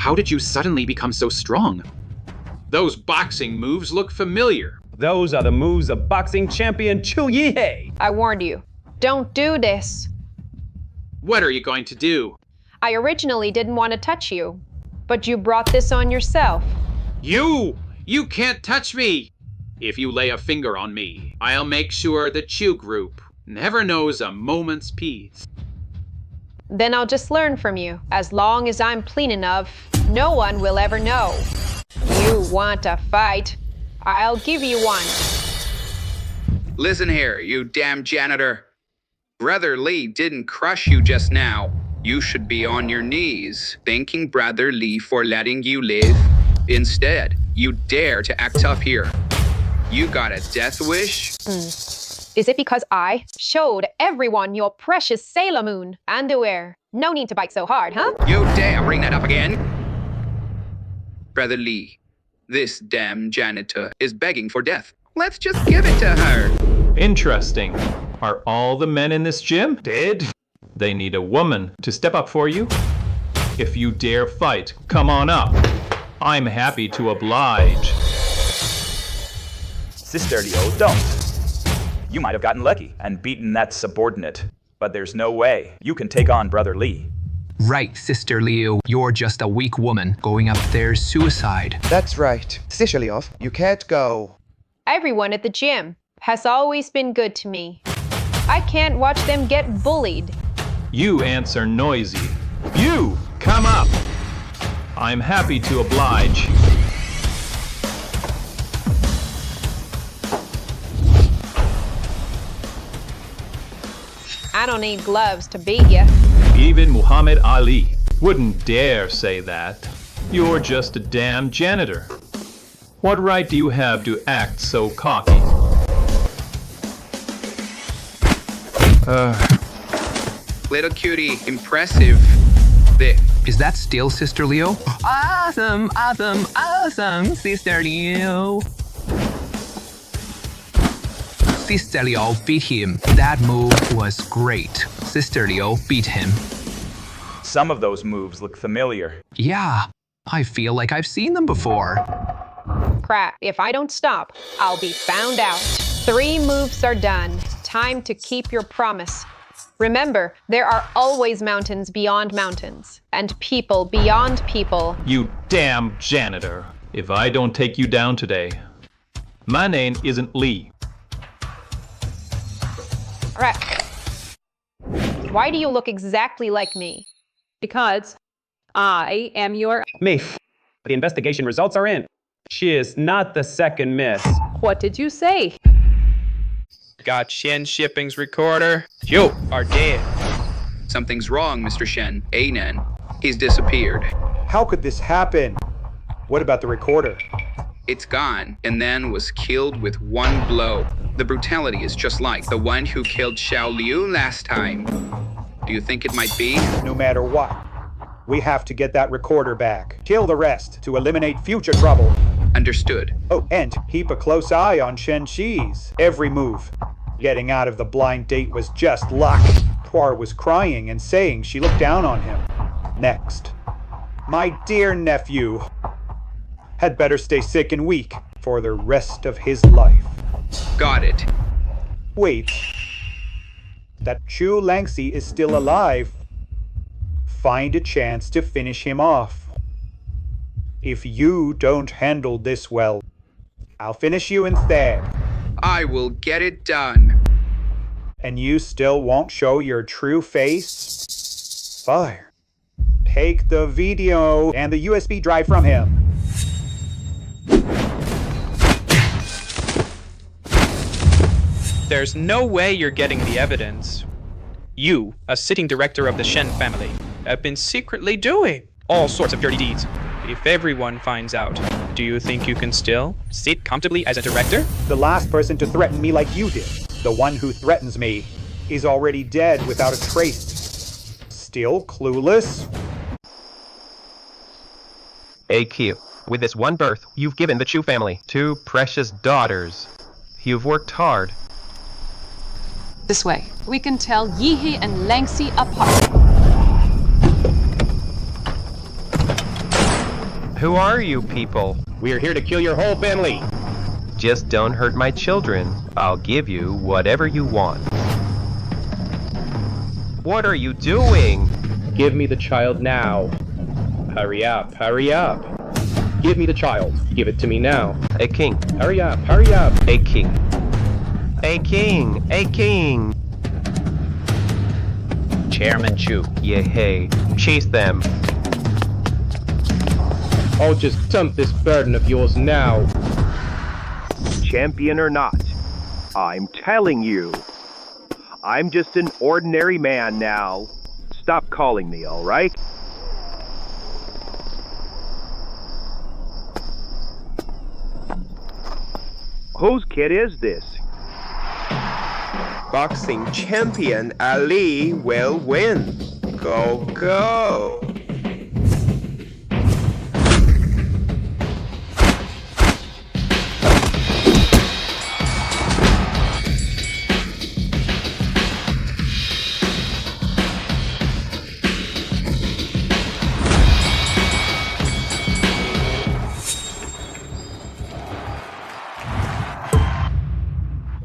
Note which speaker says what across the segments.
Speaker 1: How did you suddenly become so strong? Those boxing moves look familiar.
Speaker 2: Those are the moves of boxing champion Chu Yihei.
Speaker 3: I warned you. Don't do this.
Speaker 1: What are you going to do?
Speaker 3: I originally didn't want to touch you, but you brought this on yourself.
Speaker 1: You! You can't touch me! If you lay a finger on me, I'll make sure the Chu group never knows a moment's peace.
Speaker 3: Then I'll just learn from you. As long as I'm clean enough, no one will ever know. You want a fight? I'll give you one.
Speaker 4: Listen here, you damn janitor. Brother Lee didn't crush you just now. You should be on your knees, thanking Brother Lee for letting you live. Instead, you dare to act up here. You got a death wish?
Speaker 3: Is it because I showed everyone your precious Sailor Moon underwear? No need to bite so hard, huh?
Speaker 4: You dare bring that up again? Brother Lee, this damn janitor is begging for death. Let's just give it to her.
Speaker 5: Interesting. Are all the men in this gym dead? They need a woman to step up for you. If you dare fight, come on up. I'm happy to oblige.
Speaker 6: Sister Liu, don't. You might have gotten lucky and beaten that subordinate, but there's no way you can take on Brother Lee.
Speaker 7: Right, Sister Liu. You're just a weak woman going up there's suicide.
Speaker 8: That's right. Sister Liu, you can't go.
Speaker 3: Everyone at the gym has always been good to me. I can't watch them get bullied.
Speaker 5: You ants are noisy. You, come up. I'm happy to oblige.
Speaker 3: I don't need gloves to beat you.
Speaker 5: Even Muhammad Ali wouldn't dare say that. You're just a damn janitor. What right do you have to act so cocky?
Speaker 4: Little cutie, impressive. There.
Speaker 7: Is that still Sister Liu? Awesome, awesome, awesome, Sister Liu. Sister Liu beat him. That move was great. Sister Liu beat him.
Speaker 6: Some of those moves look familiar.
Speaker 7: Yeah, I feel like I've seen them before.
Speaker 3: Crap, if I don't stop, I'll be found out. 3 moves are done. Time to keep your promise. Remember, there are always mountains beyond mountains, and people beyond people.
Speaker 5: You damn janitor. If I don't take you down today, my name isn't Lee.
Speaker 3: All right. Why do you look exactly like me?
Speaker 9: Because I am your...
Speaker 2: Me. The investigation results are in. She is not the second miss.
Speaker 9: What did you say?
Speaker 10: Got Shen Shipping's recorder. You are dead.
Speaker 4: Something's wrong, Mr. Shen. Anen. He's disappeared.
Speaker 8: How could this happen? What about the recorder?
Speaker 4: It's gone, and then was killed with one blow. The brutality is just like the one who killed Xiao Liu last time. Do you think it might be?
Speaker 8: No matter what, we have to get that recorder back. Kill the rest to eliminate future trouble.
Speaker 4: Understood.
Speaker 8: Oh, and keep a close eye on Shen Shi's every move. Getting out of the blind date was just luck. Puar was crying and saying she looked down on him. Next, my dear nephew had better stay sick and weak for the rest of his life.
Speaker 4: Got it.
Speaker 8: Wait. That Chu Langxi is still alive. Find a chance to finish him off. If you don't handle this well, I'll finish you instead.
Speaker 4: I will get it done.
Speaker 8: And you still won't show your true face? Fire. Take the video and the USB drive from him.
Speaker 10: There's no way you're getting the evidence. You, a sitting director of the Shen family, have been secretly doing all sorts of dirty deeds. If everyone finds out, do you think you can still sit comfortably as a director?
Speaker 8: The last person to threaten me like you did, the one who threatens me, is already dead without a trace. Still clueless?
Speaker 11: AQ, with this one birth, you've given the Chu family 2 precious daughters. You've worked hard.
Speaker 9: This way. We can tell Yihei and Langxi apart.
Speaker 11: Who are you people?
Speaker 2: We are here to kill your whole family.
Speaker 11: Just don't hurt my children. I'll give you whatever you want. What are you doing?
Speaker 2: Give me the child now. Hurry up, hurry up. Give me the child. Give it to me now.
Speaker 11: A king.
Speaker 2: Hurry up, hurry up.
Speaker 11: A king. A king. A king.
Speaker 2: Chairman Chu.
Speaker 11: Yeah, hey. Chase them.
Speaker 2: I'll just dump this burden of yours now.
Speaker 12: Champion or not, I'm telling you, I'm just an ordinary man now. Stop calling me, all right? Whose kid is this?
Speaker 13: Boxing champion Ali will win. Go, go.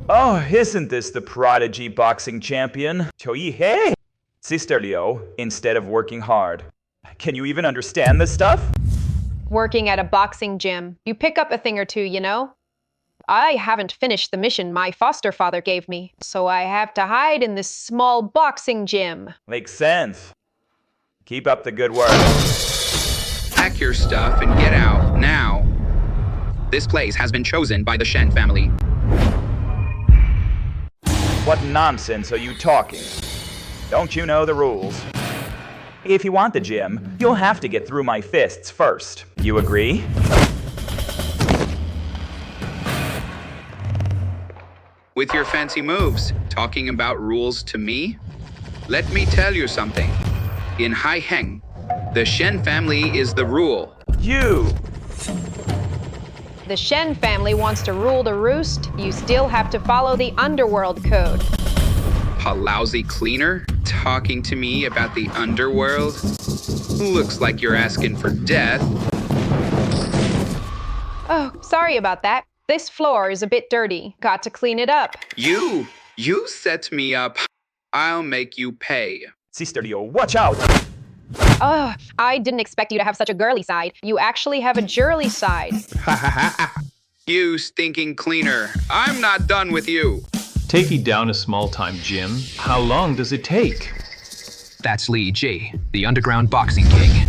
Speaker 6: Oh, isn't this the prodigy boxing champion? He? Sister Liu, instead of working hard. Can you even understand this stuff?
Speaker 3: Working at a boxing gym, you pick up a thing or two, you know? I haven't finished the mission my foster father gave me, so I have to hide in this small boxing gym.
Speaker 6: Makes sense. Keep up the good work.
Speaker 4: Pack your stuff and get out, now. This place has been chosen by the Shen family.
Speaker 6: What nonsense are you talking? Don't you know the rules? If you want the gym, you'll have to get through my fists first. You agree?
Speaker 4: With your fancy moves, talking about rules to me? Let me tell you something. In Hai Heng, the Shen family is the rule.
Speaker 6: You!
Speaker 3: The Shen family wants to rule the roost, you still have to follow the underworld code.
Speaker 4: A lousy cleaner talking to me about the underworld? Looks like you're asking for death.
Speaker 3: Oh, sorry about that. This floor is a bit dirty. Got to clean it up.
Speaker 4: You set me up. I'll make you pay.
Speaker 6: Sister Liu, watch out!
Speaker 3: Oh, I didn't expect you to have such a girly side. You actually have a girly side.
Speaker 4: You stinking cleaner. I'm not done with you.
Speaker 5: Taking down a small-time gym, how long does it take?
Speaker 7: That's Li Ji, the underground boxing king.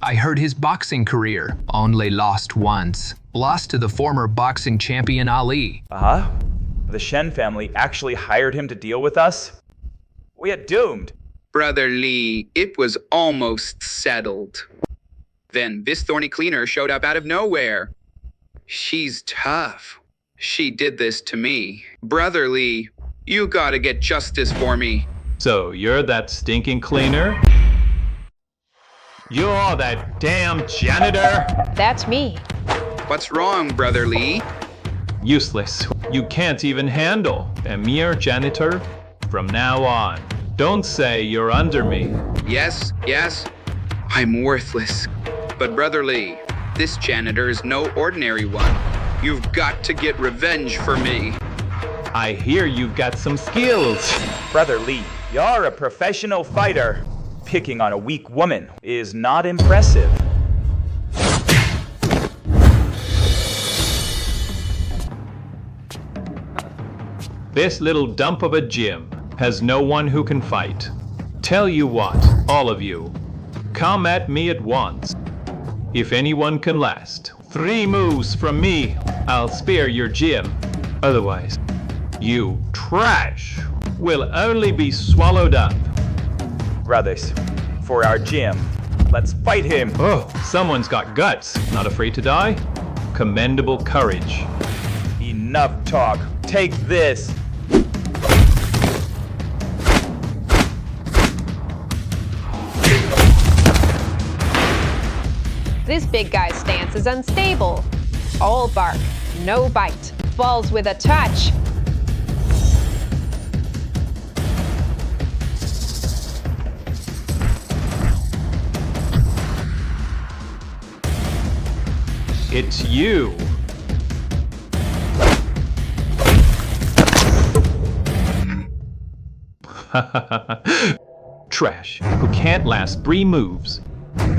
Speaker 7: I heard his boxing career only lost once. Lost to the former boxing champion Ali.
Speaker 6: Uh-huh. The Shen family actually hired him to deal with us? We are doomed.
Speaker 4: Brother Li, it was almost settled. Then this thorny cleaner showed up out of nowhere. She's tough. She did this to me. Brother Li, you gotta get justice for me.
Speaker 5: So, you're that stinking cleaner? You're that damn janitor?
Speaker 3: That's me.
Speaker 4: What's wrong, Brother Li?
Speaker 5: Useless. You can't even handle a mere janitor from now on. Don't say you're under me.
Speaker 4: Yes, I'm worthless. But Brother Li, this janitor is no ordinary one. You've got to get revenge for me.
Speaker 5: I hear you've got some skills.
Speaker 6: Brother Li, you're a professional fighter. Picking on a weak woman is not impressive.
Speaker 5: This little dump of a gym has no one who can fight. Tell you what, all of you, come at me at once. If anyone can last 3 moves from me, I'll spare your gym. Otherwise, you trash will only be swallowed up.
Speaker 6: Brothers, for our gym, let's fight him.
Speaker 5: Oh, someone's got guts. Not afraid to die? Commendable courage.
Speaker 6: Enough talk. Take this.
Speaker 3: This big guy's stance is unstable. All bark, no bite. Falls with a touch.
Speaker 5: It's you. Trash, who can't last 3 moves.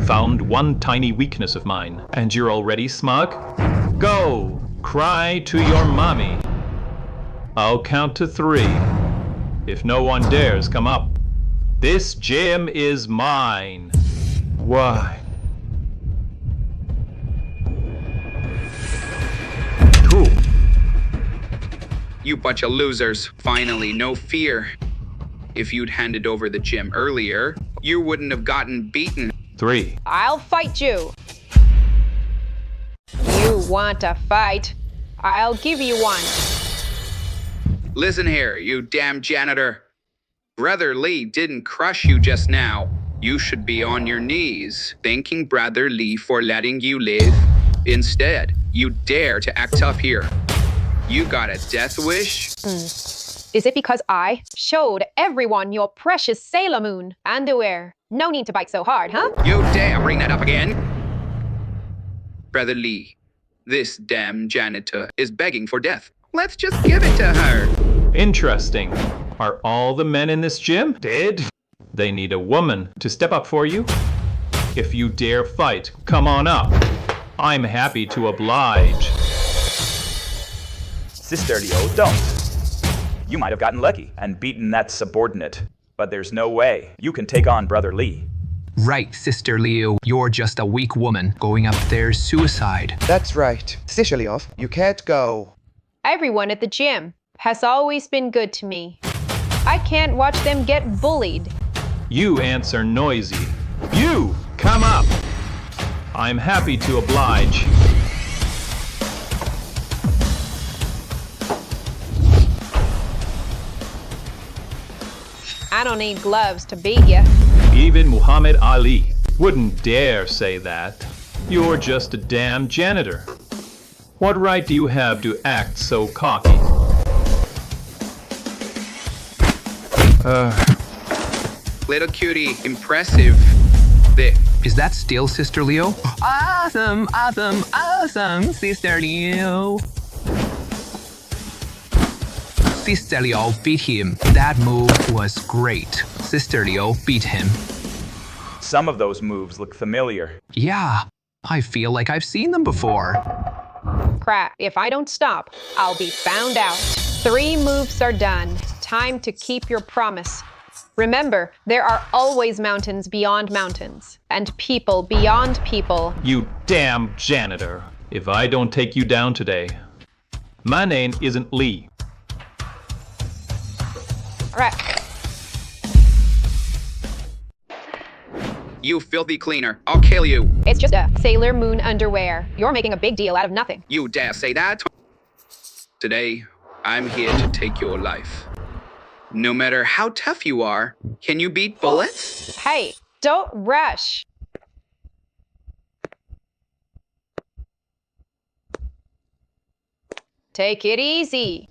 Speaker 5: Found one tiny weakness of mine, and you're already smug? Go! Cry to your mommy. I'll count to 3. If no one dares come up, this gym is mine. Why? Cool.
Speaker 4: You bunch of losers. Finally, no fear. If you'd handed over the gym earlier, you wouldn't have gotten beaten.
Speaker 5: 3.
Speaker 3: I'll fight you. You want a fight? I'll give you one.
Speaker 4: Listen here, you damn janitor. Brother Lee didn't crush you just now. You should be on your knees, thanking Brother Lee for letting you live. Instead, you dare to act up here. You got a death wish?
Speaker 3: Is it because I showed everyone your precious Sailor Moon underwear? No need to bite so hard, huh?
Speaker 4: You dare bring that up again? Brother Lee, this damn janitor is begging for death. Let's just give it to her.
Speaker 5: Interesting. Are all the men in this gym dead? They need a woman to step up for you. If you dare fight, come on up. I'm happy to oblige.
Speaker 6: Sister Leo, don't. You might have gotten lucky and beaten that subordinate, but there's no way you can take on Brother Lee.
Speaker 7: Right, Sister Leo. You're just a weak woman going up there's suicide.
Speaker 13: That's right. Sister Leo, you can't go.
Speaker 3: Everyone at the gym has always been good to me. I can't watch them get bullied.
Speaker 5: You ants are noisy. You, come up. I'm happy to oblige.
Speaker 3: I don't need gloves to beat you.
Speaker 5: Even Muhammad Ali wouldn't dare say that. You're just a damn janitor. What right do you have to act so cocky?
Speaker 4: Little cutie, impressive. There.
Speaker 7: Is that still Sister Leo? Awesome, awesome, awesome, Sister Leo. Sister Leo beat him. That move was great. Sister Leo beat him.
Speaker 6: Some of those moves look familiar.
Speaker 7: Yeah, I feel like I've seen them before.
Speaker 3: Crap, if I don't stop, I'll be found out. 3 moves are done. Time to keep your promise. Remember, there are always mountains beyond mountains, and people beyond people.
Speaker 5: You damn janitor. If I don't take you down today, my name isn't Lee.
Speaker 3: Right.
Speaker 4: You filthy cleaner. I'll kill you.
Speaker 3: It's just a Sailor Moon underwear. You're making a big deal out of nothing.
Speaker 4: You dare say that? Today, I'm here to take your life. No matter how tough you are, can you beat bullets?
Speaker 3: Hey, don't rush. Take it easy.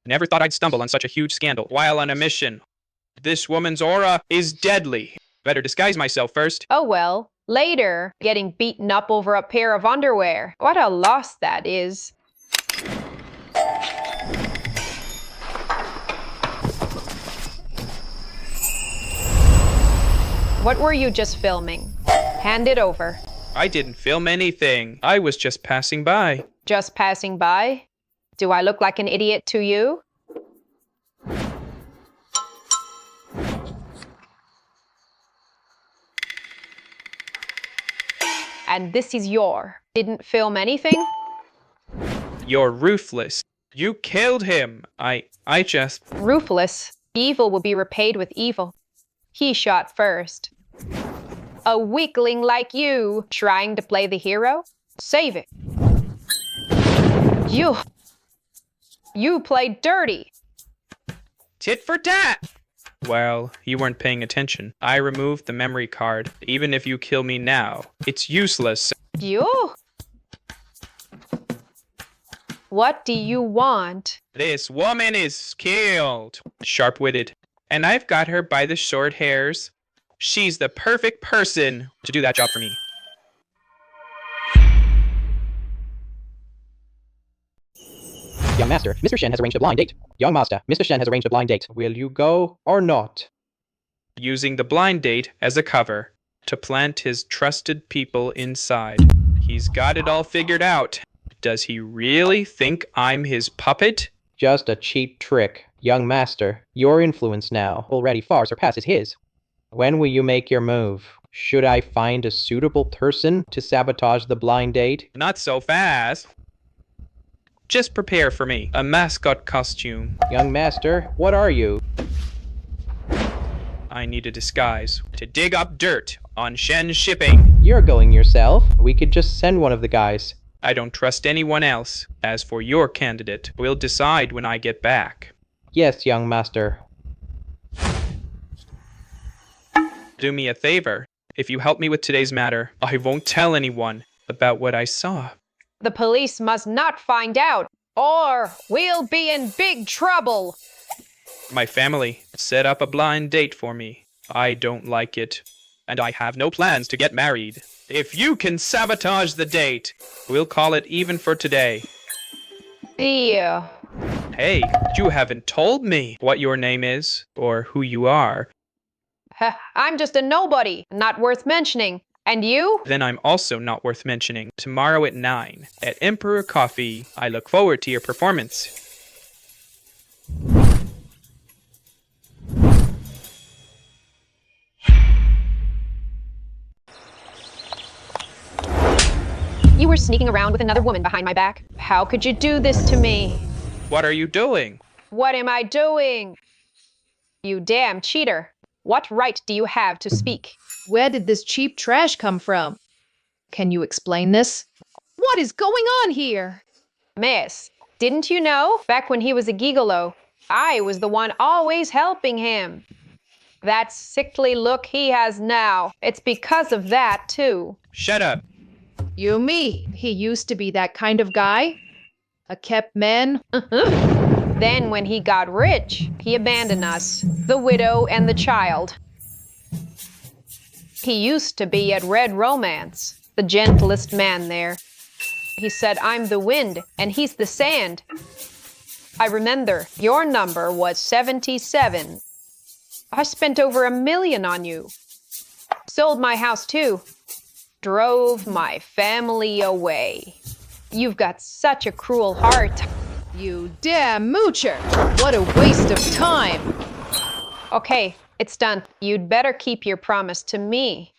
Speaker 10: Never thought I'd stumble on such a huge scandal while on a mission. This woman's aura is deadly. Better disguise myself first.
Speaker 3: Oh well, later, getting beaten up over a pair of underwear. What a loss that is. What were you just filming? Hand it over.
Speaker 10: I didn't film anything. I was just passing by.
Speaker 3: Just passing by? Do I look like an idiot to you? And this is your. Didn't film anything?
Speaker 10: You're ruthless. You killed him. I just...
Speaker 3: Ruthless. Evil will be repaid with evil. He shot first. A weakling like you, trying to play the hero? Save it. You played dirty.
Speaker 10: Tit for tat! Well, you weren't paying attention. I removed the memory card. Even if you kill me now, it's useless.
Speaker 3: You? What do you want?
Speaker 10: This woman is killed. Sharp-witted. And I've got her by the short hairs. She's the perfect person to do that job for me.
Speaker 2: Young Master, Mr. Shen has arranged a blind date. Young Master, Mr. Shen has arranged a blind date. Will you go or not?
Speaker 10: Using the blind date as a cover to plant his trusted people inside. He's got it all figured out. Does he really think I'm his puppet?
Speaker 2: Just a cheap trick. Young Master, your influence now already far surpasses his. When will you make your move? Should I find a suitable person to sabotage the blind date?
Speaker 10: Not so fast. Just prepare for me. A mascot costume.
Speaker 2: Young Master, what are you?
Speaker 10: I need a disguise to dig up dirt on Shen shipping.
Speaker 2: You're going yourself. We could just send one of the guys.
Speaker 10: I don't trust anyone else. As for your candidate, we'll decide when I get back.
Speaker 2: Yes, young master.
Speaker 10: Do me a favor. If you help me with today's matter, I won't tell anyone about what I saw.
Speaker 3: The police must not find out, or we'll be in big trouble.
Speaker 10: My family set up a blind date for me. I don't like it, and I have no plans to get married. If you can sabotage the date, we'll call it even for today.
Speaker 3: Yeah.
Speaker 10: Hey, you haven't told me what your name is or who you are.
Speaker 3: I'm just a nobody, not worth mentioning. And you?
Speaker 10: Then I'm also not worth mentioning. Tomorrow at 9 at Emperor Coffee. I look forward to your performance.
Speaker 3: You were sneaking around with another woman behind my back. How could you do this to me?
Speaker 10: What are you doing?
Speaker 3: What am I doing? You damn cheater. What right do you have to speak?
Speaker 14: Where did this cheap trash come from? Can you explain this? What is going on here?
Speaker 3: Miss, didn't you know? Back when he was a gigolo, I was the one always helping him. That sickly look he has now, it's because of that, too.
Speaker 10: Shut up.
Speaker 14: You me. He used to be that kind of guy. A kept man.
Speaker 3: Then when he got rich, he abandoned us, the widow and the child. He used to be at Red Romance, the gentlest man there. He said, I'm the wind, and he's the sand. I remember, your number was 77. I spent over $1 million on you. Sold my house, too. Drove my family away. You've got such a cruel heart.
Speaker 14: You damn moocher! What a waste of time!
Speaker 3: Okay, it's done. You'd better keep your promise to me.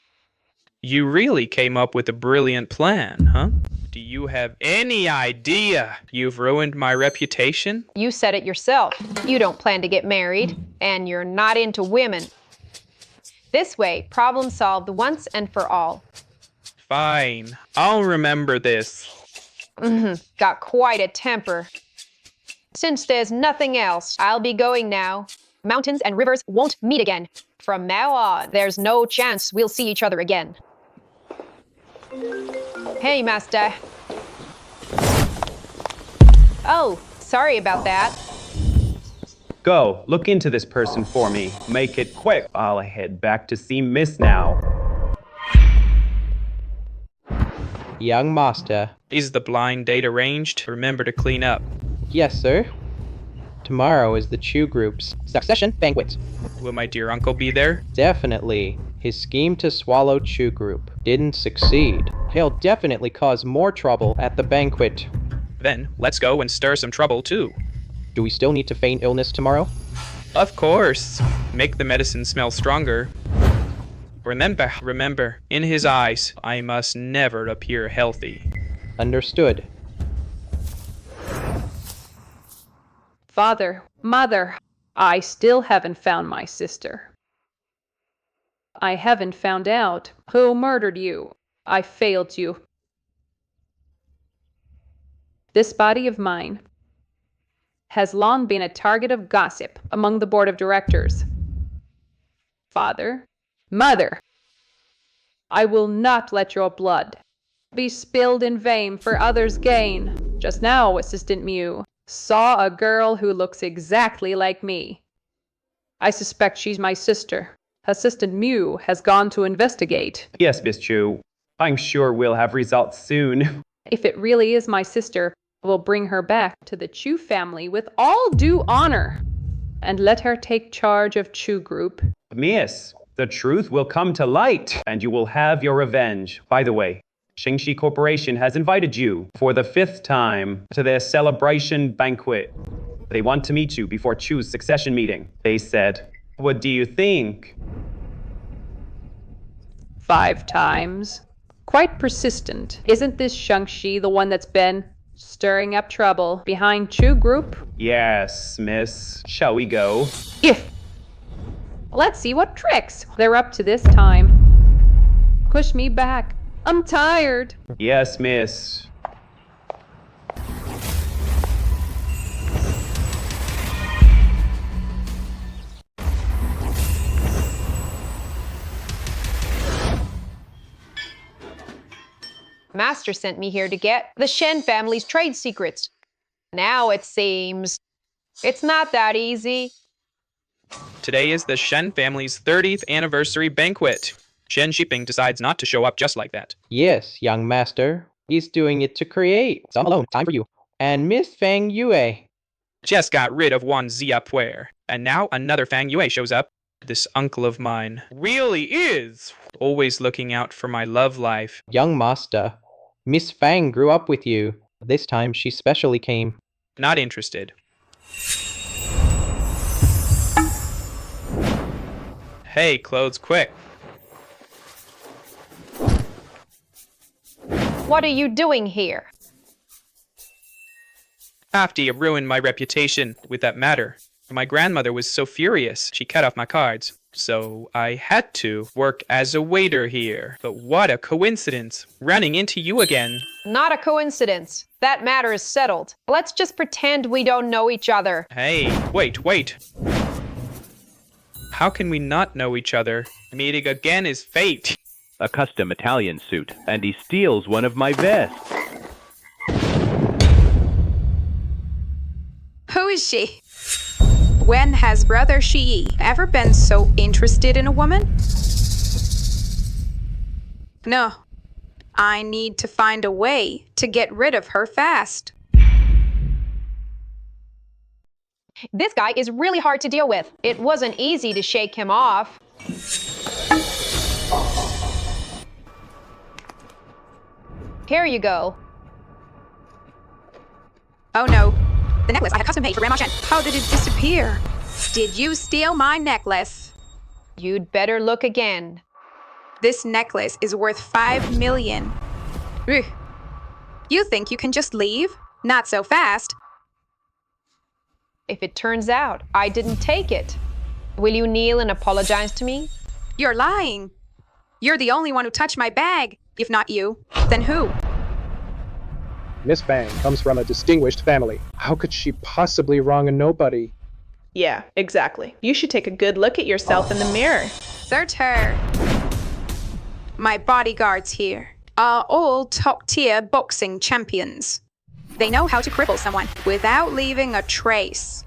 Speaker 10: You really came up with a brilliant plan, huh? Do you have any idea you've ruined my reputation?
Speaker 3: You said it yourself. You don't plan to get married, and you're not into women. This way, problem solved once and for all.
Speaker 10: Fine, I'll remember this.
Speaker 3: Got quite a temper. Since there's nothing else, I'll be going now. Mountains and rivers won't meet again. From now on, there's no chance we'll see each other again. Hey, Master. Oh, sorry about that.
Speaker 15: Go, look into this person for me. Make it quick. I'll head back to see Miss now.
Speaker 2: Young master.
Speaker 10: Is the blind date arranged? Remember to clean up.
Speaker 2: Yes, sir. Tomorrow is the Chew Group's succession banquet.
Speaker 10: Will my dear uncle be there?
Speaker 2: Definitely. His scheme to swallow Chew Group didn't succeed. He'll definitely cause more trouble at the banquet.
Speaker 10: Then, let's go and stir some trouble, too.
Speaker 2: Do we still need to feign illness tomorrow?
Speaker 10: Of course. Make the medicine smell stronger. Remember, in his eyes, I must never appear healthy.
Speaker 2: Understood.
Speaker 9: Father, Mother, I still haven't found my sister. I haven't found out who murdered you. I failed you. This body of mine has long been a target of gossip among the board of directors. Father, Mother, I will not let your blood be spilled in vain for others' gain. Just now, Assistant Mew saw a girl who looks exactly like me. I suspect she's my sister. Assistant Mew has gone to investigate.
Speaker 15: Yes, Miss Chu. I'm sure we'll have results soon.
Speaker 9: If it really is my sister, we'll bring her back to the Chu family with all due honor and let her take charge of Chu Group.
Speaker 15: Miss, the truth will come to light, and you will have your revenge. By the way, Shingxi Corporation has invited you for the 5th time to their celebration banquet. They want to meet you before Chu's succession meeting. They said, what do you think?
Speaker 9: 5 times. Quite persistent. Isn't this Shangxi the one that's been stirring up trouble behind Chu Group?
Speaker 15: Yes, miss. Shall we go?
Speaker 9: If. Let's see what tricks they're up to this time. Push me back. I'm tired.
Speaker 15: Yes, miss.
Speaker 3: Master sent me here to get the Shen family's trade secrets. Now it seems it's not that easy.
Speaker 10: Today is the Shen family's 30th anniversary banquet. Shen Shipping decides not to show up just like that.
Speaker 2: Yes, young master. He's doing it to create. So I'm alone. Time for you. And Miss Fang Yue.
Speaker 10: Just got rid of one Zia Puer, and now another Fang Yue shows up. This uncle of mine really is always looking out for my love life.
Speaker 2: Young master. Miss Fang grew up with you. This time she specially came.
Speaker 10: Not interested. Hey, clothes, quick.
Speaker 3: What are you doing here?
Speaker 10: After you ruined my reputation with that matter. My grandmother was so furious, she cut off my cards. So I had to work as a waiter here. But what a coincidence, running into you again.
Speaker 3: Not a coincidence. That matter is settled. Let's just pretend we don't know each other.
Speaker 10: Hey, wait. How can we not know each other? Meeting again is fate.
Speaker 12: A custom Italian suit, and he steals one of my vests.
Speaker 16: Who is she? When has Brother Shi ever been so interested in a woman? No. I need to find a way to get rid of her fast.
Speaker 3: This guy is really hard to deal with. It wasn't easy to shake him off. Here you go.
Speaker 16: Oh no. The necklace I had custom made for Grandma Shen. How did it disappear? Did you steal my necklace?
Speaker 3: You'd better look again.
Speaker 16: This necklace is worth 5 million. Ugh. You think you can just leave? Not so fast.
Speaker 3: If it turns out I didn't take it, will you kneel and apologize to me?
Speaker 16: You're lying. You're the only one who touched my bag. If not you, then who?
Speaker 17: Miss Fang comes from a distinguished family. How could she possibly wrong a nobody?
Speaker 18: Yeah, exactly. You should take a good look at yourself in the mirror.
Speaker 16: Search her. My bodyguards here are all top-tier boxing champions. They know how to cripple someone without leaving a trace.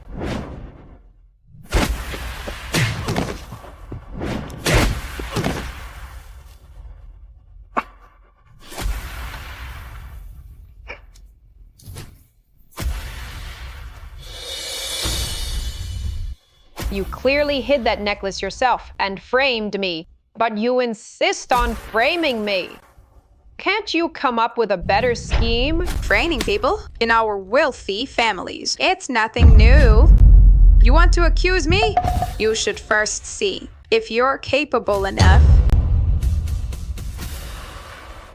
Speaker 3: You clearly hid that necklace yourself and framed me, but you insist on framing me. Can't you come up with a better scheme?
Speaker 16: Framing people in our wealthy families. It's nothing new. You want to accuse me? You should first see if you're capable enough.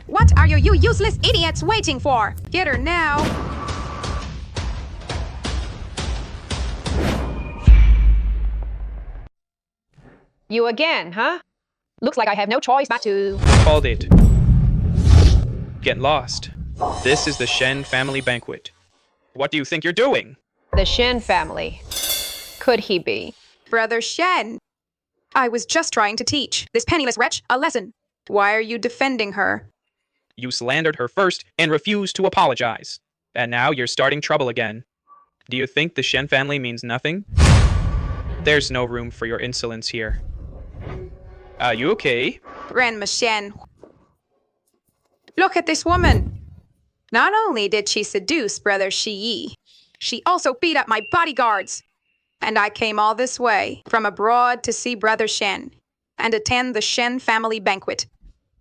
Speaker 16: What are you useless idiots waiting for? Get her now.
Speaker 3: You again, huh? Looks like I have no choice but to...
Speaker 10: Called it. Get lost. This is the Shen family banquet. What do you think you're doing?
Speaker 3: The Shen family. Could he be?
Speaker 16: Brother Shen. I was just trying to teach this penniless wretch a lesson. Why are you defending her?
Speaker 10: You slandered her first and refused to apologize. And now you're starting trouble again. Do you think the Shen family means nothing? There's no room for your insolence here. Are you okay?
Speaker 16: Grandma Shen. Look at this woman. Not only did she seduce Brother Shi, she also beat up my bodyguards. And I came all this way from abroad to see Brother Shen and attend the Shen family banquet.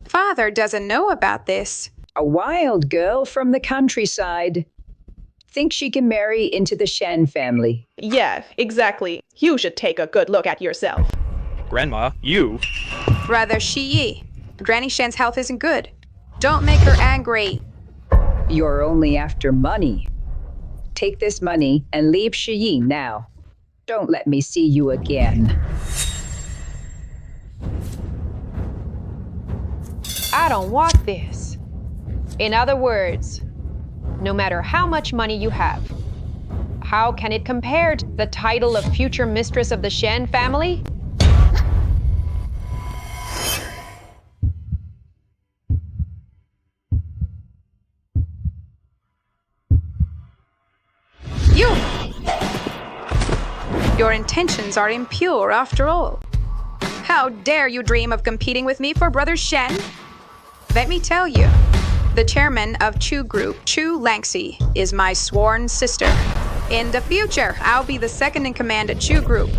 Speaker 16: Father doesn't know about this.
Speaker 19: A wild girl from the countryside. Think she can marry into the Shen family.
Speaker 18: Yeah, exactly. You should take a good look at yourself.
Speaker 10: Grandma, you.
Speaker 16: Brother Shi, Granny Shen's health isn't good. Don't make her angry.
Speaker 19: You're only after money. Take this money and leave Shi now. Don't let me see you again.
Speaker 3: I don't want this. In other words, no matter how much money you have, how can it compare to the title of future mistress of the Shen family?
Speaker 16: You! Your intentions are impure after all. How dare you dream of competing with me for Brother Shen? Let me tell you, the chairman of Chu Group, Chu Langxi, is my sworn sister. In the future, I'll be the second in command at Chu Group.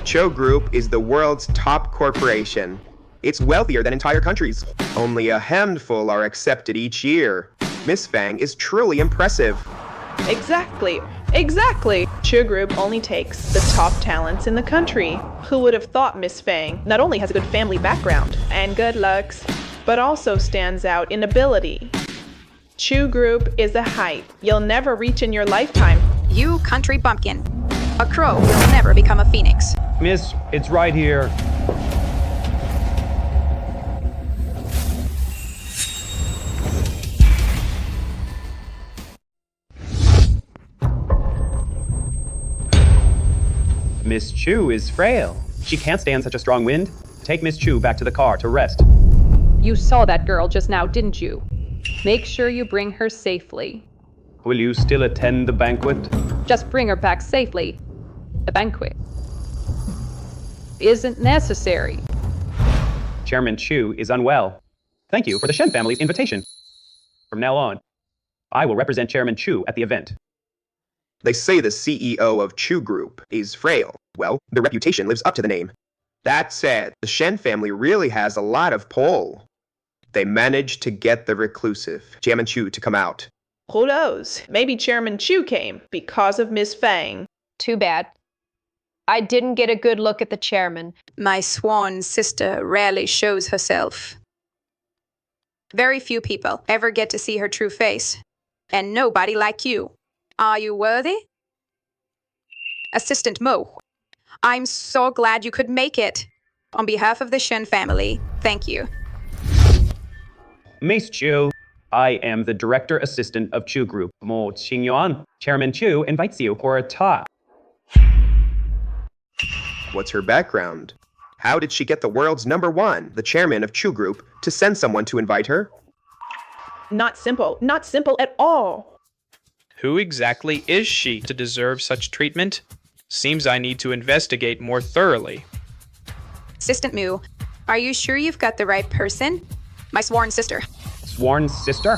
Speaker 20: Chu Group is the world's top corporation. It's wealthier than entire countries. Only a handful are accepted each year. Miss Fang is truly impressive.
Speaker 18: Exactly. Chu Group only takes the top talents in the country. Who would have thought Miss Fang not only has a good family background and good looks, but also stands out in ability? Chu Group is a height you'll never reach in your lifetime.
Speaker 16: You country bumpkin. A crow will never become a phoenix.
Speaker 15: Miss, it's right here. Miss Chu is frail. She can't stand such a strong wind. Take Miss Chu back to the car to rest.
Speaker 9: You saw that girl just now, didn't you? Make sure you bring her safely.
Speaker 15: Will you still attend the banquet?
Speaker 9: Just bring her back safely. The banquet isn't necessary.
Speaker 15: Chairman Chu is unwell. Thank you for the Shen family's invitation. From now on, I will represent Chairman Chu at the event.
Speaker 20: They say the CEO of Chu Group is frail. Well, the reputation lives up to the name. That said, the Shen family really has a lot of pull. They managed to get the reclusive Chairman Chu to come out.
Speaker 18: Who knows? Maybe Chairman Chu came because of Miss Fang.
Speaker 3: Too bad. I didn't get a good look at the chairman.
Speaker 16: My sworn sister rarely shows herself. Very few people ever get to see her true face. And nobody like you. Are you worthy? Assistant Mo, I'm so glad you could make it. On behalf of the Shen family, thank you.
Speaker 15: Miss Chu, I am the Director Assistant of Chu Group, Mo Qingyuan. Chairman Chu invites you for a talk.
Speaker 20: What's her background? How did she get the world's #1, the chairman of Chu Group, to send someone to invite her?
Speaker 18: Not simple at all.
Speaker 10: Who exactly is she to deserve such treatment? Seems I need to investigate more thoroughly.
Speaker 16: Assistant Mu, are you sure you've got the right person? My sworn sister.
Speaker 15: Sworn sister?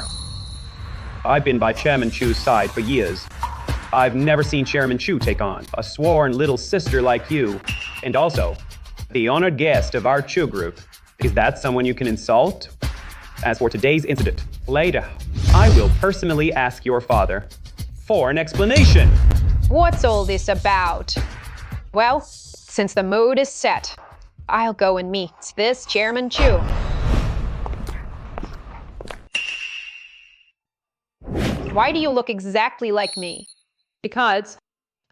Speaker 15: I've been by Chairman Chu's side for years. I've never seen Chairman Chu take on a sworn little sister like you. And also, the honored guest of our Chu Group. Is that someone you can insult? As for today's incident, later, I will personally ask your father for an explanation.
Speaker 3: What's all this about? Well, since the mood is set, I'll go and meet this Chairman Chu. Why do you look exactly like me?
Speaker 9: Because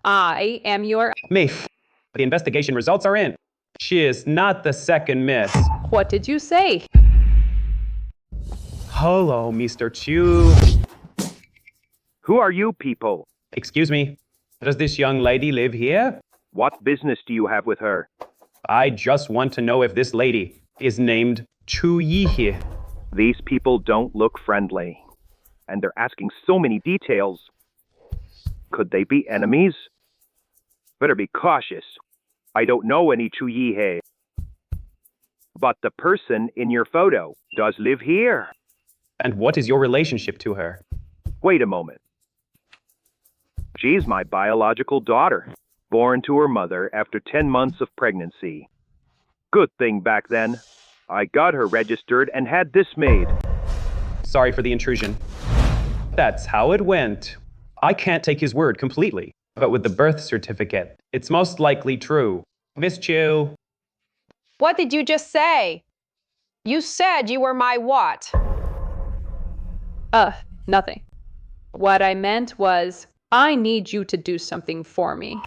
Speaker 9: I am your...
Speaker 15: Miss, the investigation results are in. She is not the second miss.
Speaker 9: What did you say?
Speaker 15: Hello, Mr. Chu.
Speaker 12: Who are you people?
Speaker 15: Excuse me, does this young lady live here?
Speaker 12: What business do you have with her?
Speaker 15: I just want to know if this lady is named Chu Yi here.
Speaker 12: These people don't look friendly. and they're asking so many details. Could they be enemies? Better be cautious. I don't know any Chuyihe. But the person in your photo does live here.
Speaker 15: And what is your relationship to her?
Speaker 12: Wait a moment. She's my biological daughter, born to her mother after 10 months of pregnancy. Good thing back then, I got her registered and had this made.
Speaker 15: Sorry for the intrusion. That's how it went. I can't take his word completely, but with the birth certificate, it's most likely true. Miss Chu.
Speaker 3: What did you just say? You said you were my what?
Speaker 9: Nothing. What I meant was, I need you to do something for me.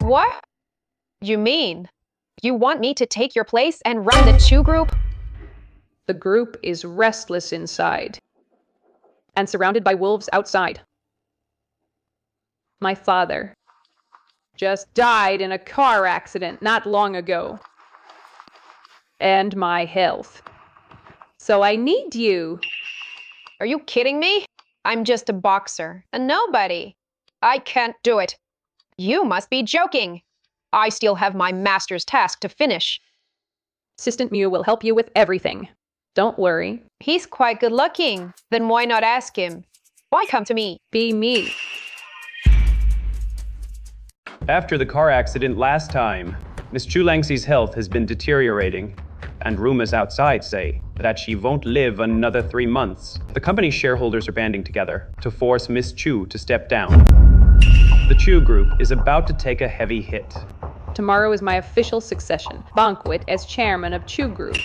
Speaker 3: What? You mean? You want me to take your place and run the Chu group?
Speaker 9: The group is restless inside and surrounded by wolves outside. My father just died in a car accident not long ago. And my health. So I need you.
Speaker 3: Are you kidding me? I'm just a boxer, a nobody. I can't do it. You must be joking. I still have my master's task to finish.
Speaker 9: Assistant Mew will help you with everything. Don't worry.
Speaker 3: He's quite good looking. Then why not ask him? Why come to me?
Speaker 9: Be me.
Speaker 15: After the car accident last time, Miss Chu Langxi's health has been deteriorating, and rumors outside say that she won't live another 3 months. The company's shareholders are banding together to force Miss Chu to step down. The Chu Group is about to take a heavy hit.
Speaker 9: Tomorrow is my official succession banquet as chairman of Chu Group.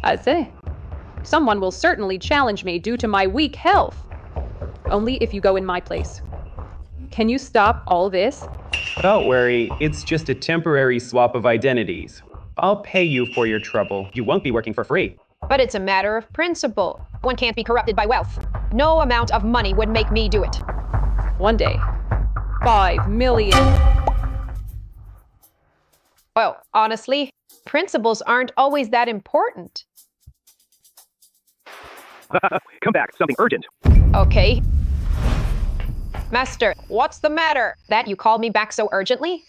Speaker 9: I say, someone will certainly challenge me due to my weak health. Only if you go in my place. Can you stop all this?
Speaker 15: Don't worry, it's just a temporary swap of identities. I'll pay you for your trouble. You won't be working for free.
Speaker 3: But it's a matter of principle. One can't be corrupted by wealth. No amount of money would make me do it.
Speaker 9: One day, 5 million.
Speaker 3: Well, honestly, principles aren't always that important.
Speaker 12: Come back, something urgent.
Speaker 3: Okay. Master, what's the matter? That you called me back so urgently?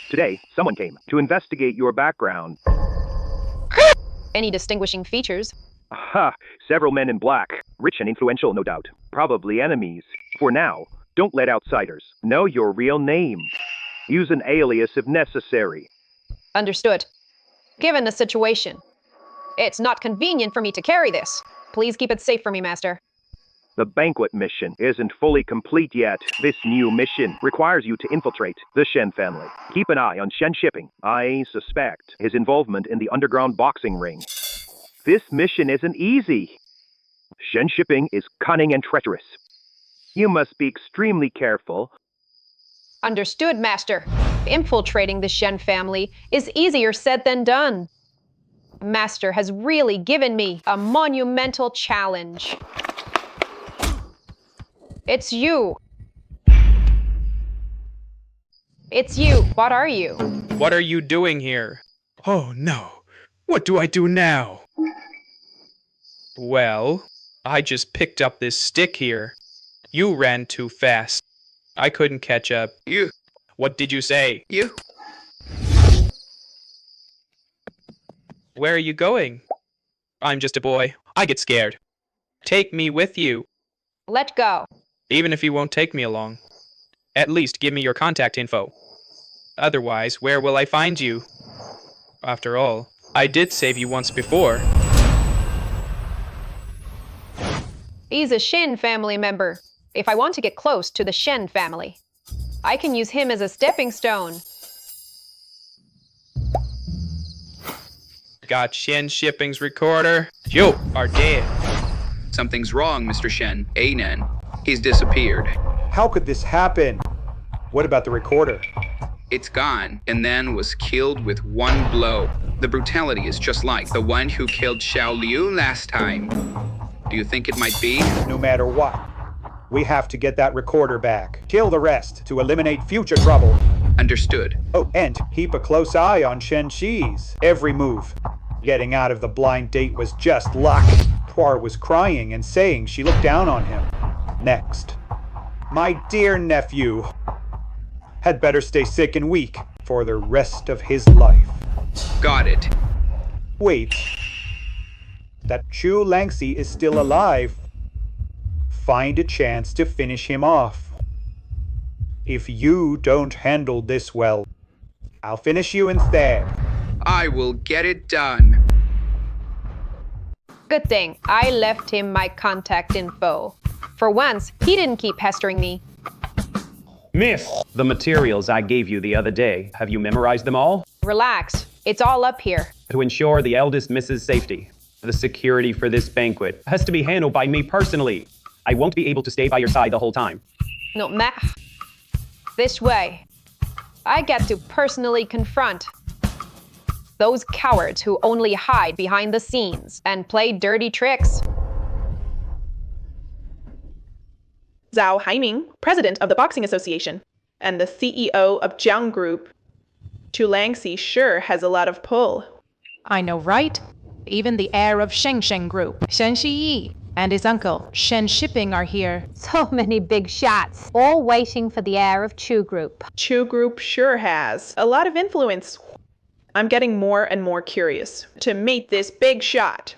Speaker 12: Today, someone came to investigate your background.
Speaker 3: Any distinguishing features?
Speaker 12: Aha, several men in black. Rich and influential, no doubt. Probably enemies. For now, don't let outsiders know your real name. Use an alias if necessary.
Speaker 3: Understood. Given the situation, it's not convenient for me to carry this. Please keep it safe for me, Master.
Speaker 12: The banquet mission isn't fully complete yet. This new mission requires you to infiltrate the Shen family. Keep an eye on Shen Shipping. I suspect his involvement in the underground boxing ring. This mission isn't easy. Shen Shipping is cunning and treacherous. You must be extremely careful.
Speaker 3: Understood, Master. Infiltrating the Shen family is easier said than done. Master has really given me a monumental challenge. It's you. It's you. What are you?
Speaker 10: What are you doing here? Oh no. What do I do now? Well, I just picked up this stick here. You ran too fast. I couldn't catch up.
Speaker 4: You.
Speaker 10: What did you say?
Speaker 4: You.
Speaker 10: Where are you going? I'm just a boy. I get scared. Take me with you.
Speaker 3: Let go.
Speaker 10: Even if you won't take me along. At least give me your contact info. Otherwise, where will I find you? After all, I did save you once before.
Speaker 3: He's a Shen family member. If I want to get close to the Shen family, I can use him as a stepping stone.
Speaker 10: Got Shen Shipping's recorder. You are dead.
Speaker 4: Something's wrong, Mr. Shen. Anen. He's disappeared.
Speaker 8: How could this happen? What about the recorder?
Speaker 4: It's gone, and then was killed with one blow. The brutality is just like the one who killed Xiao Liu last time. Do you think it might be?
Speaker 8: No matter what, we have to get that recorder back. Kill the rest to eliminate future trouble.
Speaker 4: Understood.
Speaker 8: Oh, and keep a close eye on Shen Shi's every move. Getting out of the blind date was just luck. Puar was crying and saying she looked down on him. Next. My dear nephew had better stay sick and weak for the rest of his life.
Speaker 4: Got it.
Speaker 8: Wait. That Chu Langxi is still alive. Find a chance to finish him off. If you don't handle this well, I'll finish you instead.
Speaker 4: I will get it done.
Speaker 3: Good thing I left him my contact info. For once, he didn't keep pestering me.
Speaker 15: Miss! The materials I gave you the other day, have you memorized them all?
Speaker 3: Relax. It's all up here.
Speaker 15: To ensure the eldest Mrs. safety, the security for this banquet has to be handled by me personally. I won't be able to stay by your side the whole time.
Speaker 3: No, this way. I get to personally confront those cowards who only hide behind the scenes and play dirty tricks.
Speaker 18: Zhao Haiming, president of the Boxing Association, and the CEO of Jiang Group. Chu Langxi sure has a lot of pull.
Speaker 14: I know, right? Even the heir of Sheng Group, Shen Shiyi, and his uncle, Shen Shipping, are here.
Speaker 21: So many big shots, all waiting for the heir of Chu Group.
Speaker 18: Chu Group sure has a lot of influence. I'm getting more and more curious to meet this big shot.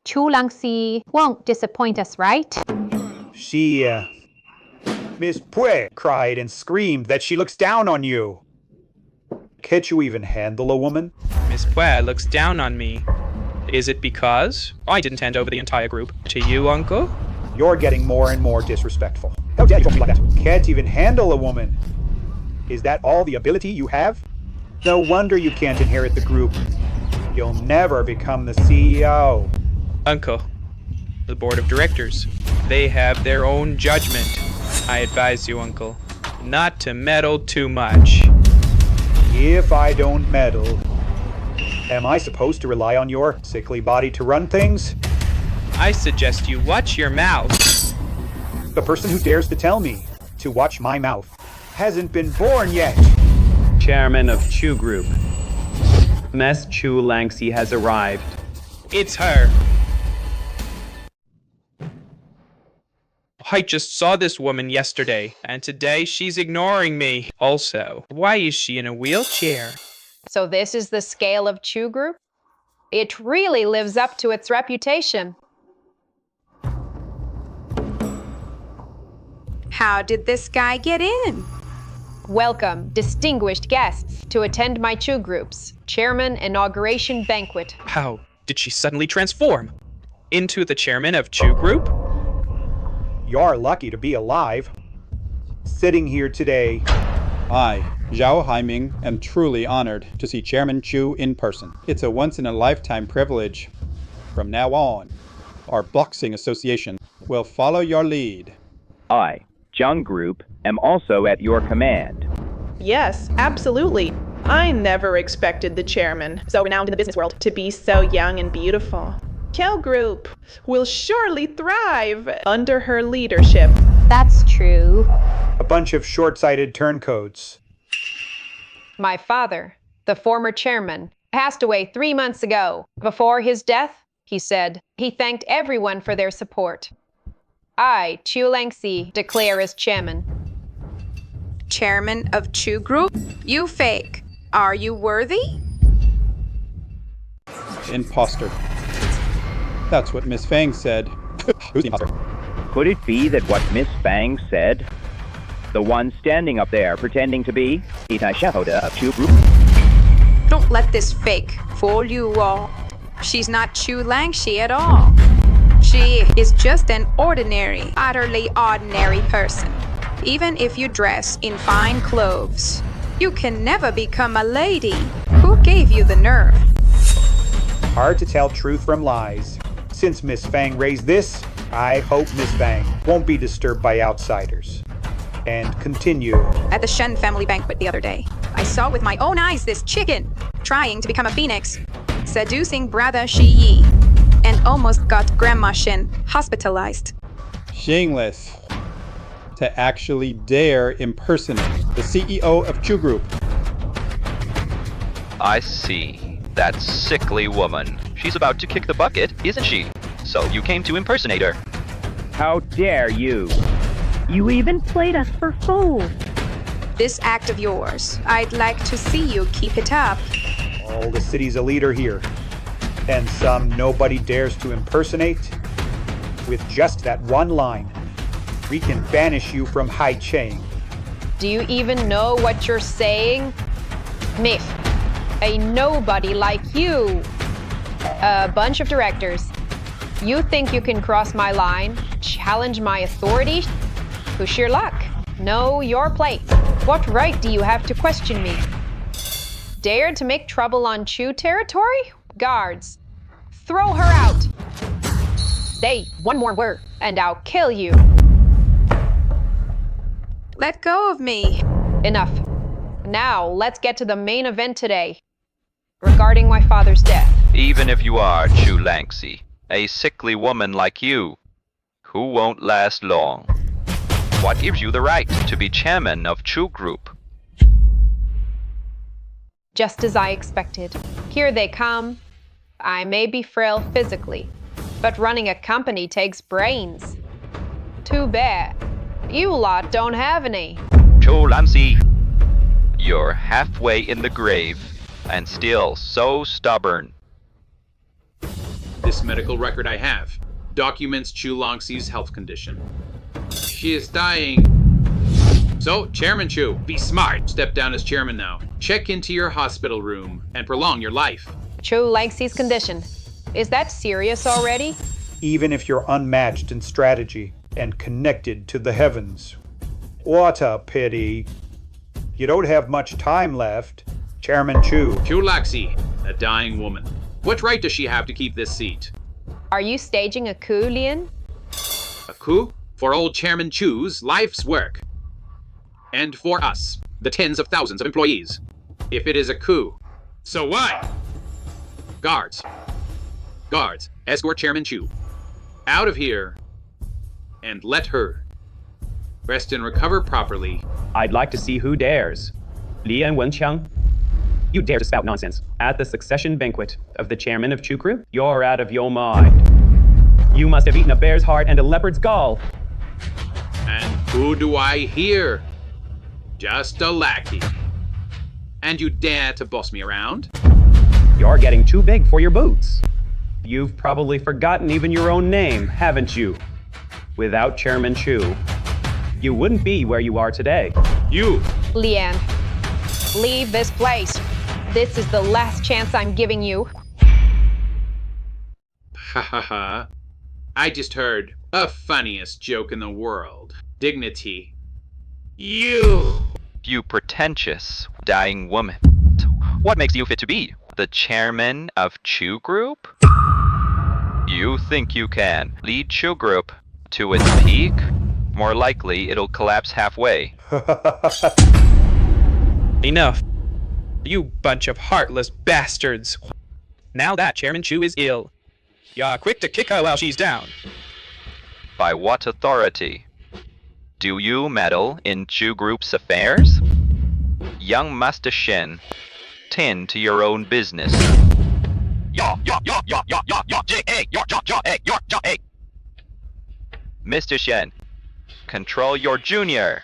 Speaker 21: Chu Langxi won't disappoint us, right?
Speaker 8: She, Miss Pui cried and screamed that she looks down on you. Can't you even handle a woman?
Speaker 10: Miss Pui looks down on me. Is it because I didn't hand over the entire group to you, Uncle?
Speaker 8: You're getting more and more disrespectful. How dare you talk to me like that? Can't even handle a woman. Is that all the ability you have? No wonder you can't inherit the group. You'll never become the CEO.
Speaker 10: Uncle, the board of directors, they have their own judgment. I advise you, Uncle, not to meddle too much.
Speaker 8: If I don't meddle, am I supposed to rely on your sickly body to run things?
Speaker 10: I suggest you watch your mouth.
Speaker 8: The person who dares to tell me to watch my mouth hasn't been born yet.
Speaker 15: Chairman of Chu Group. Miss Chu Langxi has arrived.
Speaker 10: It's her. I just saw this woman yesterday, and today she's ignoring me. Also, why is she in a wheelchair?
Speaker 3: So this is the scale of Chu Group? It really lives up to its reputation.
Speaker 16: How did this guy get in?
Speaker 3: Welcome, distinguished guests, to attend my Chu Group's Chairman Inauguration Banquet.
Speaker 10: How did she suddenly transform into the chairman of Chu Group?
Speaker 8: You're lucky to be alive. Sitting here today.
Speaker 22: I, Zhao Haiming, am truly honored to see Chairman Chu in person. It's a once-in-a-lifetime privilege. From now on, our boxing association will follow your lead.
Speaker 23: I, Jiang Group, am also at your command.
Speaker 18: Yes, absolutely. I never expected the chairman, so renowned in the business world, to be so young and beautiful. Kill Group will surely thrive under her leadership.
Speaker 21: That's true.
Speaker 8: A bunch of short-sighted turncoats.
Speaker 3: My father, the former chairman, passed away 3 months ago. Before his death, he said, he thanked everyone for their support. I, Chu Langxi, declare as chairman.
Speaker 16: Chairman of Chu Group? You fake. Are you worthy?
Speaker 22: Imposter. That's what Miss Fang said. Who's the imposter?
Speaker 23: Could it be that what Miss Fang said? The one standing up there pretending to be Itai Shahoda of Chu Group?
Speaker 16: Don't let this fake fool you all. She's not Chu Langxi at all. She is just an ordinary, utterly ordinary person. Even if you dress in fine clothes, you can never become a lady. Who gave you the nerve?
Speaker 8: Hard to tell truth from lies. Since Miss Fang raised this, I hope Miss Fang won't be disturbed by outsiders. And continue.
Speaker 16: At the Shen family banquet the other day, I saw with my own eyes this chicken trying to become a phoenix, seducing brother Shiyi, and almost got Grandma Shen hospitalized.
Speaker 22: Shameless. To actually dare impersonate the CEO of Chu Group.
Speaker 24: I see. That sickly woman. She's about to kick the bucket, isn't she?
Speaker 1: So you came to impersonate her.
Speaker 23: How dare you?
Speaker 11: You even played us for fools.
Speaker 16: This act of yours, I'd like to see you keep it up.
Speaker 8: All the city's a leader here, and some nobody dares to impersonate. With just that one line, we can banish you from Haicheng.
Speaker 3: Do you even know what you're saying? Myth. A nobody like you. A bunch of directors. You think you can cross my line, challenge my authority? Who's sheer luck? Know your place. What right do you have to question me? Dare to make trouble on Chu territory? Guards, throw her out. Say one more word, and I'll kill you.
Speaker 16: Let go of me.
Speaker 3: Enough. Now, let's get to the main event today. Regarding my father's death.
Speaker 1: Even if you are Chu Langxi, a sickly woman like you, who won't last long. What gives you the right to be chairman of Chu Group?
Speaker 3: Just as I expected. Here they come. I may be frail physically, but running a company takes brains. Too bad. You lot don't have any.
Speaker 1: Chu Langxi, you're halfway in the grave, and still so stubborn.
Speaker 13: This medical record I have documents Chu Langxi's health condition. She is dying. So, Chairman Chu, be smart. Step down as chairman now. Check into your hospital room and prolong your life.
Speaker 3: Chu Langxi's condition. Is that serious already?
Speaker 8: Even if you're unmatched in strategy and connected to the heavens. What a pity. You don't have much time left. Chairman Chu.
Speaker 13: Chu Langxi, a dying woman. What right does she have to keep this seat?
Speaker 3: Are you staging a coup, Lian?
Speaker 13: A coup? For old Chairman Chu's life's work. And for us, the tens of thousands of employees. If it is a coup, so what? Guards. Guards, escort Chairman Chu out of here and let her rest and recover properly.
Speaker 15: I'd like to see who dares. Lian Wenqiang, you dare to spout nonsense at the succession banquet of the chairman of Chu Group? You're out of your mind. You must have eaten a bear's heart and a leopard's gall.
Speaker 13: And who do I hear? Just a lackey. And you dare to boss me around?
Speaker 15: You're getting too big for your boots. You've probably forgotten even your own name, haven't you? Without Chairman Chu, you wouldn't be where you are today.
Speaker 13: You!
Speaker 3: Lian, leave this place. This is the last chance I'm giving you.
Speaker 13: Ha ha ha. I just heard a funniest joke in the world. Dignity.
Speaker 1: You pretentious, dying woman. What makes you fit to be the chairman of Chu Group? You think you can lead Chu Group to its peak? More likely, it'll collapse halfway.
Speaker 10: Enough. You bunch of heartless bastards. Now that Chairman Chu is ill, you're quick to kick her while she's down.
Speaker 1: By what authority? Do you meddle in Chu Group's affairs? Young Master Shen, tend to your own business. Mr. Shen, control your junior.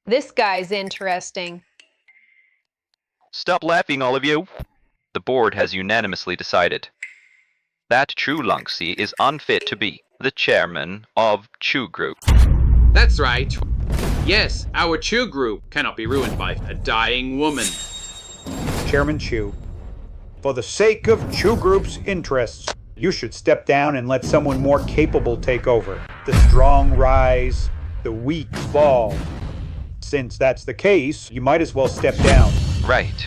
Speaker 3: This guy's interesting.
Speaker 1: Stop laughing, all of you. The board has unanimously decided that Chu Langxi is unfit to be the chairman of Chu Group.
Speaker 13: That's right. Yes, our Chu Group cannot be ruined by a dying woman.
Speaker 8: Chairman Chu, for the sake of Chu Group's interests, you should step down and let someone more capable take over. The strong rise, the weak fall. Since that's the case, you might as well step down.
Speaker 1: Right.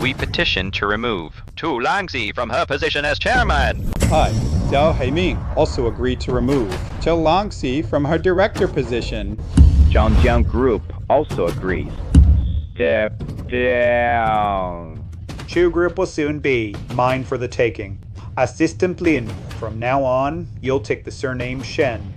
Speaker 1: We petition to remove Chu Langxi from her position as chairman.
Speaker 22: I, Xiao Heiming, also agreed to remove Chu Langxi from her director position.
Speaker 23: Zhangjiang Group also agrees. Step down.
Speaker 8: Chu Group will soon be mine for the taking. Assistant Lin, from now on, you'll take the surname Shen.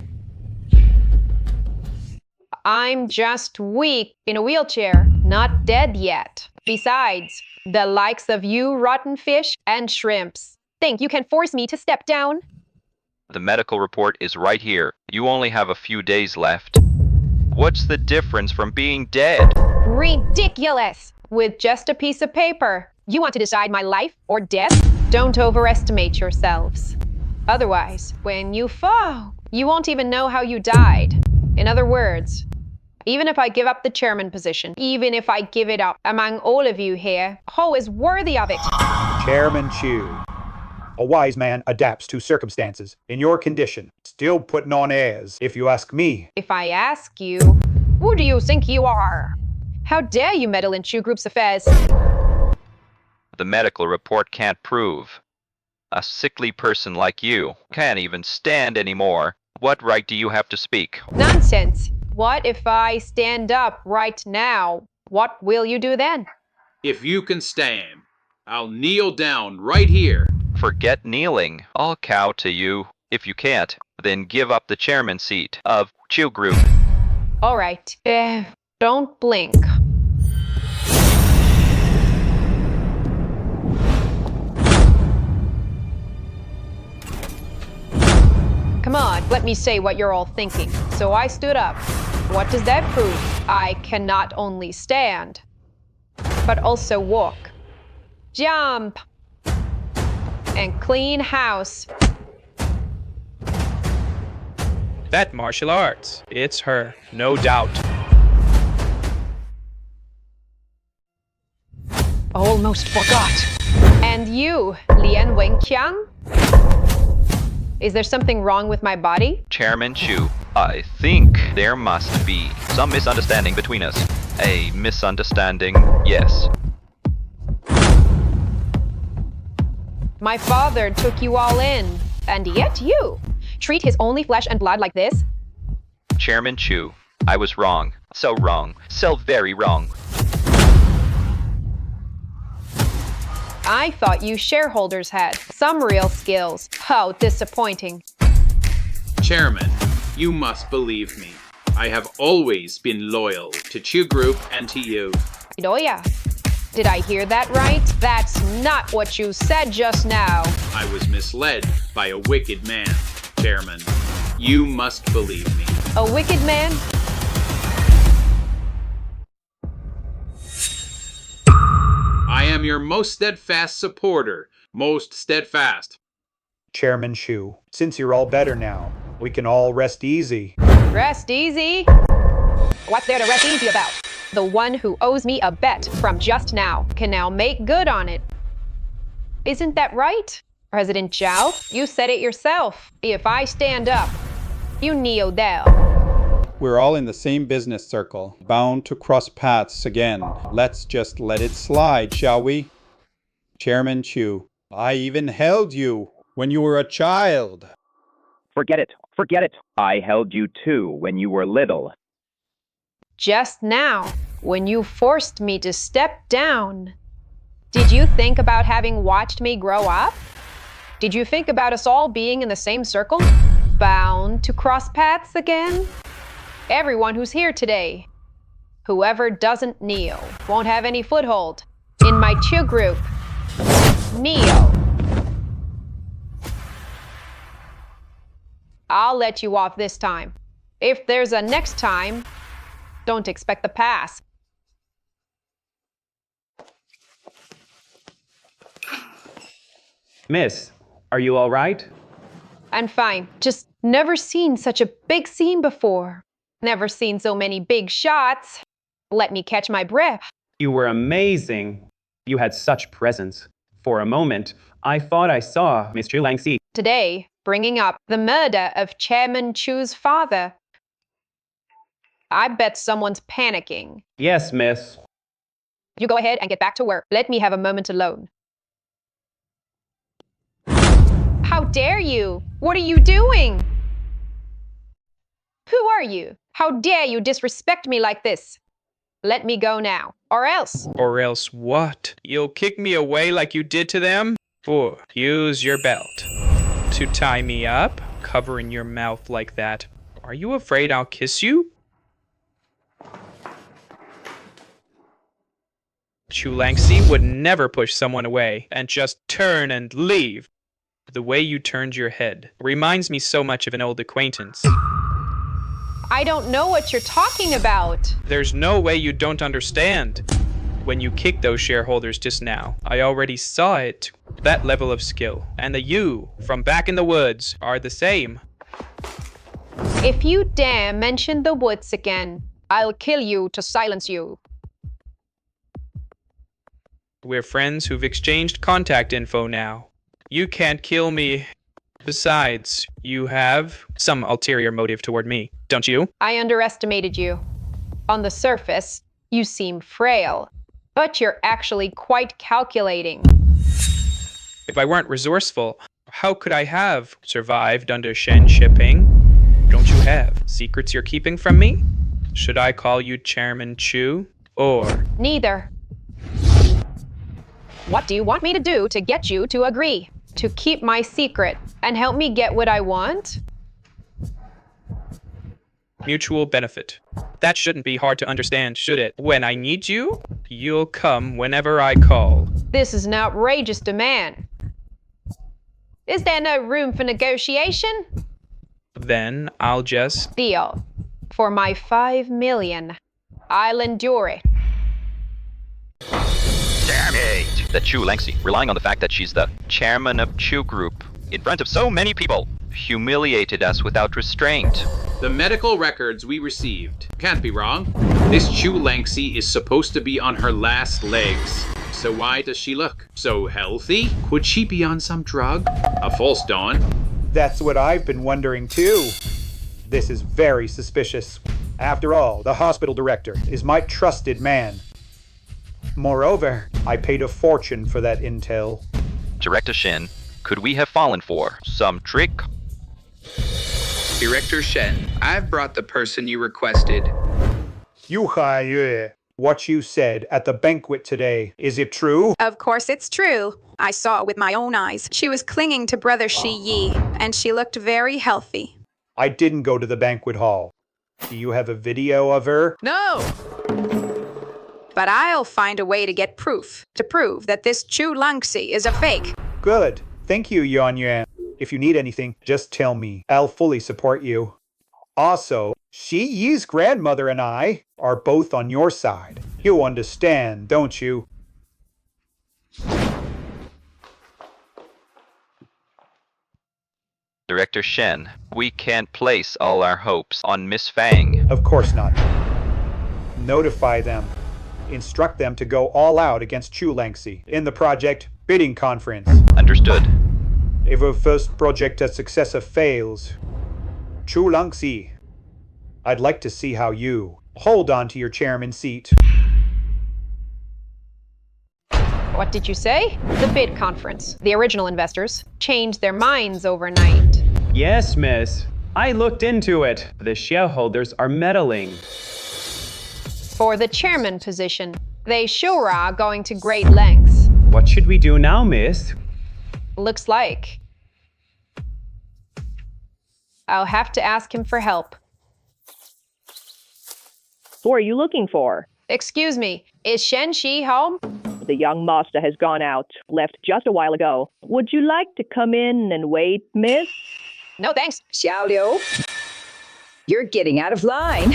Speaker 3: I'm just weak in a wheelchair, not dead yet. Besides, the likes of you rotten fish and shrimps think you can force me to step down?
Speaker 1: The medical report is right here. You only have a few days left. What's the difference from being dead?
Speaker 3: Ridiculous! With just a piece of paper, you want to decide my life or death? Don't overestimate yourselves. Otherwise, when you fall, you won't even know how you died. In other words, even if I give up the chairman position, even if I give it up among all of you here, who is worthy of it?
Speaker 8: Chairman Chu. A wise man adapts to circumstances. In your condition, still putting on airs, if you ask me.
Speaker 3: If I ask you, who do you think you are? How dare you meddle in Chu Group's affairs?
Speaker 1: The medical report can't prove. A sickly person like you can't even stand anymore. What right do you have to speak?
Speaker 3: Nonsense! What if I stand up right now? What will you do then?
Speaker 13: If you can stand, I'll kneel down right here.
Speaker 1: Forget kneeling. I'll cow to you. If you can't, then give up the chairman seat of Chu Group.
Speaker 3: All right. Don't blink. Come on, let me say what you're all thinking. So I stood up. What does that prove? I can not only stand, but also walk, jump, and clean house.
Speaker 10: That martial arts. It's her, no doubt.
Speaker 3: Almost forgot. And you, Lian Wenqiang? Is there something wrong with my body?
Speaker 1: Chairman Chu, I think there must be some misunderstanding between us. A misunderstanding, yes.
Speaker 3: My father took you all in, and yet you treat his only flesh and blood like this?
Speaker 1: Chairman Chu, I was wrong. So wrong. So very wrong.
Speaker 3: I thought you shareholders had some real skills. How disappointing.
Speaker 13: Chairman, you must believe me. I have always been loyal to Chu Group and to you.
Speaker 3: Idoya, did I hear that right? That's not what you said just now.
Speaker 13: I was misled by a wicked man, Chairman. You must believe me.
Speaker 3: A wicked man?
Speaker 13: I am your most steadfast supporter. Most steadfast.
Speaker 8: Chairman Chu, since you're all better now, we can all rest easy.
Speaker 3: Rest easy? What's there to rest easy about? The one who owes me a bet from just now can now make good on it. Isn't that right? President Zhao, you said it yourself. If I stand up, you kneel down.
Speaker 22: We're all in the same business circle, bound to cross paths again. Let's just let it slide, shall we? Chairman Chu, I even held you when you were a child.
Speaker 23: Forget it. Forget it. I held you too when you were little.
Speaker 3: Just now, when you forced me to step down, did you think about having watched me grow up? Did you think about us all being in the same circle, bound to cross paths again? Everyone who's here today, whoever doesn't kneel, won't have any foothold in my Chu Group. Kneel. I'll let you off this time. If there's a next time, don't expect the pass.
Speaker 15: Miss, are you all right?
Speaker 3: I'm fine. Just never seen such a big scene before. Never seen so many big shots. Let me catch my breath.
Speaker 15: You were amazing. You had such presence. For a moment, I thought I saw Mr. Langxi.
Speaker 3: Today, bringing up the murder of Chairman Chu's father. I bet someone's panicking.
Speaker 15: Yes, miss.
Speaker 3: You go ahead and get back to work. Let me have a moment alone. How dare you? What are you doing? Who are you? How dare you disrespect me like this? Let me go now, or else.
Speaker 10: Or else what? You'll kick me away like you did to them? Or use your belt to tie me up, covering your mouth like that. Are you afraid I'll kiss you? Chu Langxi would never push someone away and just turn and leave. The way you turned your head reminds me so much of an old acquaintance.
Speaker 3: I don't know what you're talking about.
Speaker 10: There's no way you don't understand. When you kicked those shareholders just now, I already saw it. That level of skill and the you from back in the woods are the same.
Speaker 3: If you dare mention the woods again, I'll kill you to silence you.
Speaker 10: We're friends who've exchanged contact info now. You can't kill me. Besides, you have some ulterior motive toward me, don't you?
Speaker 3: I underestimated you. On the surface, you seem frail, but you're actually quite calculating.
Speaker 10: If I weren't resourceful, how could I have survived under Shen shipping? Don't you have secrets you're keeping from me? Should I call you Chairman Chu, or...
Speaker 3: Neither. What do you want me to do to get you to agree? To keep my secret and help me get what I want?
Speaker 10: Mutual benefit. That shouldn't be hard to understand, should it? When I need you, you'll come whenever I call.
Speaker 3: This is an outrageous demand. Is there no room for negotiation?
Speaker 10: Then I'll just...
Speaker 3: Deal. For my 5 million, I'll endure it.
Speaker 1: Damn it! That Chu Langxi, relying on the fact that she's the chairman of Chu Group, in front of so many people, humiliated us without restraint.
Speaker 13: The medical records we received can't be wrong. This Chu Langxi is supposed to be on her last legs. So why does she look so healthy? Could she be on some drug? A false dawn?
Speaker 8: That's what I've been wondering too. This is very suspicious. After all, the hospital director is my trusted man. Moreover, I paid a fortune for that intel.
Speaker 1: Director Shen, could we have fallen for some trick?
Speaker 4: Director Shen, I've brought the person you requested.
Speaker 8: Yu Haiyue, what you said at the banquet today, is it true?
Speaker 16: Of course it's true. I saw it with my own eyes. She was clinging to Brother Shi Yi, and she looked very healthy.
Speaker 8: I didn't go to the banquet hall. Do you have a video of her?
Speaker 16: No! But I'll find a way to get proof, to prove that this Chu Langxi is a fake.
Speaker 8: Good. Thank you, Yuan Yuan. If you need anything, just tell me. I'll fully support you. Also, Shi Yi's grandmother and I are both on your side. You understand, don't you?
Speaker 1: Director Shen, we can't place all our hopes on Miss Fang.
Speaker 8: Of course not. Notify them. Instruct them to go all out against Chu Langxi in the project bidding conference.
Speaker 1: Understood.
Speaker 8: If our first project as successor fails, Chu Langxi, I'd like to see how you hold on to your chairman seat.
Speaker 3: What did you say? The bid conference. The original investors changed their minds overnight.
Speaker 15: Yes, miss. I looked into it. The shareholders are meddling.
Speaker 3: For the chairman position, they sure are going to great lengths.
Speaker 15: What should we do now, miss?
Speaker 3: Looks like I'll have to ask him for help.
Speaker 11: Who are you looking for?
Speaker 3: Excuse me, is Shen Shi home?
Speaker 11: The young master has gone out, left just a while ago. Would you like to come in and wait, miss?
Speaker 3: No, thanks.
Speaker 19: Xiao Liu, you're getting out of line.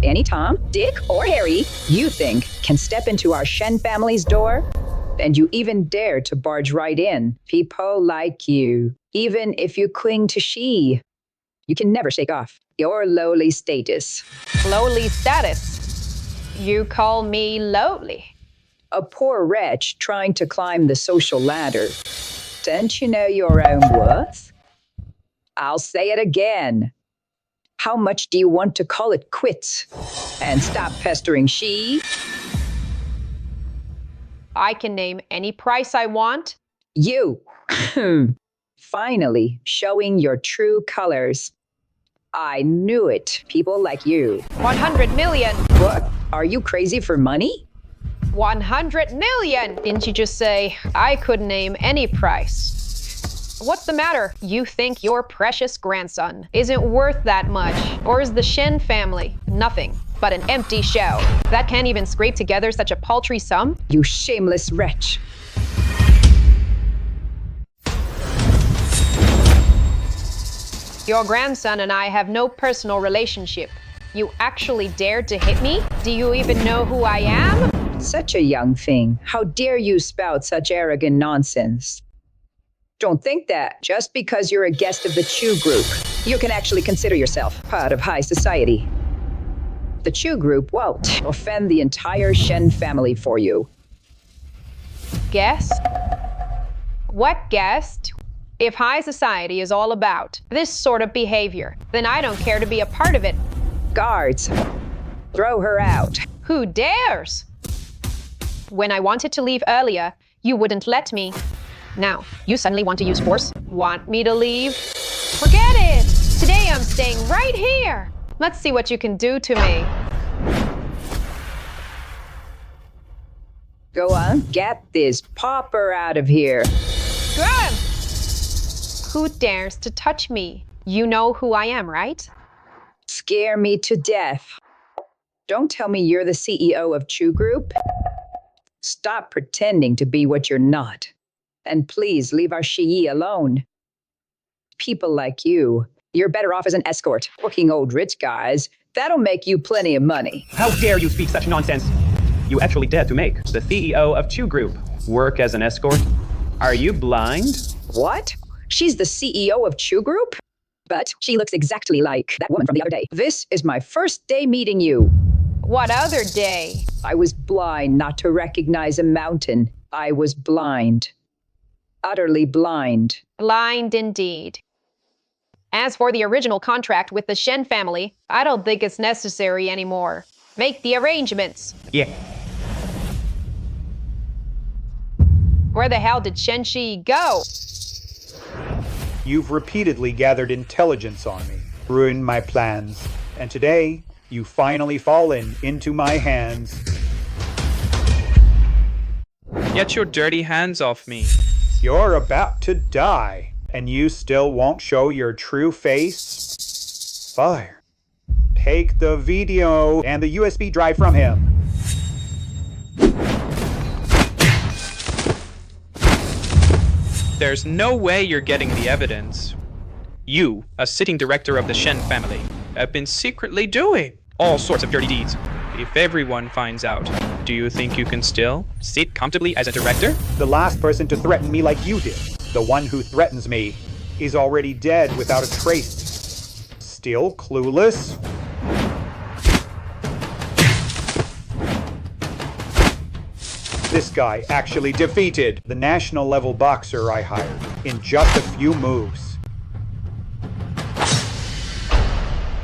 Speaker 19: Any Tom, Dick, or Harry you think can step into our Shen family's door? And you even dare to barge right in. People like you, even if you cling to Shi, you can never shake off your lowly status.
Speaker 3: Lowly status? You call me lowly?
Speaker 19: A poor wretch trying to climb the social ladder. Don't you know your own worth? I'll say it again. How much do you want to call it quits and stop pestering Shi?
Speaker 3: I can name any price I want.
Speaker 19: You. Finally showing your true colors. I knew it. People like you.
Speaker 3: 100 million.
Speaker 19: What? Are you crazy for money?
Speaker 3: 100 million! Didn't you just say I could name any price? What's the matter? You think your precious grandson isn't worth that much? Or is the Shen family nothing? but an empty shell. That can't even scrape together such a paltry sum?
Speaker 19: You shameless wretch.
Speaker 3: Your grandson and I have no personal relationship. You actually dared to hit me? Do you even know who I am?
Speaker 19: Such a young thing. How dare you spout such arrogant nonsense? Don't think that just because you're a guest of the Chu group, you can actually consider yourself part of high society. The Chu group won't offend the entire Shen family for you.
Speaker 3: Guest? What guest? If high society is all about this sort of behavior, then I don't care to be a part of it.
Speaker 19: Guards, throw her out.
Speaker 3: Who dares? When I wanted to leave earlier, you wouldn't let me. Now, you suddenly want to use force? Want me to leave? Forget it! Today I'm staying right here! Let's see what you can do to me.
Speaker 19: Go on, get this pauper out of here.
Speaker 3: Grab! Who dares to touch me? You know who I am, right?
Speaker 19: Scare me to death. Don't tell me you're the CEO of Chu Group. Stop pretending to be what you're not. And please leave our Shiyi alone. People like you, you're better off as an escort, working old rich guys. That'll make you plenty of money.
Speaker 15: How dare you speak such nonsense? You actually dared to make the CEO of Chu Group work as an escort? Are you blind?
Speaker 19: What? She's the CEO of Chu Group? But she looks exactly like that woman from the other day. This is my first day meeting you.
Speaker 3: What other day?
Speaker 19: I was blind not to recognize a mountain. I was blind. Utterly blind.
Speaker 3: Blind indeed. As for the original contract with the Shen family, I don't think it's necessary anymore. Make the arrangements.
Speaker 15: Yeah.
Speaker 3: Where the hell did Shenshi go?
Speaker 8: You've repeatedly gathered intelligence on me, ruined my plans, and today, you've finally fallen into my hands.
Speaker 10: Get your dirty hands off me.
Speaker 8: You're about to die, and you still won't show your true face? Fire. Take the video and the USB drive from him.
Speaker 10: There's no way you're getting the evidence. You, a sitting director of the Shen family, have been secretly doing all sorts of dirty deeds. If everyone finds out, do you think you can still sit comfortably as a director?
Speaker 8: The last person to threaten me like you did, the one who threatens me, is already dead without a trace. Still clueless? This guy actually defeated the national level boxer I hired in just a few moves.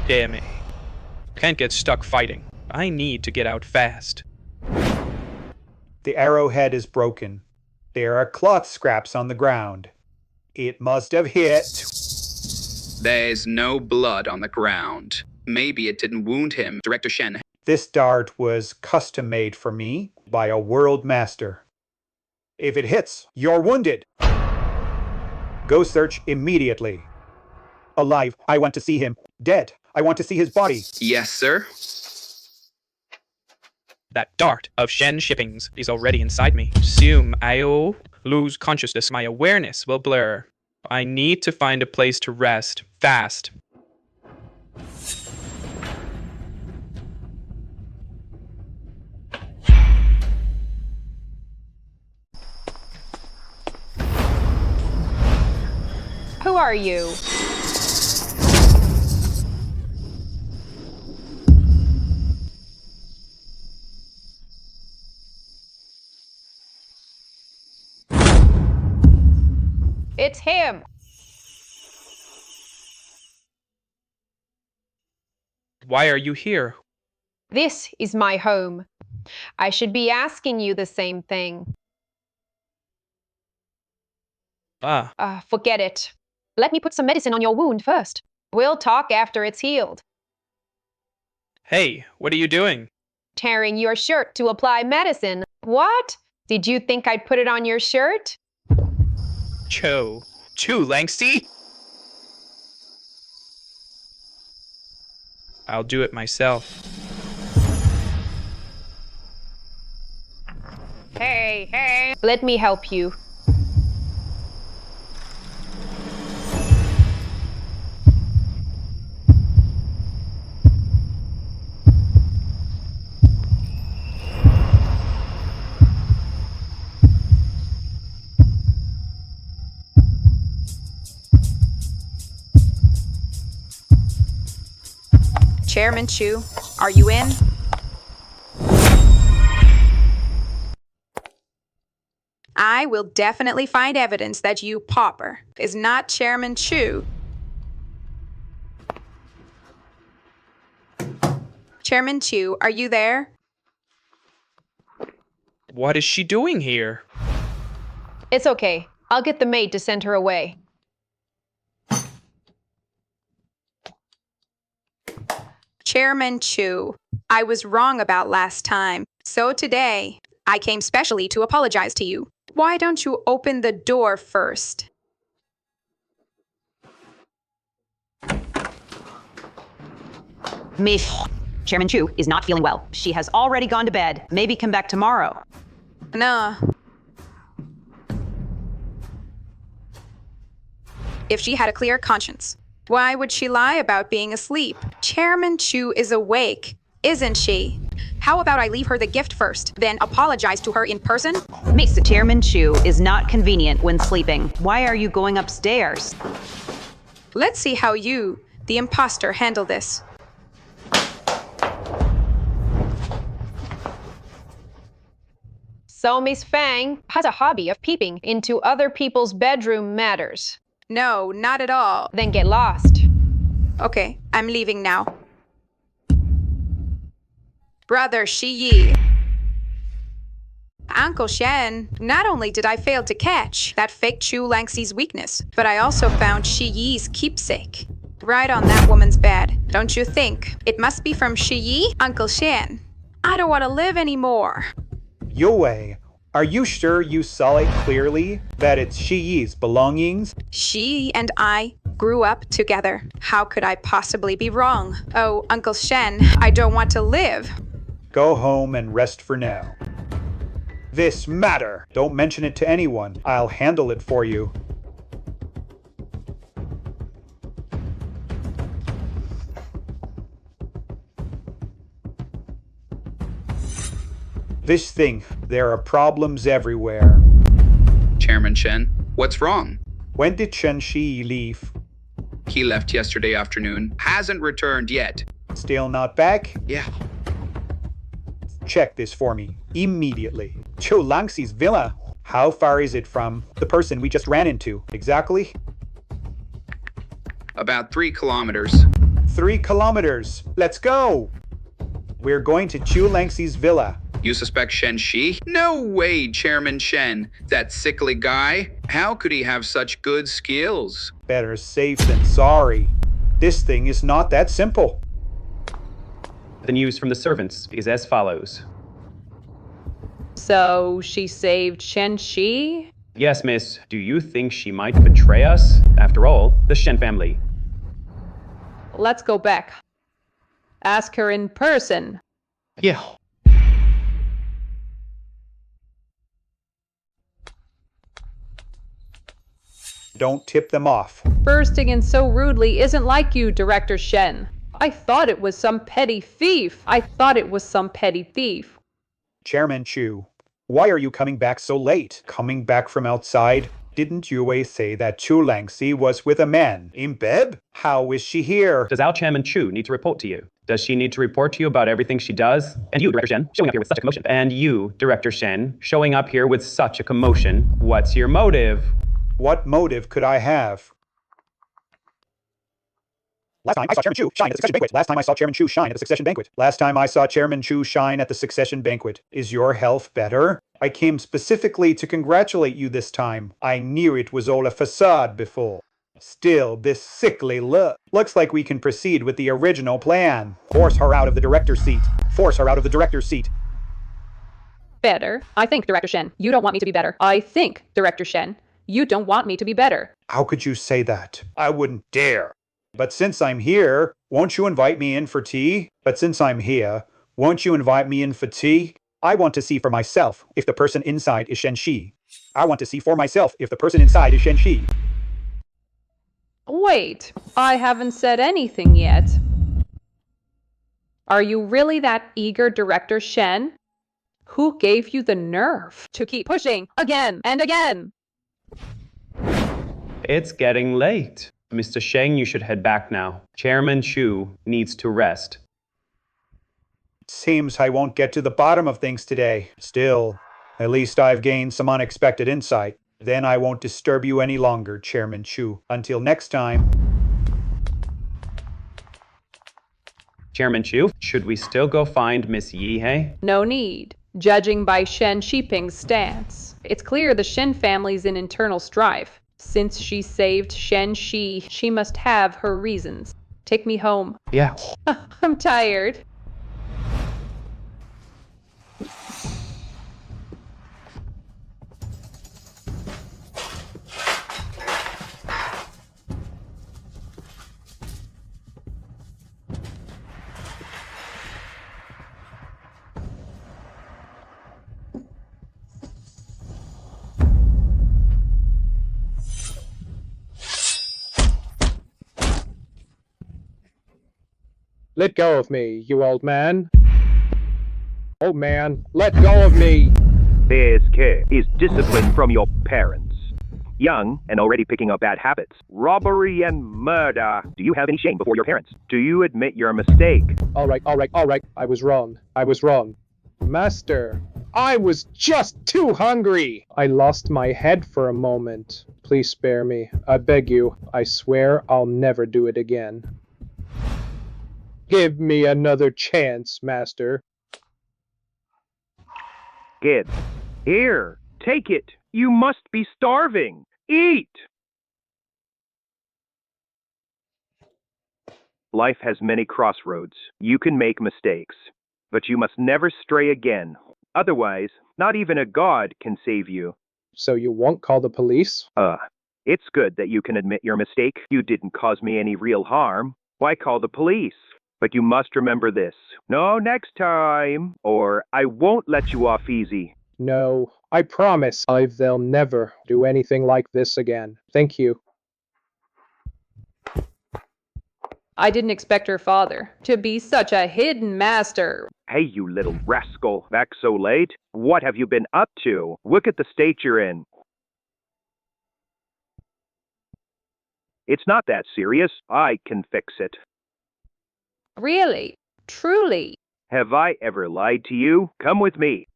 Speaker 10: Damn it. Can't get stuck fighting. I need to get out fast.
Speaker 8: The arrowhead is broken. There are cloth scraps on the ground. It must have hit.
Speaker 4: There's no blood on the ground. Maybe it didn't wound him, Director Shen.
Speaker 8: This dart was custom made for me by a world master. If it hits, you're wounded. Go search immediately. Alive, I want to see him. Dead, I want to see his body.
Speaker 4: Yes, sir.
Speaker 10: That dart of Shen shippings is already inside me. Soon I'll lose consciousness. My awareness will blur. I need to find a place to rest fast.
Speaker 3: Who are you? It's him!
Speaker 10: Why are you here?
Speaker 3: This is my home. I should be asking you the same thing. Forget it. Let me put some medicine on your wound first. We'll talk after it's healed.
Speaker 10: Hey, what are you doing?
Speaker 3: Tearing your shirt to apply medicine. What? Did you think I'd put it on your shirt?
Speaker 10: Too lengthy? I'll do it myself.
Speaker 3: Hey. Let me help you.
Speaker 16: Chairman Chu, are you in? I will definitely find evidence that you, pauper, is not Chairman Chu. Chairman Chu, are you there?
Speaker 10: What is she doing here?
Speaker 3: It's okay. I'll get the maid to send her away.
Speaker 16: Chairman Chu, I was wrong about last time. So today, I came specially to apologize to you. Why don't you open the door first?
Speaker 5: Miss Chairman Chu is not feeling well. She has already gone to bed. Maybe come back tomorrow.
Speaker 16: No. If she had a clear conscience, why would she lie about being asleep? Chairman Chu is awake, isn't she? How about I leave her the gift first, then apologize to her in person?
Speaker 5: Miss Chairman Chu is not convenient when sleeping. Why are you going upstairs?
Speaker 16: Let's see how you, the imposter, handle this.
Speaker 3: So Miss Fang has a hobby of peeping into other people's bedroom matters.
Speaker 16: No, not at all.
Speaker 3: Then get lost.
Speaker 16: Okay, I'm leaving now. Brother Shi Yi. Uncle Shen, not only did I fail to catch that fake Chu Langxi's weakness, but I also found Shi Yi's keepsake. Right on that woman's bed. Don't you think? It must be from Shi Yi, Uncle Shen. I don't want to live anymore.
Speaker 8: Yue, are you sure you saw it clearly that it's Shi Yi's belongings?
Speaker 16: She and I grew up together. How could I possibly be wrong? Oh, Uncle Shen, I don't want to live.
Speaker 8: Go home and rest for now. This matter, don't mention it to anyone. I'll handle it for you. This thing, there are problems everywhere.
Speaker 4: Chairman Shen, what's wrong?
Speaker 8: When did Chen Shi leave?
Speaker 4: He left yesterday afternoon. Hasn't returned yet.
Speaker 8: Still not back?
Speaker 4: Yeah.
Speaker 8: Check this for me, immediately. Chu Langxi's villa. How far is it from the person we just ran into? Exactly?
Speaker 4: About 3 kilometers.
Speaker 8: 3 kilometers. Let's go! We're going to Chu Langxi's villa.
Speaker 4: You suspect Shen Shi? No way, Chairman Shen. That sickly guy. How could he have such good skills?
Speaker 8: Better safe than sorry. This thing is not that simple.
Speaker 15: The news from the servants is as follows.
Speaker 9: So she saved Shen Shi?
Speaker 15: Yes, miss. Do you think she might betray us? After all, the Shen family.
Speaker 9: Let's go back. Ask her in person.
Speaker 15: Yeah.
Speaker 8: Don't tip them off.
Speaker 9: Bursting in so rudely isn't like you, Director Shen. I thought it was some petty thief.
Speaker 8: Chairman Chu, why are you coming back so late? Coming back from outside? Didn't Yue say that Chu Langxi was with a man in bed? How is she here?
Speaker 15: Does our Chairman Chu need to report to you? Does she need to report to you about everything she does? And you, Director Shen, showing up here with such a commotion. And you, Director Shen, showing up here with such a commotion. What's your motive?
Speaker 8: What motive could I have? Last time I saw Chairman Chu shine at the succession banquet. Last time I saw Chairman Chu shine at the succession banquet. Last time I saw Chairman Chu shine at the succession banquet. Is your health better? I came specifically to congratulate you this time. I knew it was all a facade before. Still, this sickly look. Looks like we can proceed with the original plan. Force her out of the director's seat. Force her out of the director's seat.
Speaker 9: Better? I think, Director Shen, you don't want me to be better. I think, Director Shen, you don't want me to be better.
Speaker 8: How could you say that? I wouldn't dare. But since I'm here, won't you invite me in for tea? I want to see for myself if the person inside is Shenxi. I want to see for myself if the person inside is Shenxi.
Speaker 9: Wait, I haven't said anything yet. Are you really that eager, Director Shen? Who gave you the nerve to keep pushing again and again?
Speaker 15: It's getting late. Mr. Sheng, you should head back now. Chairman Chu needs to rest.
Speaker 8: Seems I won't get to the bottom of things today. Still, at least I've gained some unexpected insight. Then I won't disturb you any longer, Chairman Chu. Until next time.
Speaker 15: Chairman Chu, should we still go find Miss Yihei?
Speaker 9: No need. Judging by Shen Shiping's stance, it's clear the Shen family's in internal strife. Since she saved Shen Shi, she must have her reasons. Take me home.
Speaker 15: Yeah.
Speaker 9: I'm tired.
Speaker 17: Let go of me, you old man. Old man, let go of me.
Speaker 12: This kid is discipline from your parents. Young and already picking up bad habits. Robbery and murder. Do you have any shame before your parents? Do you admit your mistake?
Speaker 17: All right. I was wrong. Master, I was just too hungry. I lost my head for a moment. Please spare me. I beg you. I swear I'll never do it again. Give me another chance, Master.
Speaker 12: Kid, here, take it. You must be starving. Eat! Life has many crossroads. You can make mistakes, but you must never stray again. Otherwise, not even a god can save you.
Speaker 17: So you won't call the police?
Speaker 12: It's good that you can admit your mistake. You didn't cause me any real harm. Why call the police? But you must remember this. No next time, or I won't let you off easy.
Speaker 17: No, I promise they'll never do anything like this again. Thank you.
Speaker 9: I didn't expect her father to be such a hidden master.
Speaker 12: Hey, you little rascal. Back so late? What have you been up to? Look at the state you're in. It's not that serious. I can fix it.
Speaker 9: Really? Truly?
Speaker 12: Have I ever lied to you? Come with me.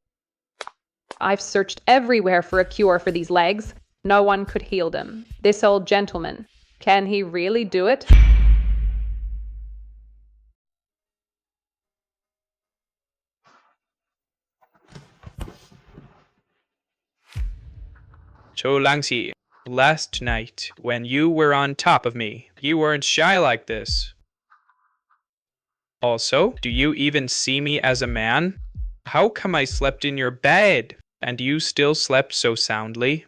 Speaker 9: I've searched everywhere for a cure for these legs. No one could heal them. This old gentleman, can he really do it?
Speaker 10: Zhou Langxi, last night, when you were on top of me, you weren't shy like this. Also, do you even see me as a man? How come I slept in your bed, and you still slept so soundly?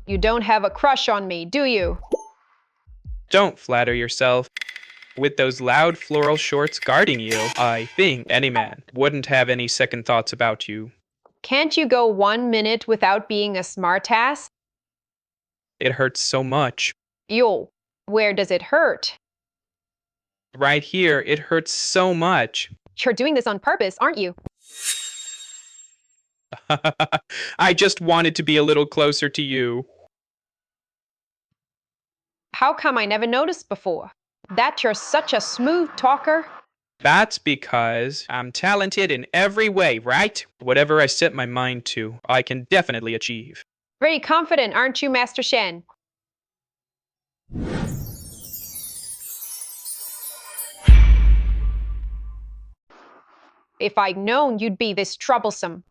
Speaker 3: You don't have a crush on me, do you?
Speaker 10: Don't flatter yourself. With those loud floral shorts guarding you, I think any man wouldn't have any second thoughts about you.
Speaker 3: Can't you go 1 minute without being a smartass?
Speaker 10: It hurts so much.
Speaker 3: Yo, where does it hurt?
Speaker 10: Right here, it hurts so much.
Speaker 3: You're doing this on purpose, aren't you?
Speaker 10: I just wanted to be a little closer to you.
Speaker 3: How come I never noticed before? That you're such a smooth talker?
Speaker 10: That's because I'm talented in every way, right? Whatever I set my mind to, I can definitely achieve.
Speaker 3: Very confident, aren't you, Master Shen? If I'd known you'd be this troublesome,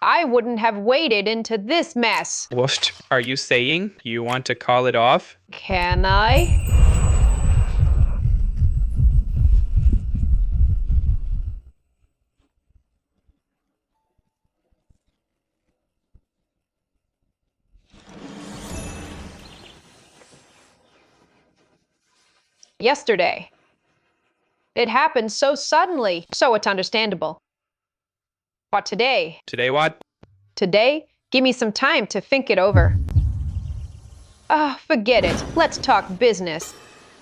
Speaker 3: I wouldn't have waded into this mess.
Speaker 10: What are you saying? You want to call it off?
Speaker 3: Can I? Yesterday. It happened so suddenly, so it's understandable. What today?
Speaker 10: Today what?
Speaker 3: Today? Give me some time to think it over. Forget it. Let's talk business.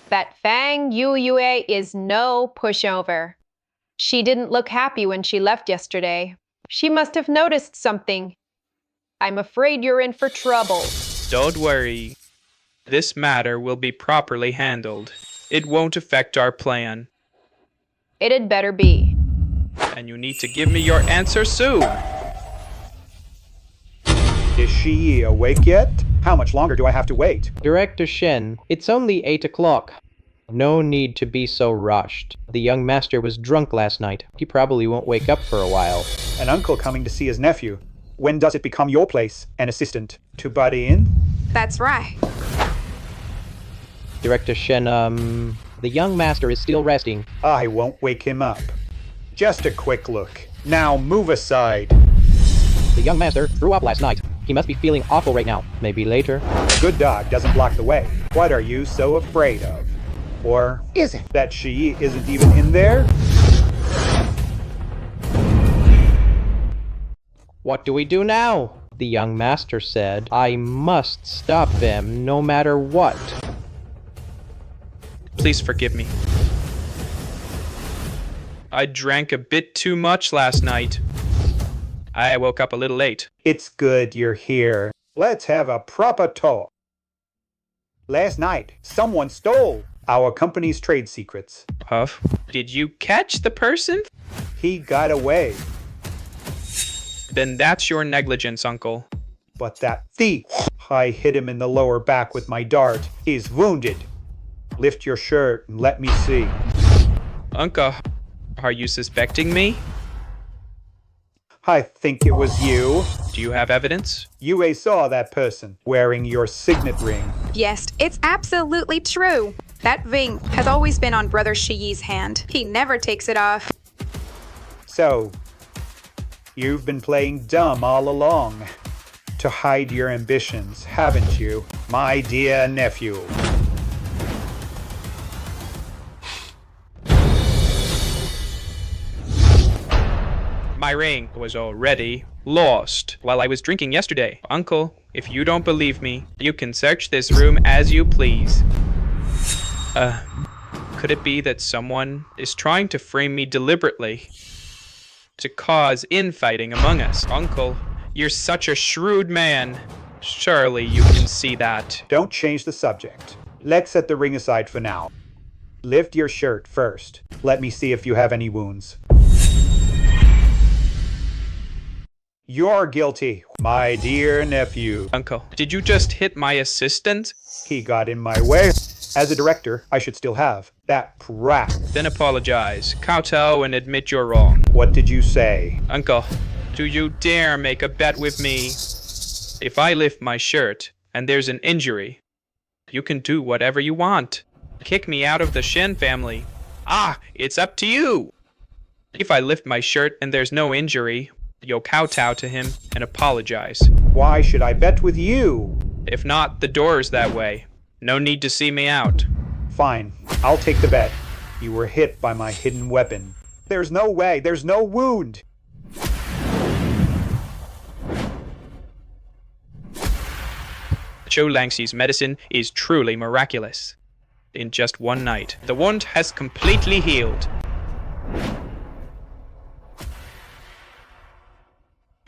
Speaker 3: That Fang Yue is no pushover. She didn't look happy when she left yesterday. She must have noticed something. I'm afraid you're in for trouble.
Speaker 10: Don't worry. This matter will be properly handled. It won't affect our plan.
Speaker 3: It had better be.
Speaker 10: And you need to give me your answer soon.
Speaker 8: Is she awake yet? How much longer do I have to wait?
Speaker 2: Director Shen, it's only 8 o'clock. No need to be so rushed. The young master was drunk last night. He probably won't wake up for a while.
Speaker 8: An uncle coming to see his nephew. When does it become your place, an assistant, to butt in?
Speaker 16: That's right.
Speaker 2: Director Shen, the young master is still resting.
Speaker 8: I won't wake him up. Just a quick look. Now move aside.
Speaker 2: The young master threw up last night. He must be feeling awful right now. Maybe later.
Speaker 8: A good dog doesn't block the way. What are you so afraid of? Or is it that she isn't even in there?
Speaker 2: What do we do now? The young master said, I must stop them no matter what.
Speaker 10: Please forgive me. I drank a bit too much last night. I woke up a little late.
Speaker 8: It's good you're here. Let's have a proper talk. Last night, someone stole our company's trade secrets.
Speaker 10: Huff, did you catch the person?
Speaker 8: He got away.
Speaker 10: Then that's your negligence, Uncle.
Speaker 8: But that thief, I hit him in the lower back with my dart. He's wounded. Lift your shirt and let me see.
Speaker 10: Uncle, are you suspecting me?
Speaker 8: I think it was you.
Speaker 10: Do you have evidence?
Speaker 8: Yue saw that person wearing your signet ring.
Speaker 16: Yes, it's absolutely true. That ring has always been on Brother Shiyi's hand. He never takes it off.
Speaker 8: So, you've been playing dumb all along to hide your ambitions, haven't you, my dear nephew?
Speaker 10: My ring was already lost while I was drinking yesterday. Uncle, if you don't believe me, you can search this room as you please. Could it be that someone is trying to frame me deliberately to cause infighting among us? Uncle, you're such a shrewd man. Surely you can see that.
Speaker 8: Don't change the subject. Let's set the ring aside for now. Lift your shirt first. Let me see if you have any wounds. You're guilty, my dear nephew.
Speaker 10: Uncle, did you just hit my assistant?
Speaker 8: He got in my way. As a director, I should still have that brat.
Speaker 10: Then apologize, kowtow, and admit you're wrong.
Speaker 8: What did you say?
Speaker 10: Uncle, do you dare make a bet with me? If I lift my shirt and there's an injury, you can do whatever you want. Kick me out of the Shen family. It's up to you. If I lift my shirt and there's no injury, you'll kowtow to him and apologize.
Speaker 8: Why should I bet with you?
Speaker 10: If not, the door's that way. No need to see me out.
Speaker 8: Fine, I'll take the bet. You were hit by my hidden weapon. There's no way, there's no wound.
Speaker 10: Cho Langxi's medicine is truly miraculous. In just one night, the wound has completely healed.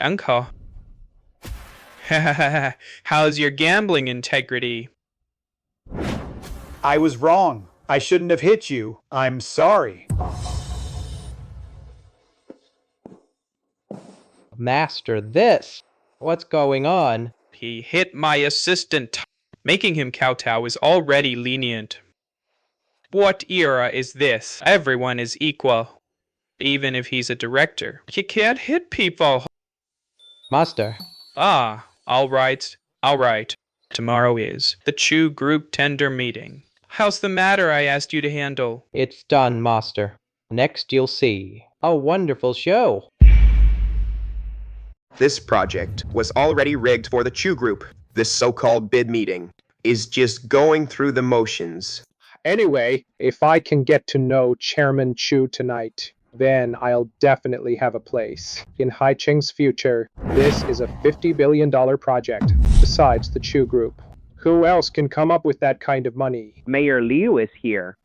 Speaker 10: Uncle. How's your gambling integrity?
Speaker 8: I was wrong. I shouldn't have hit you. I'm sorry.
Speaker 2: Master, this. What's going on?
Speaker 10: He hit my assistant. Making him kowtow is already lenient. What era is this? Everyone is equal. Even if he's a director. You can't hit people.
Speaker 2: Master.
Speaker 10: All right. Tomorrow is the Chu group tender meeting. How's the matter I asked you to handle?
Speaker 2: It's done, Master. Next you'll see a wonderful show.
Speaker 20: This project was already rigged for the Chu group. This so-called bid meeting is just going through the motions.
Speaker 17: Anyway, if I can get to know Chairman Chu tonight, then I'll definitely have a place. In Haicheng's future, this is a $50 billion project, besides the Chu Group. Who else can come up with that kind of money?
Speaker 23: Mayor Liu is here.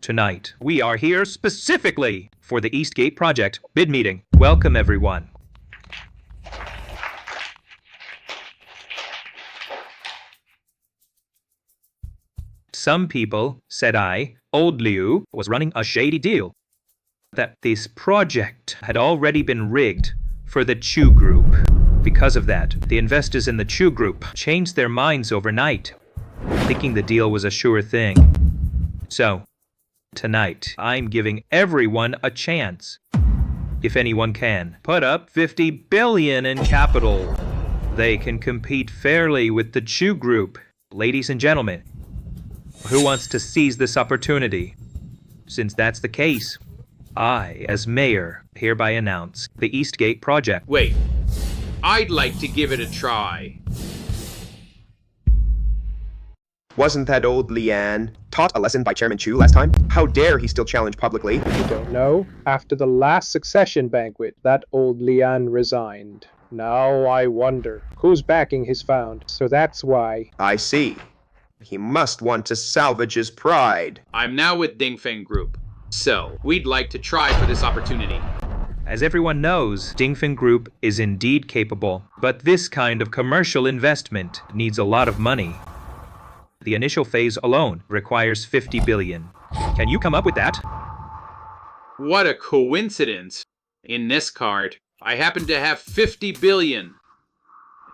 Speaker 6: Tonight, we are here specifically for the Eastgate Project bid meeting. Welcome, everyone. Some people said old Liu, was running a shady deal. That this project had already been rigged for the Chu Group. Because of that, the investors in the Chu Group changed their minds overnight, thinking the deal was a sure thing. So, tonight, I'm giving everyone a chance. If anyone can, put up $50 billion in capital. They can compete fairly with the Chu Group. Ladies and gentlemen, who wants to seize this opportunity? Since that's the case, I, as mayor, hereby announce the Eastgate Project.
Speaker 13: Wait, I'd like to give it a try.
Speaker 20: Wasn't that old Lian taught a lesson by Chairman Chu last time? How dare he still challenge publicly?
Speaker 17: You don't know? After the last succession banquet, that old Lian resigned. Now I wonder who's backing his found. So that's why.
Speaker 20: I see. He must want to salvage his pride.
Speaker 13: I'm now with Dingfeng Group, so we'd like to try for this opportunity.
Speaker 6: As everyone knows, Dingfeng Group is indeed capable, but this kind of commercial investment needs a lot of money. The initial phase alone requires $50 billion. Can you come up with that?
Speaker 13: What a coincidence. In this card, I happen to have $50 billion.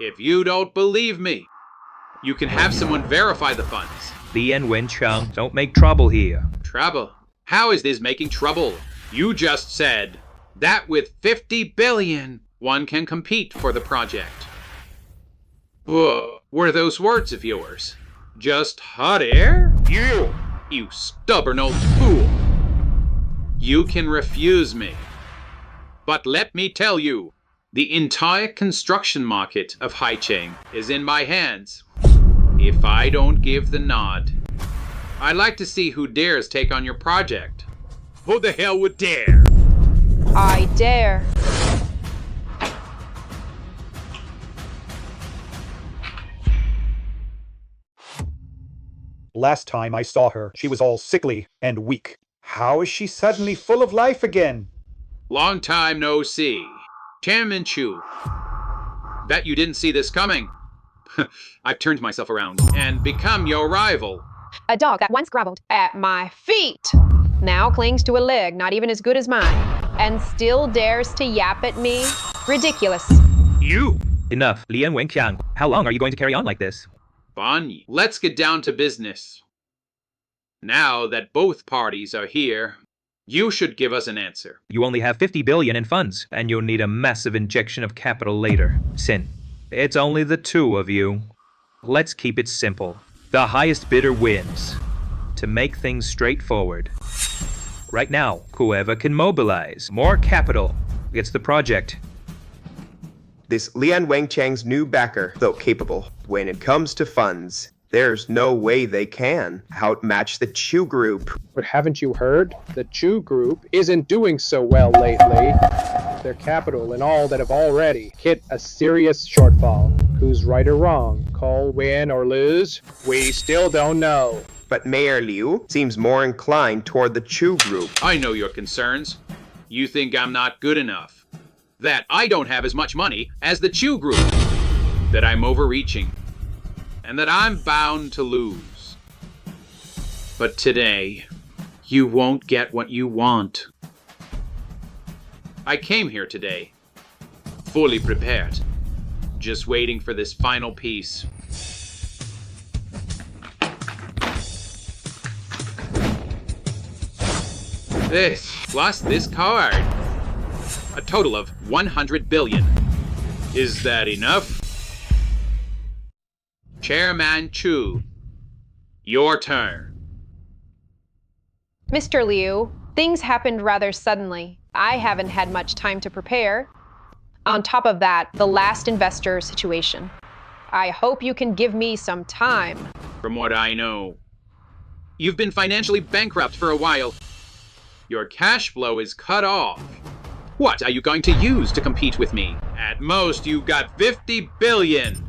Speaker 13: If you don't believe me, you can have someone verify the funds.
Speaker 6: Li and Wen Cheng, don't make trouble here.
Speaker 13: Trouble? How is this making trouble? You just said that with $50 billion, one can compete for the project. Whoa, were those words of yours just hot air? You stubborn old fool. You can refuse me. But let me tell you, the entire construction market of Haicheng is in my hands. If I don't give the nod, I'd like to see who dares take on your project. Who the hell would dare?
Speaker 3: I dare.
Speaker 8: Last time I saw her, she was all sickly and weak. How is she suddenly full of life again?
Speaker 13: Long time no see. Chairman Chu. Bet you didn't see this coming. I've turned myself around and become your rival.
Speaker 3: A dog that once groveled at my feet now clings to a leg not even as good as mine and still dares to yap at me. Ridiculous.
Speaker 13: You!
Speaker 6: Enough, Li and Wen Qiang. How long are you going to carry on like this?
Speaker 13: Bonnie, let's get down to business. Now that both parties are here, you should give us an answer.
Speaker 6: You only have $50 billion in funds, and you'll need a massive injection of capital later. Sin, it's only the two of you. Let's keep it simple. The highest bidder wins. To make things straightforward. Right now, whoever can mobilize more capital gets the project.
Speaker 20: This Lian Wangchang's new backer, though capable, when it comes to funds, there's no way they can outmatch the Chu Group.
Speaker 17: But haven't you heard? The Chu Group isn't doing so well lately. Their capital and all that have already hit a serious shortfall. Who's right or wrong? Call, win, or lose? We still don't know.
Speaker 20: But Mayor Liu seems more inclined toward the Chu Group.
Speaker 13: I know your concerns. You think I'm not good enough. That I don't have as much money as the Chu Group. That I'm overreaching. And that I'm bound to lose. But today, you won't get what you want. I came here today, fully prepared, just waiting for this final piece. This, plus this card. A total of 100 billion. Is that enough? Chairman Chu, your turn.
Speaker 3: Mr. Liu, things happened rather suddenly. I haven't had much time to prepare. On top of that, the last investor situation. I hope you can give me some time.
Speaker 13: From what I know, You've been financially bankrupt for a while. Your cash flow is cut off. What are you going to use to compete with me? At most, you got 50 billion.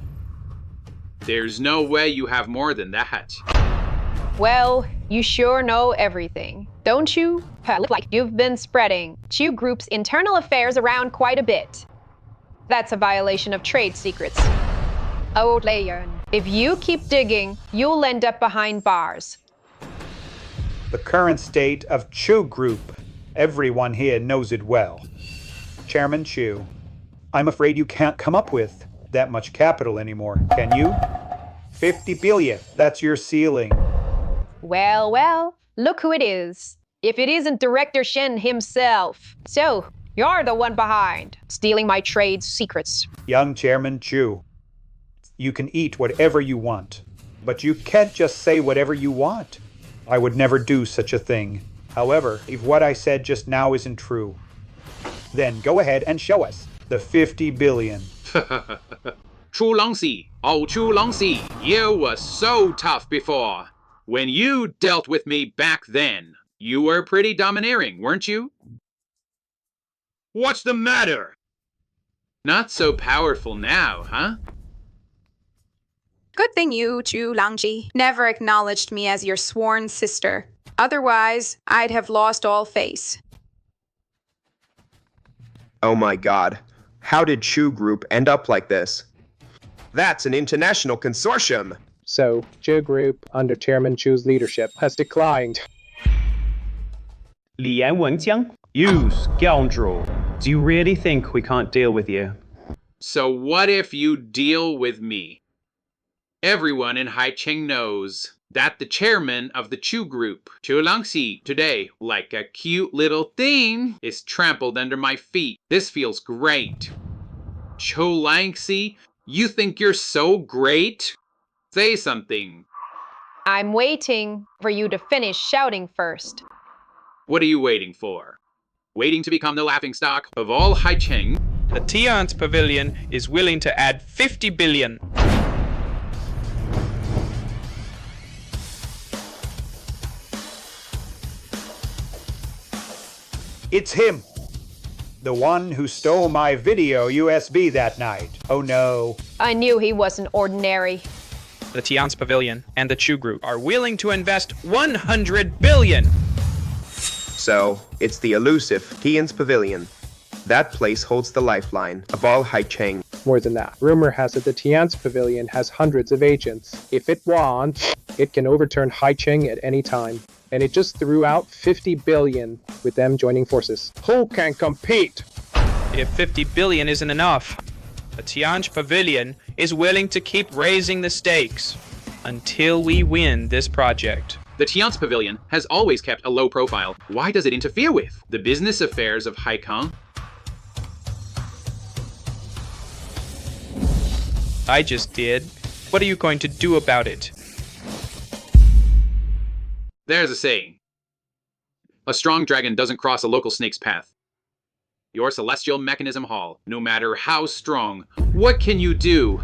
Speaker 13: There's no way you have more than that.
Speaker 3: Well, you sure know everything, don't you? Look like you've been spreading Chew Group's internal affairs around quite a bit. That's a violation of trade secrets. Oh, Leon, if you keep digging, you'll end up behind bars.
Speaker 8: The current state of Chew Group. Everyone here knows it well. Chairman Chew, I'm afraid you can't come up with that much capital anymore, can you? 50 billion, that's your ceiling.
Speaker 3: Well, well, look who it is. If it isn't Director Shen himself. So, you're the one behind, stealing my trade secrets.
Speaker 8: Young Chairman Chew, you can eat whatever you want, but you can't just say whatever you want. I would never do such a thing. However, if what I said just now isn't true, then go ahead and show us the 50 billion.
Speaker 13: Chu Longxi, oh Chu Longxi, you were so tough before. When you dealt with me back then, you were pretty domineering, weren't you?
Speaker 7: What's the matter?
Speaker 13: Not so powerful now, huh?
Speaker 16: Good thing you, Chu Langji, never acknowledged me as your sworn sister. Otherwise, I'd have lost all face.
Speaker 20: Oh my god. How did Chew Group end up like this? That's an international consortium.
Speaker 17: So, Chew Group, under Chairman Chu's leadership, has declined.
Speaker 15: Lian Wenjiang, you scoundrel. Do you really think we can't deal with you?
Speaker 13: So what if you deal with me? Everyone in Haicheng knows that the chairman of the Chew Group, Chu Langxi, today, like a cute little thing, is trampled under my feet. This feels great. Chu Langxi, you think you're so great? Say something.
Speaker 3: I'm waiting for you to finish shouting first.
Speaker 13: What are you waiting for? Waiting to become the laughingstock of all Haicheng?
Speaker 10: The Tian's Pavilion is willing to add 50 billion.
Speaker 8: It's him! The one who stole my video USB that night. Oh no.
Speaker 3: I knew he wasn't ordinary.
Speaker 10: The Tian's Pavilion and the Chew Group are willing to invest 100 billion.
Speaker 20: So, it's the elusive Tian's Pavilion. That place holds the lifeline of all Haicheng.
Speaker 17: More than that, rumor has it the Tian's Pavilion has hundreds of agents. If it wants, it can overturn Haicheng at any time. And it just threw out 50 billion with them joining forces. Who can compete?
Speaker 10: If 50 billion isn't enough, the Tian's Pavilion is willing to keep raising the stakes until we win this project.
Speaker 13: The Tian's Pavilion has always kept a low profile. Why does it interfere with the business affairs of Haikang?
Speaker 10: I just did. What are you going to do about it?
Speaker 13: There's a saying. A strong dragon doesn't cross a local snake's path. Your celestial mechanism hall, no matter how strong, what can you do?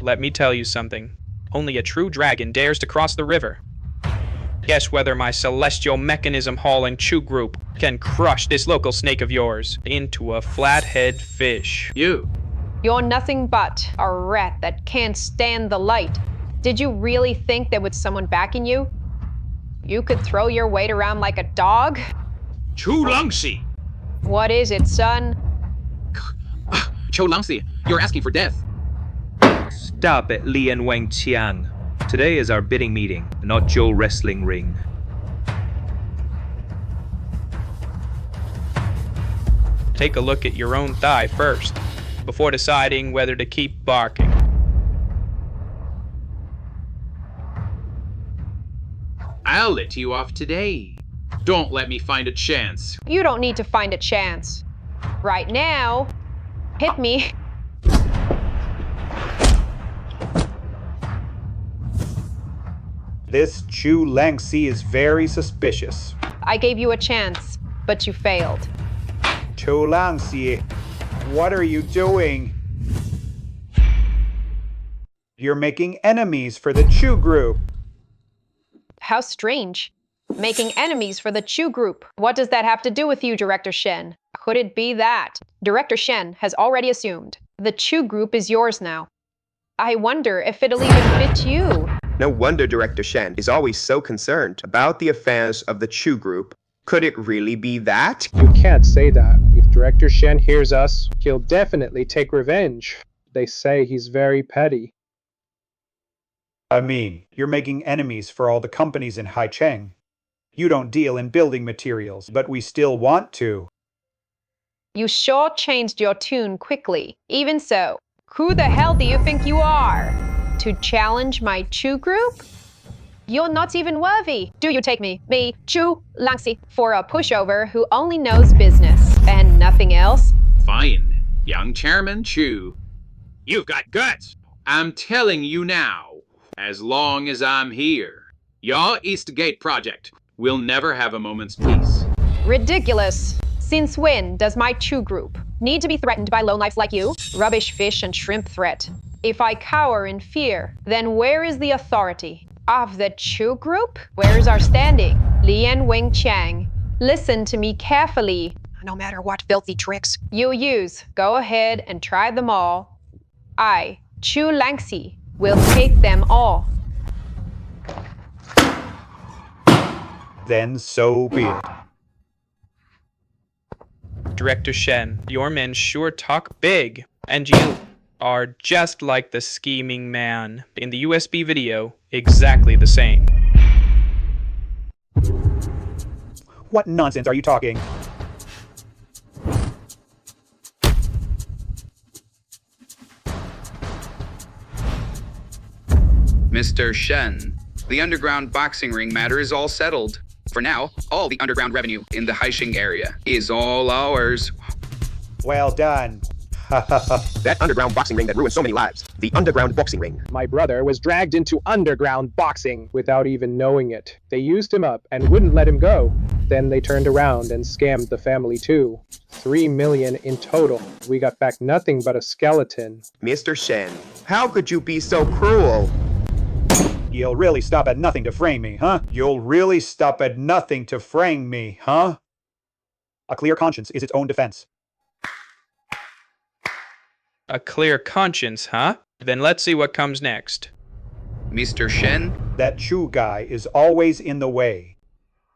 Speaker 10: Let me tell you something. Only a true dragon dares to cross the river. Guess whether my celestial mechanism hall and Chew Group can crush this local snake of yours into a flathead fish.
Speaker 13: You're
Speaker 3: nothing but a rat that can't stand the light. Did you really think there was someone backing you? You could throw your weight around like a dog?
Speaker 7: Chu Langxi!
Speaker 3: What is it, son?
Speaker 13: Chu Langxi, you're asking for death.
Speaker 6: Stop it, Lian Wenjiang. Today is our bidding meeting, not Joe wrestling ring.
Speaker 10: Take a look at your own thigh first, before deciding whether to keep barking.
Speaker 13: I'll let you off today. Don't let me find a chance.
Speaker 3: You don't need to find a chance. Right now, hit me.
Speaker 8: This Chu Langxi is very suspicious.
Speaker 3: I gave you a chance, but you failed.
Speaker 8: Chu Langxi, what are you doing? You're making enemies for the Chu group.
Speaker 3: How strange. Making enemies for the Chu group. What does that have to do with you, Director Shen? Could it be that? Director Shen has already assumed the Chu group is yours now. I wonder if it'll even fit you.
Speaker 20: No wonder Director Shen is always so concerned about the affairs of the Chu group. Could it really be that?
Speaker 17: You can't say that. If Director Shen hears us, he'll definitely take revenge. They say he's very petty.
Speaker 8: I mean, you're making enemies for all the companies in Haicheng. You don't deal in building materials, but we still want to.
Speaker 3: You sure changed your tune quickly. Even so, who the hell do you think you are? To challenge my Chu group? You're not even worthy. Do you take me, Chu Langxi, for a pushover who only knows business and nothing else?
Speaker 13: Fine, young Chairman Chu. You've got guts. I'm telling you now, as long as I'm here, your Eastgate project will never have a moment's peace.
Speaker 3: Ridiculous. Since when does my Chu group need to be threatened by lowlifes like you? Rubbish fish and shrimp threat. If I cower in fear, then where is the authority? Of the Chu group? Where is our standing? Lian Wing Chang, listen to me carefully. No matter what filthy tricks you use, go ahead and try them all. I, Chu Langxi, will take them all.
Speaker 8: Then so be it.
Speaker 10: Director Shen, your men sure talk big, and you are just like the scheming man in the USB video, exactly the same.
Speaker 8: What nonsense are you talking?
Speaker 4: Mr. Shen, the underground boxing ring matter is all settled. For now, all the underground revenue in the Haixing area is all ours.
Speaker 8: Well done.
Speaker 20: That underground boxing ring that ruined so many lives. The underground boxing ring.
Speaker 17: My brother was dragged into underground boxing without even knowing it. They used him up and wouldn't let him go. Then they turned around and scammed the family too. 3 million in total. We got back nothing but a skeleton.
Speaker 20: Mr. Shen, how could you be so cruel?
Speaker 8: You'll really stop at nothing to frame me, huh? You'll really stop at nothing to frame me, huh? A clear conscience is its own defense.
Speaker 10: A clear conscience, huh? Then let's see what comes next.
Speaker 4: Mr. Shen?
Speaker 8: That Chu guy is always in the way.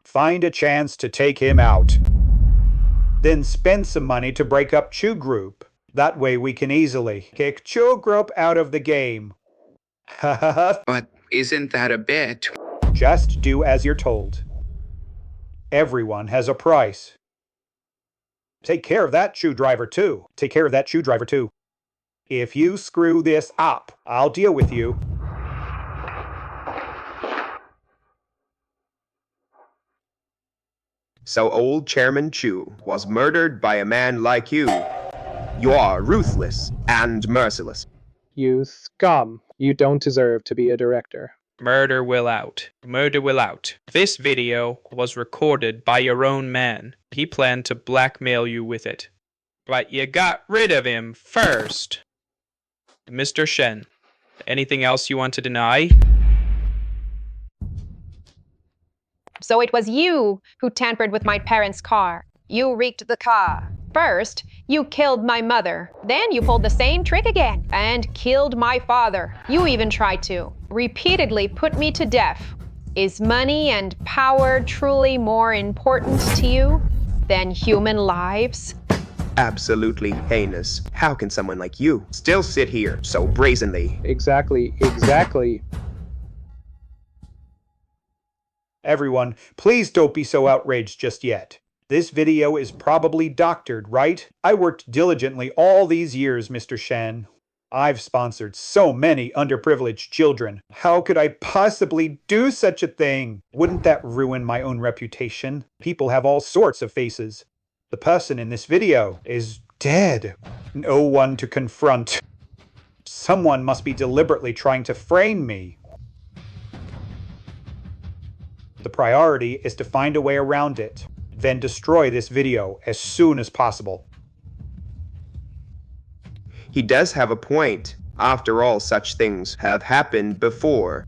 Speaker 8: Find a chance to take him out. Then spend some money to break up Chu Group. That way we can easily kick Chu Group out of the game.
Speaker 4: But isn't that a bit?
Speaker 8: Just do as you're told. Everyone has a price. Take care of that Chu driver too. Take care of that Chu driver too. If you screw this up, I'll deal with you.
Speaker 20: So old Chairman Chu was murdered by a man like you. You are ruthless and merciless.
Speaker 17: You scum. You don't deserve to be a director.
Speaker 10: Murder will out. Murder will out. This video was recorded by your own man. He planned to blackmail you with it. But you got rid of him first. Mr. Shen, anything else you want to deny?
Speaker 3: So it was you who tampered with my parents' car. You wrecked the car. First, you killed my mother. Then you pulled the same trick again and killed my father. You even tried to repeatedly put me to death. Is money and power truly more important to you than human lives?
Speaker 20: Absolutely heinous. How can someone like you still sit here so brazenly?
Speaker 17: Exactly.
Speaker 8: Everyone, please don't be so outraged just yet. This video is probably doctored, right? I worked diligently all these years, Mr. Shen. I've sponsored so many underprivileged children. How could I possibly do such a thing? Wouldn't that ruin my own reputation? People have all sorts of faces. The person in this video is dead. No one to confront. Someone must be deliberately trying to frame me. The priority is to find a way around it. Then destroy this video as soon as possible.
Speaker 20: He does have a point. After all, such things have happened before.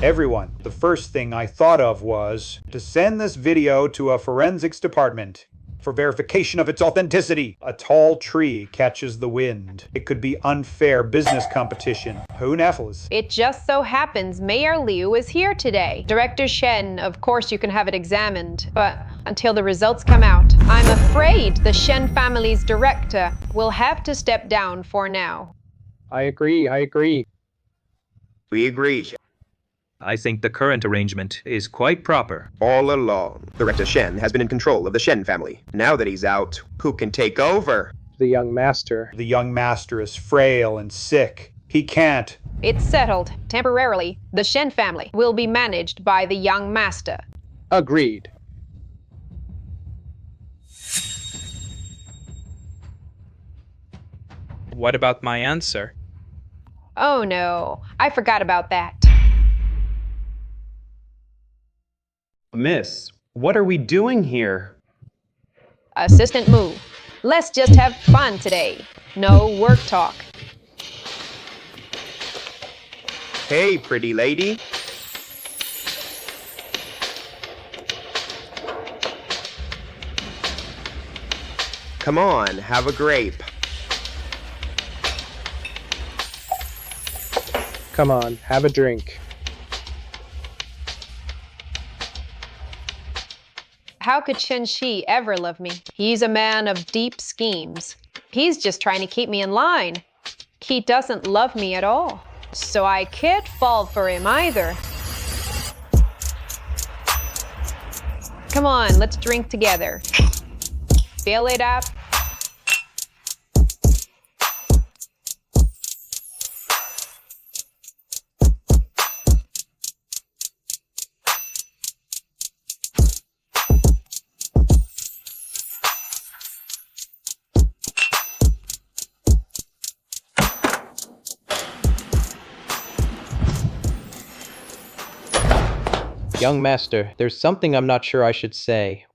Speaker 8: Everyone, the first thing I thought of was to send this video to a forensics department for verification of its authenticity. A tall tree catches the wind. It could be unfair business competition. Who knows?
Speaker 3: It just so happens Mayor Liu is here today. Director Shen, of course you can have it examined, but until the results come out, I'm afraid the Shen family's director will have to step down for now.
Speaker 17: I agree.
Speaker 20: We agree.
Speaker 6: I think the current arrangement is quite proper.
Speaker 20: All along, Director Shen has been in control of the Shen family. Now that he's out, who can take over?
Speaker 17: The young master.
Speaker 8: The young master is frail and sick. He can't.
Speaker 3: It's settled. Temporarily, the Shen family will be managed by the young master.
Speaker 17: Agreed.
Speaker 10: What about my answer?
Speaker 3: Oh no, I forgot about that.
Speaker 15: Miss, what are we doing here?
Speaker 3: Assistant Mu, let's just have fun today. No work talk.
Speaker 20: Hey, pretty lady. Come on, have a grape.
Speaker 17: Come on, have a drink.
Speaker 3: How could Chen Shi ever love me? He's a man of deep schemes. He's just trying to keep me in line. He doesn't love me at all. So I can't fall for him either. Come on, let's drink together. Fill it up.
Speaker 2: Young master, there's something I'm not sure I should say.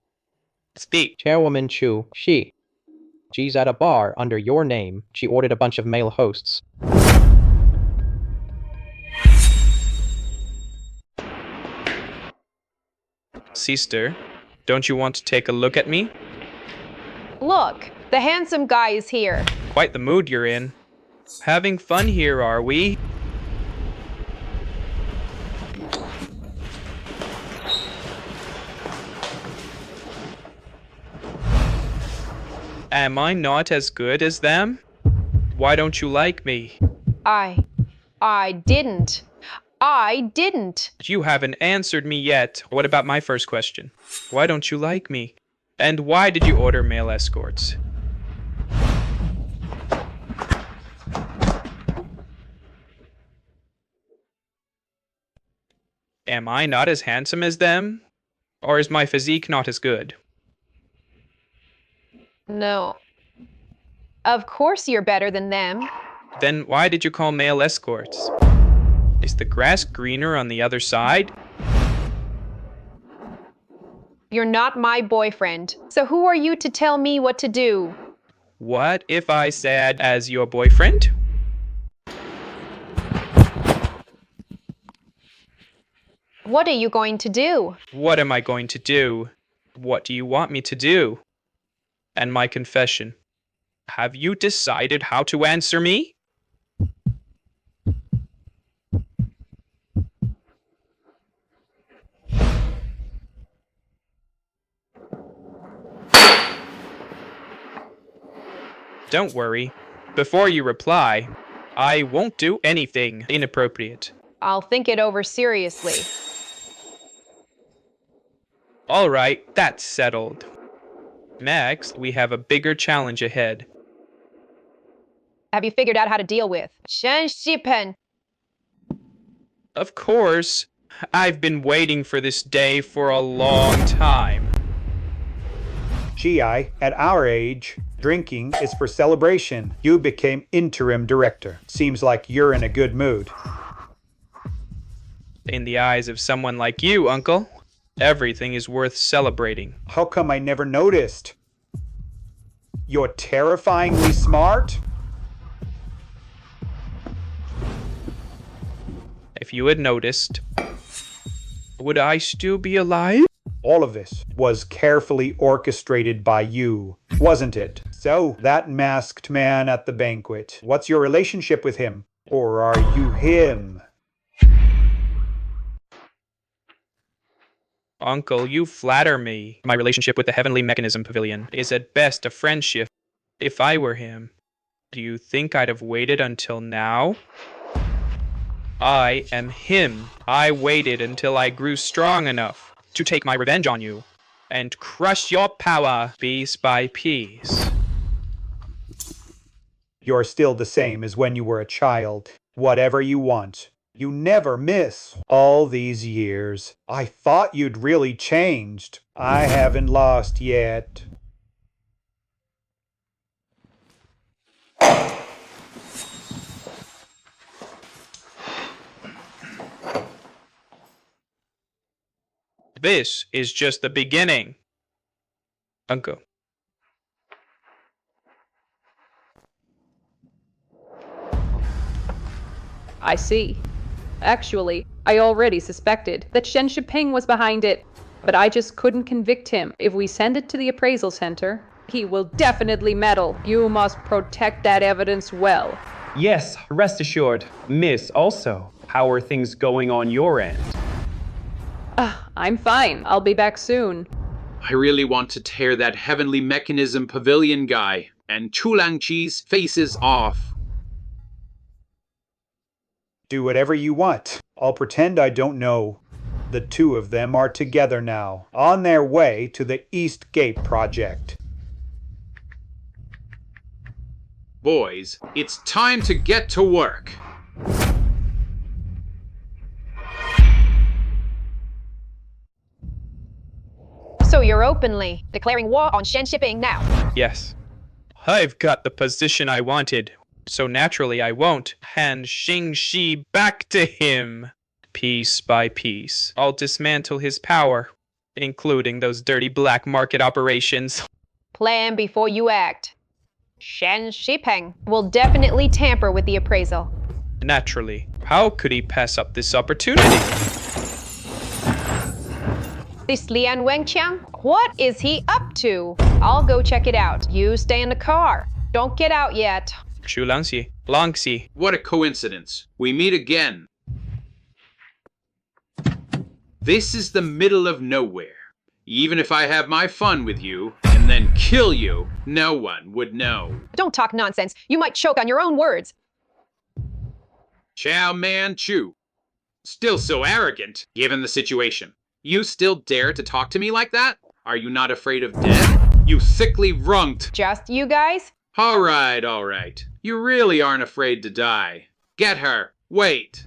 Speaker 10: Speak.
Speaker 2: Chairwoman Chu, she's at a bar under your name. She ordered a bunch of male hosts.
Speaker 10: Sister, don't you want to take a look at me?
Speaker 3: Look, the handsome guy is here.
Speaker 10: Quite the mood you're in. Having fun here, are we? Am I not as good as them? Why don't you like me?
Speaker 3: I didn't.
Speaker 10: You haven't answered me yet. What about my first question? Why don't you like me? And why did you order male escorts? Am I not as handsome as them? Or is my physique not as good?
Speaker 3: No. Of course you're better than them.
Speaker 10: Then why did you call male escorts? Is the grass greener on the other side?
Speaker 3: You're not my boyfriend. So who are you to tell me what to do?
Speaker 10: What if I said as your boyfriend?
Speaker 3: What are you going to do?
Speaker 10: What am I going to do? What do you want me to do? And my confession. Have you decided how to answer me? Don't worry. Before you reply, I won't do anything inappropriate.
Speaker 3: I'll think it over seriously.
Speaker 10: All right, that's settled. Next, we have a bigger challenge ahead.
Speaker 3: Have you figured out how to deal with Shen Shipen?
Speaker 10: Of course. I've been waiting for this day for a long time.
Speaker 8: Gi, at our age, drinking is for celebration. You became interim director. Seems like you're in a good mood.
Speaker 10: In the eyes of someone like you, Uncle, everything is worth celebrating.
Speaker 8: How come I never noticed? You're terrifyingly smart?
Speaker 10: If you had noticed, would I still be alive?
Speaker 8: All of this was carefully orchestrated by you, wasn't it? So, that masked man at the banquet, what's your relationship with him? Or are you him?
Speaker 10: Uncle, you flatter me. My relationship with the Heavenly Mechanism Pavilion is at best a friendship. If I were him, do you think I'd have waited until now? I am him. I waited until I grew strong enough to take my revenge on you and crush your power piece by piece.
Speaker 8: You're still the same as when you were a child. Whatever you want. You never miss. All these years. I thought you'd really changed. I haven't lost yet.
Speaker 10: This is just the beginning. Uncle.
Speaker 9: I see. Actually, I already suspected that Shen Shiping was behind it, but I just couldn't convict him. If we send it to the appraisal center, he will definitely meddle. You must protect that evidence well.
Speaker 15: Yes, rest assured. Miss, also, how are things going on your end?
Speaker 9: I'm fine. I'll be back soon.
Speaker 13: I really want to tear that Heavenly Mechanism Pavilion guy and Chulangchi's faces off.
Speaker 8: Do whatever you want. I'll pretend I don't know. The two of them are together now, on their way to the East Gate project.
Speaker 13: Boys, it's time to get to work.
Speaker 3: So you're openly declaring war on Shen Shipping now?
Speaker 10: Yes. I've got the position I wanted, so naturally I won't hand Xingxi back to him. Piece by piece, I'll dismantle his power, including those dirty black market operations.
Speaker 3: Plan before you act. Shen Shiping will definitely tamper with the appraisal.
Speaker 10: Naturally. How could he pass up this opportunity?
Speaker 3: This Lian Wenqiang, what is he up to? I'll go check it out. You stay in the car. Don't get out yet.
Speaker 10: Langxi.
Speaker 13: What a coincidence. We meet again. This is the middle of nowhere. Even if I have my fun with you and then kill you, no one would know.
Speaker 3: Don't talk nonsense. You might choke on your own words.
Speaker 13: Chow Man Chu. Still so arrogant, given the situation. You still dare to talk to me like that? Are you not afraid of death? You sickly runked.
Speaker 3: Just you guys?
Speaker 13: All right. You really aren't afraid to die. Get her. Wait.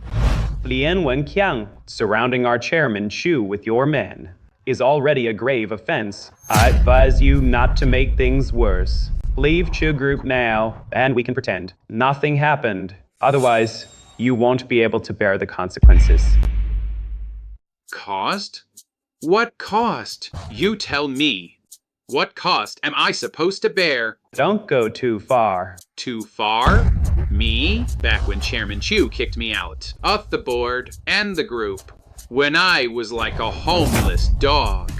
Speaker 15: Lian Wenqiang, surrounding our chairman Chu with your men, is already a grave offense. I advise you not to make things worse. Leave Chu Group now, and we can pretend nothing happened. Otherwise, you won't be able to bear the consequences.
Speaker 13: Cost? What cost? You tell me. What cost am I supposed to bear?
Speaker 15: Don't go too far.
Speaker 13: Too far? Me? Back when Chairman Chu kicked me out, off the board, and the group. When I was like a homeless dog.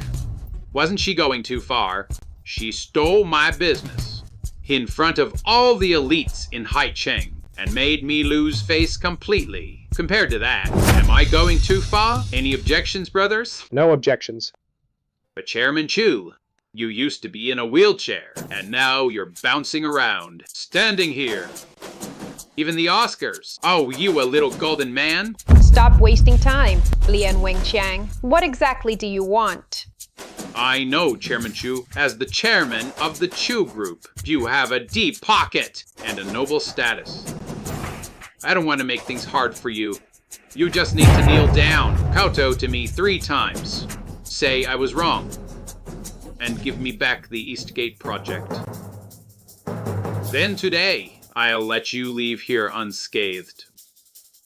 Speaker 13: Wasn't she going too far? She stole my business. In front of all the elites in Haicheng. And made me lose face completely. Compared to that, am I going too far? Any objections, brothers?
Speaker 17: No objections.
Speaker 13: But Chairman Chu, you used to be in a wheelchair, and now you're bouncing around, standing here. Even the Oscars. Oh, you a little golden man?
Speaker 3: Stop wasting time, Lian Wenqiang. What exactly do you want?
Speaker 13: I know, Chairman Chu. As the chairman of the Chu Group, you have a deep pocket and a noble status. I don't want to make things hard for you. You just need to kneel down, kowtow to me 3 times. Say I was wrong. And give me back the East Gate project. Then today, I'll let you leave here unscathed.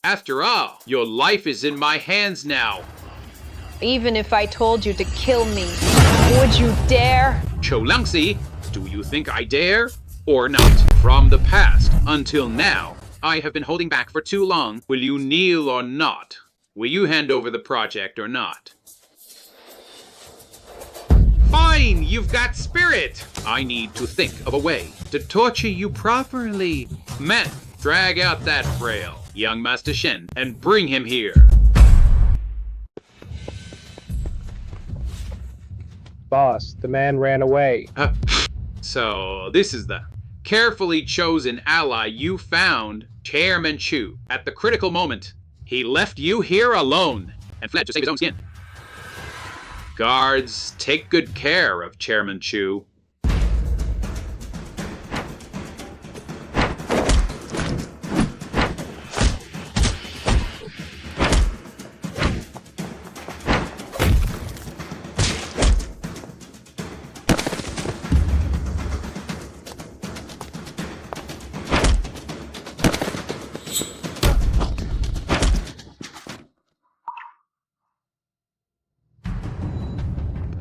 Speaker 13: After all, your life is in my hands now.
Speaker 3: Even if I told you to kill me, would you dare?
Speaker 13: Cholangxi, do you think I dare? Or not? From the past until now, I have been holding back for too long. Will you kneel or not? Will you hand over the project or not? Fine, you've got spirit. I need to think of a way to torture you properly. Men, drag out that frail young Master Shen and bring him here.
Speaker 17: Boss, the man ran away.
Speaker 13: So, this is the carefully chosen ally you found, Chairman Chu. At the critical moment, he left you here alone and fled to save his own skin. Guards, take good care of Chairman Chu.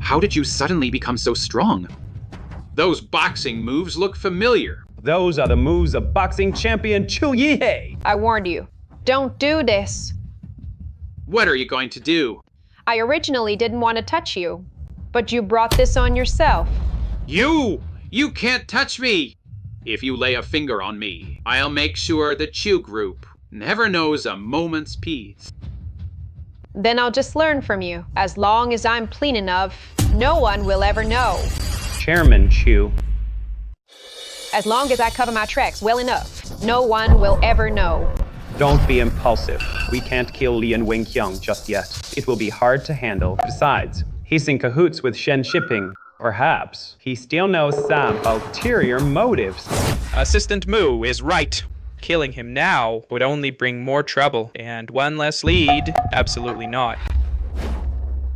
Speaker 13: How did you suddenly become so strong? Those boxing moves look familiar.
Speaker 15: Those are the moves of boxing champion Chu Yihei.
Speaker 3: I warned you. Don't do this.
Speaker 13: What are you going to do?
Speaker 3: I originally didn't want to touch you, but you brought this on yourself.
Speaker 13: You can't touch me! If you lay a finger on me, I'll make sure the Chu group never knows a moment's peace.
Speaker 3: Then I'll just learn from you. As long as I'm clean enough, no one will ever know.
Speaker 15: Chairman Chu.
Speaker 3: As long as I cover my tracks well enough, no one will ever know.
Speaker 15: Don't be impulsive. We can't kill Lian Wingqiang just yet. It will be hard to handle. Besides, he's in cahoots with Shen Shipping. Perhaps he still knows some ulterior motives.
Speaker 10: Assistant Mu is right. Killing him now would only bring more trouble, and one less lead, absolutely not.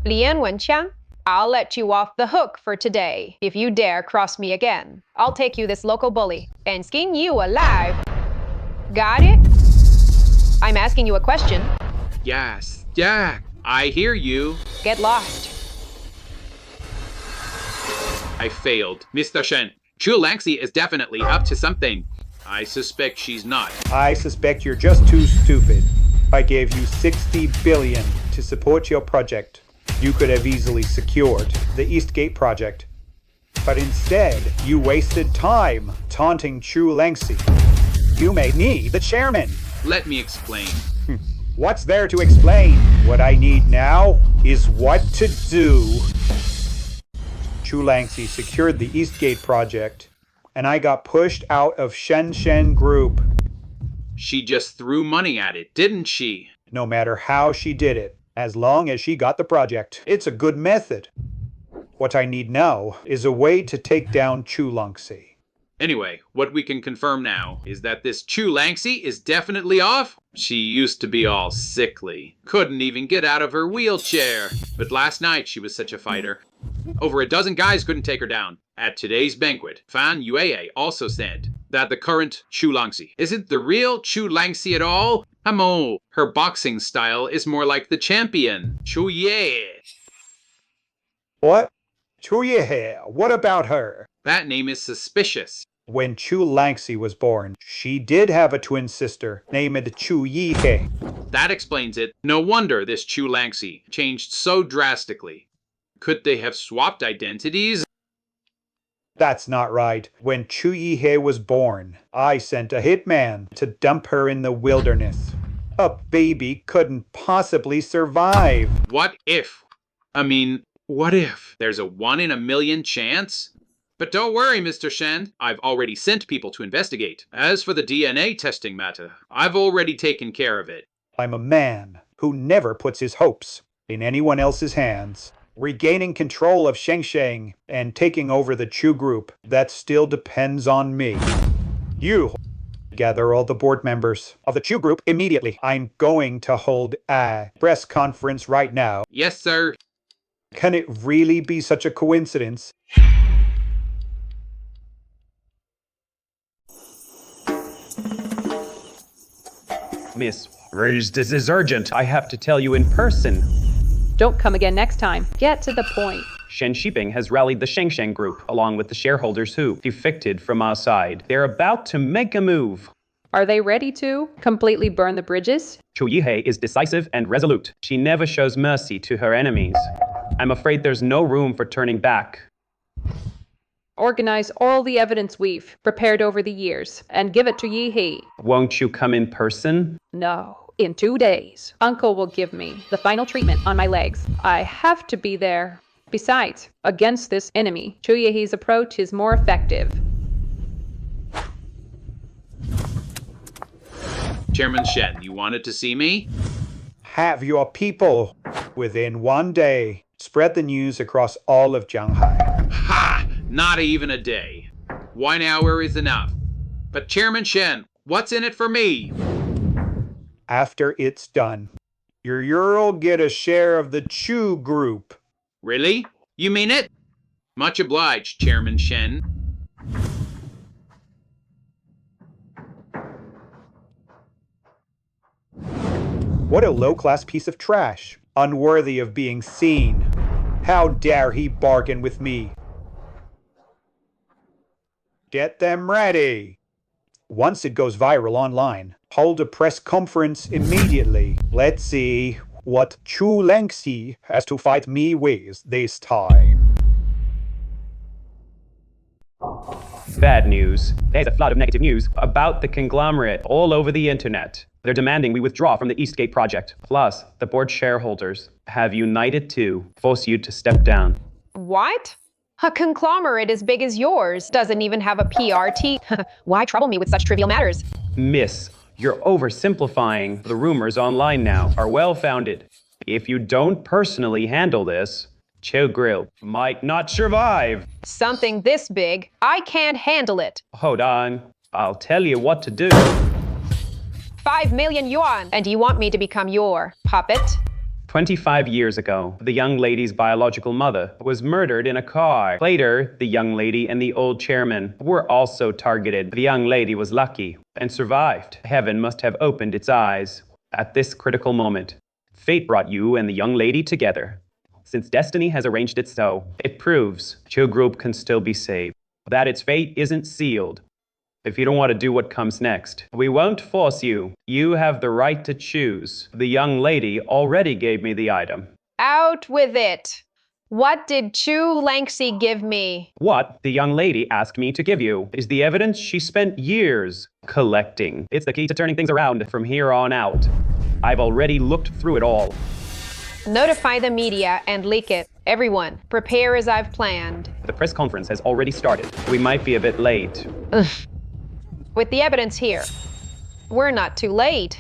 Speaker 3: Lian Wenqiang, I'll let you off the hook for today. If you dare cross me again, I'll take you this local bully and skin you alive. Got it? I'm asking you a question.
Speaker 13: Yes, yeah, I hear you.
Speaker 3: Get lost.
Speaker 13: I failed. Mr. Shen, Chu Langxi is definitely up to something. I suspect she's not.
Speaker 8: I suspect you're just too stupid. I gave you 60 billion to support your project. You could have easily secured the Eastgate project. But instead, you wasted time taunting Chu Langxi. You made me the chairman.
Speaker 13: Let me explain.
Speaker 8: What's there to explain? What I need now is what to do. Chu Langxi secured the Eastgate project, and I got pushed out of Shen Group.
Speaker 13: She just threw money at it, didn't she?
Speaker 8: No matter how she did it, as long as she got the project, it's a good method. What I need now is a way to take down Chu Langxi.
Speaker 13: Anyway, what we can confirm now is that this Chu Langxi is definitely off. She used to be all sickly, couldn't even get out of her wheelchair. But last night she was such a fighter. Over a dozen guys couldn't take her down. At today's banquet, Fan Yueye also said that the current Chu Langxi isn't the real Chu Langxi at all. Her boxing style is more like the champion, Chu Ye.
Speaker 8: What? Chu Ye, what about her?
Speaker 13: That name is suspicious.
Speaker 8: When Chu Langxi was born, she did have a twin sister named Chu Yihe.
Speaker 13: That explains it. No wonder this Chu Langxi changed so drastically. Could they have swapped identities?
Speaker 8: That's not right. When Chu Yihe was born, I sent a hitman to dump her in the wilderness. A baby couldn't possibly survive.
Speaker 13: What if there's a 1 in a million chance? But don't worry, Mr. Shen. I've already sent people to investigate. As for the DNA testing matter, I've already taken care of it.
Speaker 8: I'm a man who never puts his hopes in anyone else's hands. Regaining control of Shengsheng and taking over the Chu group, that still depends on me. You gather all the board members of the Chu group immediately. I'm going to hold a press conference right now.
Speaker 13: Yes, sir.
Speaker 8: Can it really be such a coincidence?
Speaker 15: Miss Rouge, this is urgent. I have to tell you in person.
Speaker 9: Don't come again next time. Get to the point.
Speaker 15: Shen Shiping has rallied the Shengsheng group, along with the shareholders who defected from our side. They're about to make a move.
Speaker 9: Are they ready to completely burn the bridges?
Speaker 15: Chu Yihei is decisive and resolute. She never shows mercy to her enemies. I'm afraid there's no room for turning back.
Speaker 9: Organize all the evidence we've prepared over the years and give it to Yi-Hee.
Speaker 15: Won't you come in person?
Speaker 9: No. In 2 days, Uncle will give me the final treatment on my legs. I have to be there. Besides, against this enemy, Chu Yi-Hee's approach is more effective.
Speaker 13: Chairman Shen, you wanted to see me?
Speaker 8: Have your people within 1 day. Spread the news across all of Shanghai.
Speaker 13: Ha! Not even a day. 1 hour is enough. But Chairman Shen, what's in it for me?
Speaker 8: After it's done, you'll get a share of the Chu Group.
Speaker 13: Really? You mean it? Much obliged, Chairman Shen.
Speaker 8: What a low-class piece of trash, unworthy of being seen. How dare he bargain with me? Get them ready. Once it goes viral online, hold a press conference immediately. Let's see what Chu Lengxi has to fight me with this time.
Speaker 15: Bad news. There's a flood of negative news about the conglomerate all over the internet. They're demanding we withdraw from the Eastgate project. Plus, the board shareholders have united to force you to step down.
Speaker 3: What? A conglomerate as big as yours doesn't even have a PR team. Why trouble me with such trivial matters?
Speaker 15: Miss, you're oversimplifying. The rumors online now are well-founded. If you don't personally handle this, Chu Group might not survive.
Speaker 3: Something this big, I can't handle it.
Speaker 15: Hold on. I'll tell you what to do.
Speaker 3: 5 million yuan, and you want me to become your puppet?
Speaker 15: 25 years ago, the young lady's biological mother was murdered in a car. Later, the young lady and the old chairman were also targeted. The young lady was lucky and survived. Heaven must have opened its eyes at this critical moment. Fate brought you and the young lady together. Since destiny has arranged it so, it proves Chu Group can still be saved. That its fate isn't sealed. If you don't want to do what comes next, we won't force you. You have the right to choose. The young lady already gave me the item.
Speaker 3: Out with it. What did Chu Lengxi give me?
Speaker 15: What the young lady asked me to give you is the evidence she spent years collecting. It's the key to turning things around from here on out. I've already looked through it all.
Speaker 3: Notify the media and leak it. Everyone, prepare as I've planned.
Speaker 15: The press conference has already started. We might be a bit late.
Speaker 3: With the evidence here, we're not too late.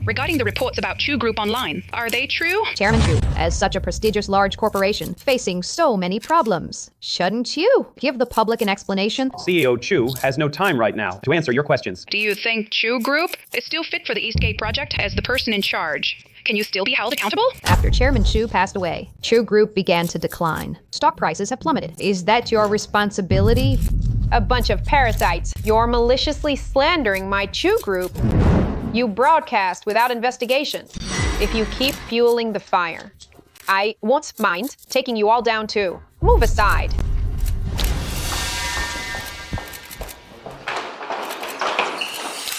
Speaker 14: Regarding the reports about Chu Group online, are they true?
Speaker 18: Chairman Chu, as such a prestigious large corporation, facing so many problems, shouldn't you give the public an explanation?
Speaker 15: CEO Chu has no time right now to answer your questions.
Speaker 14: Do you think Chu Group is still fit for the Eastgate project as the person in charge? Can you still be held accountable?
Speaker 18: After Chairman Chu passed away, Chu Group began to decline. Stock prices have plummeted. Is that your responsibility?
Speaker 3: A bunch of parasites. You're maliciously slandering my Chu Group. You broadcast without investigation. If you keep fueling the fire, I won't mind taking you all down too. Move aside.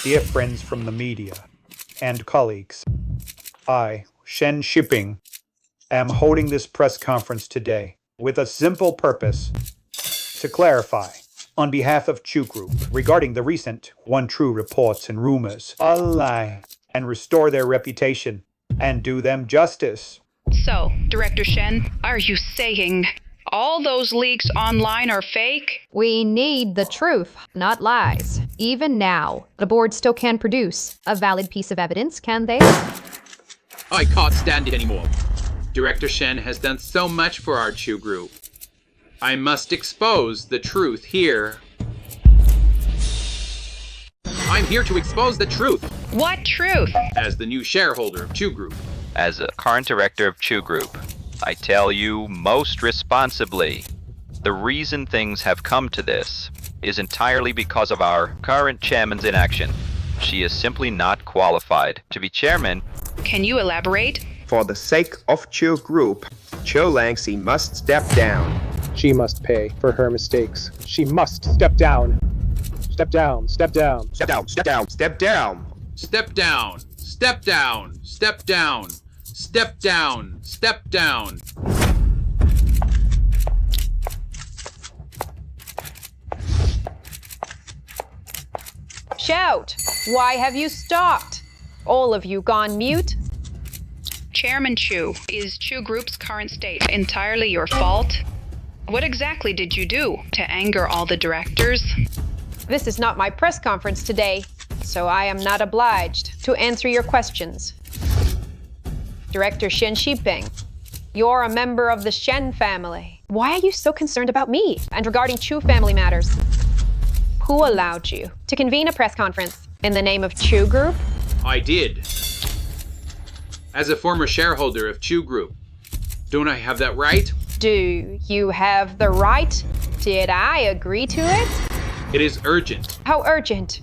Speaker 8: Dear friends from the media and colleagues, I, Shen Shipping, am holding this press conference today with a simple purpose: to clarify, on behalf of Chu Group, regarding the recent untrue reports and rumors, a lie, and restore their reputation and do them justice.
Speaker 14: So, Director Shen, are you saying all those leaks online are fake?
Speaker 18: We need the truth, not lies. Even now, the board still can produce a valid piece of evidence, can they?
Speaker 13: I can't stand it anymore. Director Shen has done so much for our Chu Group. I must expose the truth here. I'm here to expose the truth.
Speaker 14: What truth?
Speaker 13: As the new shareholder of Chu Group.
Speaker 1: As a current director of Chu Group, I tell you most responsibly, the reason things have come to this is entirely because of our current chairman's inaction. She is simply not qualified to be chairman.
Speaker 14: Can you elaborate?
Speaker 20: For the sake of Chu Group, Cho Langsy must step down.
Speaker 17: She must pay for her mistakes. She must step down. Step down, step down.
Speaker 20: Step down, step down, step down.
Speaker 13: Step down. Step down. Step down. Step down. Step down.
Speaker 3: Shout! Why have you stopped? All of you gone mute?
Speaker 14: Chairman Chu, is Chu Group's current state entirely your fault? What exactly did you do to anger all the directors?
Speaker 3: This is not my press conference today, so I am not obliged to answer your questions. Director Shen Shiping, you're a member of the Shen family. Why are you so concerned about me and regarding Chu family matters? Who allowed you to convene a press conference in the name of Chu Group?
Speaker 13: I did. As a former shareholder of Chu Group, don't I have that right?
Speaker 3: Do you have the right? Did I agree to it?
Speaker 13: It is urgent.
Speaker 3: How urgent?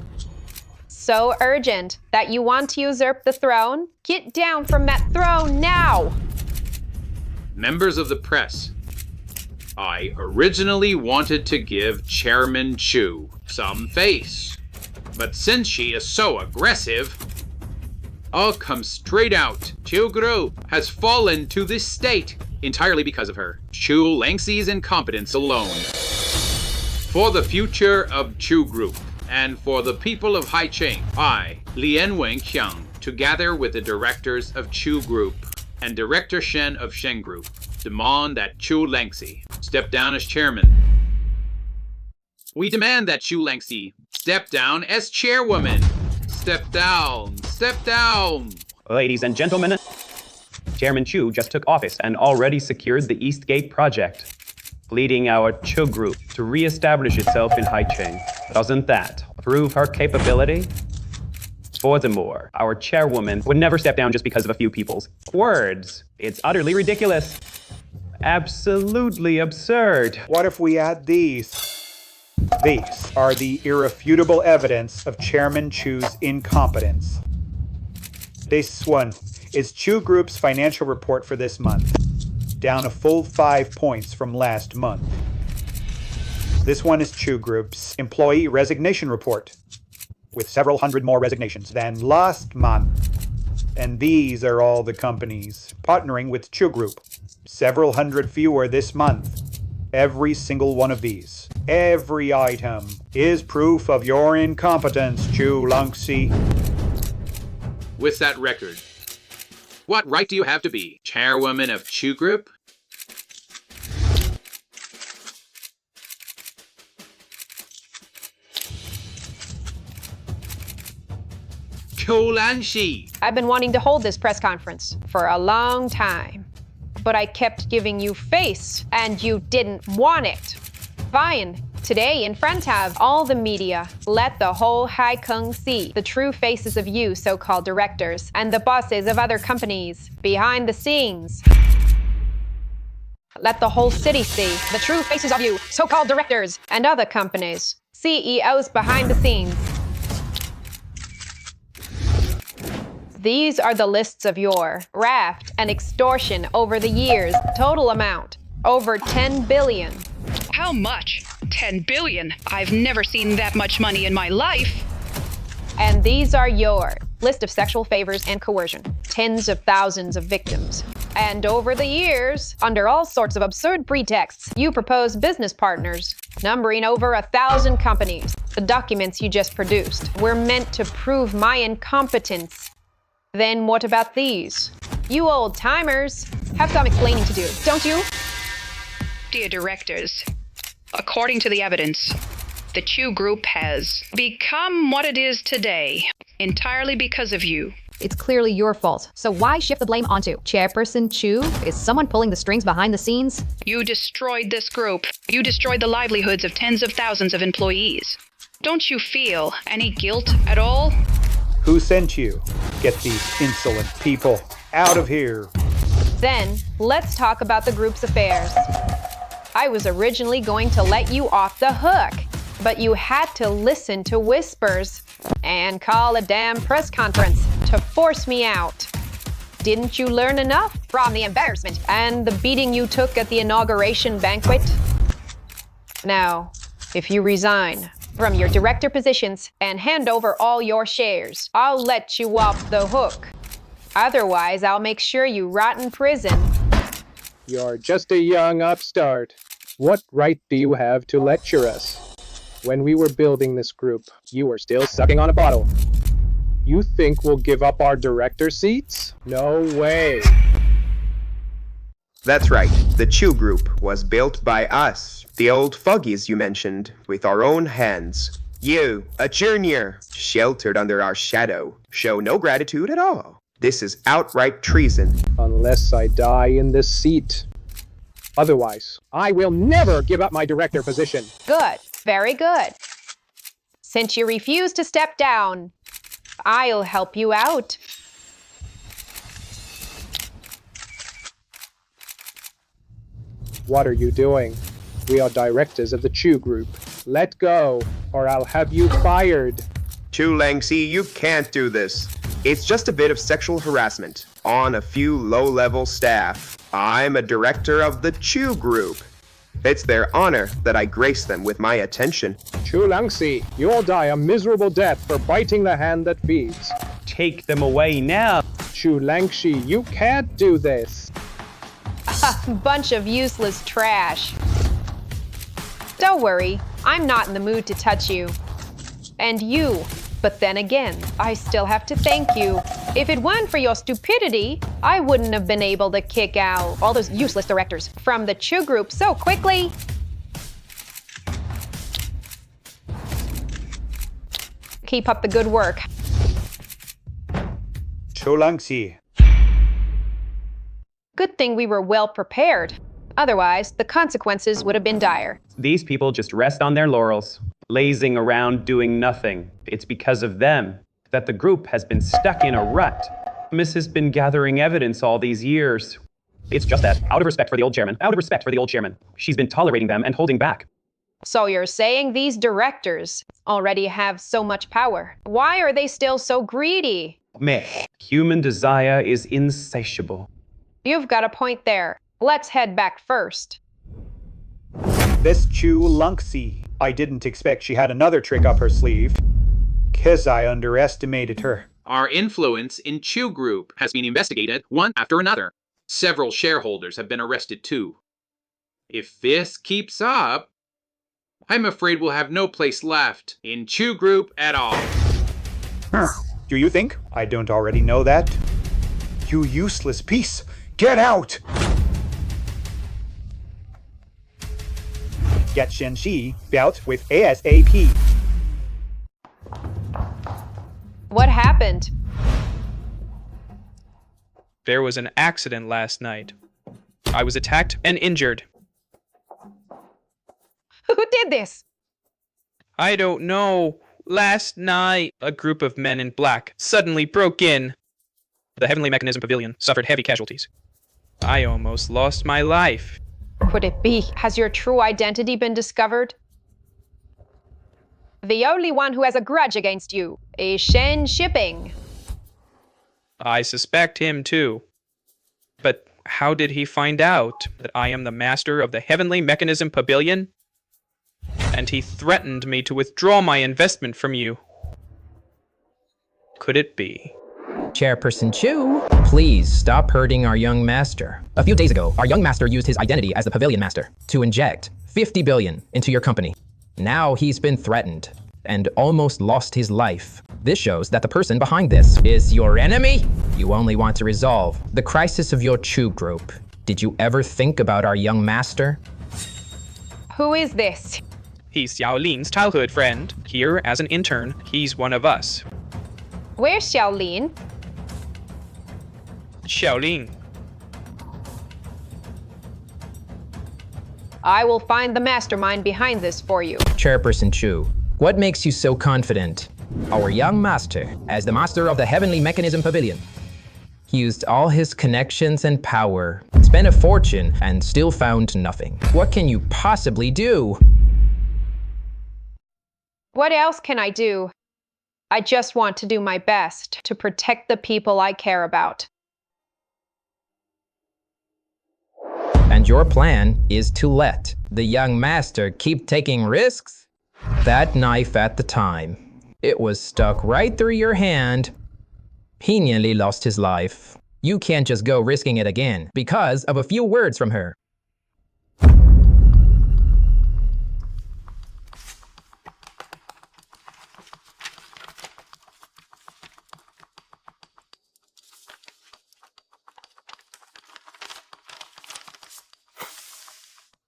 Speaker 3: So urgent that you want to usurp the throne? Get down from that throne now!
Speaker 13: Members of the press, I originally wanted to give Chairman Chu some face. But since she is so aggressive, I'll come straight out. Chu Group has fallen to this state entirely because of her. Chu Langxi's incompetence alone. For the future of Chu Group and for the people of Haicheng, I, Lien Wenqiang, together with the directors of Chu Group and Director Shen of Shen Group, demand that Chu Langxi step down as chairman. We demand that Chu Langxi step down as chairwoman. Step down, step down.
Speaker 15: Ladies and gentlemen, Chairman Chu just took office and already secured the Eastgate project, leading our Chu Group to re-establish itself in Haicheng. Doesn't that prove her capability? Furthermore, our chairwoman would never step down just because of a few people's words. It's utterly ridiculous. Absolutely absurd.
Speaker 8: What if we add these? These are the irrefutable evidence of Chairman Chu's incompetence. This one is Chu Group's financial report for this month, down a full 5 points from last month. This one is Chu Group's employee resignation report, with several hundred more resignations than last month. And these are all the companies partnering with Chu Group, several hundred fewer this month. Every single one of these, every item, is proof of your incompetence, Chu Langxi.
Speaker 13: With that record, what right do you have to be chairwoman of Chu Group? Chu Langxi!
Speaker 3: I've been wanting to hold this press conference for a long time. But I kept giving you face, and you didn't want it. Fine. Today, in front of all the media, let the whole Haikeng see the true faces of you so-called directors and the bosses of other companies behind the scenes. Let the whole city see the true faces of you so-called directors and other companies, CEOs behind the scenes. These are the lists of your graft and extortion over the years. Total amount, over 10 billion.
Speaker 14: How much? 10 billion? I've never seen that much money in my life.
Speaker 3: And these are your list of sexual favors and coercion. Tens of thousands of victims. And over the years, under all sorts of absurd pretexts, you propose business partners, numbering over 1,000 companies. The documents you just produced were meant to prove my incompetence. Then what about these? You old-timers have some explaining to do, don't you?
Speaker 14: Dear directors, according to the evidence, the Chu Group has become what it is today, entirely because of you.
Speaker 18: It's clearly your fault, so why shift the blame onto Chairperson Chu? Is someone pulling the strings behind the scenes?
Speaker 14: You destroyed this group. You destroyed the livelihoods of tens of thousands of employees. Don't you feel any guilt at all?
Speaker 8: Who sent you? Get these insolent people out of here.
Speaker 3: Then, let's talk about the group's affairs. I was originally going to let you off the hook, but you had to listen to whispers and call a damn press conference to force me out. Didn't you learn enough from the embarrassment and the beating you took at the inauguration banquet? Now, if you resign from your director positions and hand over all your shares, I'll let you off the hook. Otherwise, I'll make sure you rot in prison.
Speaker 17: You're just a young upstart. What right do you have to lecture us? When we were building this group, you were still sucking on a bottle. You think we'll give up our director seats? No way.
Speaker 20: That's right. The Chew Group was built by us, the old foggies you mentioned, with our own hands. You, a junior, sheltered under our shadow, show no gratitude at all. This is outright treason.
Speaker 17: Unless I die in this seat. Otherwise, I will never give up my director position.
Speaker 3: Good. Very good. Since you refuse to step down, I'll help you out.
Speaker 17: What are you doing? We are directors of the Chew Group. Let go, or I'll have you fired.
Speaker 20: Chu Langxi, you can't do this. It's just a bit of sexual harassment on a few low-level staff. I'm a director of the Chew Group. It's their honor that I grace them with my attention.
Speaker 17: Chu Langxi, you'll die a miserable death for biting the hand that feeds.
Speaker 15: Take them away now.
Speaker 17: Chu Langxi, you can't do this.
Speaker 3: Bunch of useless trash. Don't worry, I'm not in the mood to touch you. And you. But then again, I still have to thank you. If it weren't for your stupidity, I wouldn't have been able to kick out all those useless directors from the Chew Group so quickly. Keep up the good work.
Speaker 8: Chu Langxi.
Speaker 3: Good thing we were well prepared. Otherwise, the consequences would have been dire.
Speaker 15: These people just rest on their laurels, lazing around doing nothing. It's because of them that the group has been stuck in a rut. Miss has been gathering evidence all these years. It's just that, out of respect for the old chairman, she's been tolerating them and holding back.
Speaker 3: So you're saying these directors already have so much power. Why are they still so greedy?
Speaker 15: Meh. Human desire is insatiable.
Speaker 3: You've got a point there. Let's head back first.
Speaker 8: This Chu Langxi. I didn't expect she had another trick up her sleeve. 'Cause I underestimated her.
Speaker 13: Our influence in Chew Group has been investigated one after another. Several shareholders have been arrested too. If this keeps up, I'm afraid we'll have no place left in Chew Group at all.
Speaker 8: Do you think I don't already know that? You useless piece! Get out! Get Shenxi out with ASAP.
Speaker 3: What happened?
Speaker 10: There was an accident last night. I was attacked and injured.
Speaker 3: Who did this?
Speaker 10: I don't know. Last night, a group of men in black suddenly broke in. The Heavenly Mechanism Pavilion suffered heavy casualties. I almost lost my life.
Speaker 3: Could it be? Has your true identity been discovered? The only one who has a grudge against you is Shen Shipping.
Speaker 10: I suspect him too. But how did he find out that I am the master of the Heavenly Mechanism Pavilion? And he threatened me to withdraw my investment from you. Could it be?
Speaker 11: Chairperson Chu, please stop hurting our young master. A few days ago, our young master used his identity as the Pavilion Master to inject 50 billion into your company. Now he's been threatened and almost lost his life. This shows that the person behind this is your enemy. You only want to resolve the crisis of your Chew Group. Did you ever think about our young master?
Speaker 3: Who is this?
Speaker 10: He's Xiaolin's childhood friend. Here as an intern, he's one of us.
Speaker 3: Where's Xiaolin?
Speaker 10: Xiaolin.
Speaker 3: I will find the mastermind behind this for you.
Speaker 11: Chairperson Chu, what makes you so confident? Our young master, as the master of the Heavenly Mechanism Pavilion, he used all his connections and power, spent a fortune, and still found nothing. What can you possibly do?
Speaker 3: What else can I do? I just want to do my best to protect the people I care about.
Speaker 11: And your plan is to let the young master keep taking risks? That knife at the time, it was stuck right through your hand. He nearly lost his life. You can't just go risking it again because of a few words from her.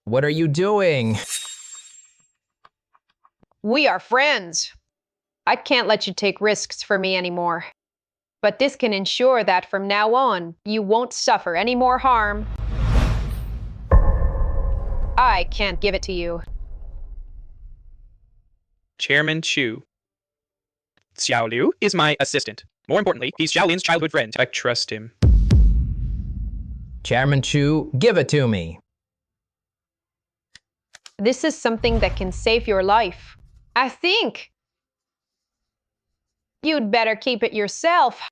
Speaker 11: What are you doing?
Speaker 3: We are friends. I can't let you take risks for me anymore. But this can ensure that from now on, you won't suffer any more harm. I can't give it to you.
Speaker 10: Chairman Chu. Xiao Liu is my assistant. More importantly, he's Xiaolin's childhood friend. I trust him.
Speaker 11: Chairman Chu, give it to me.
Speaker 3: This is something that can save your life. I think you'd better keep it yourself.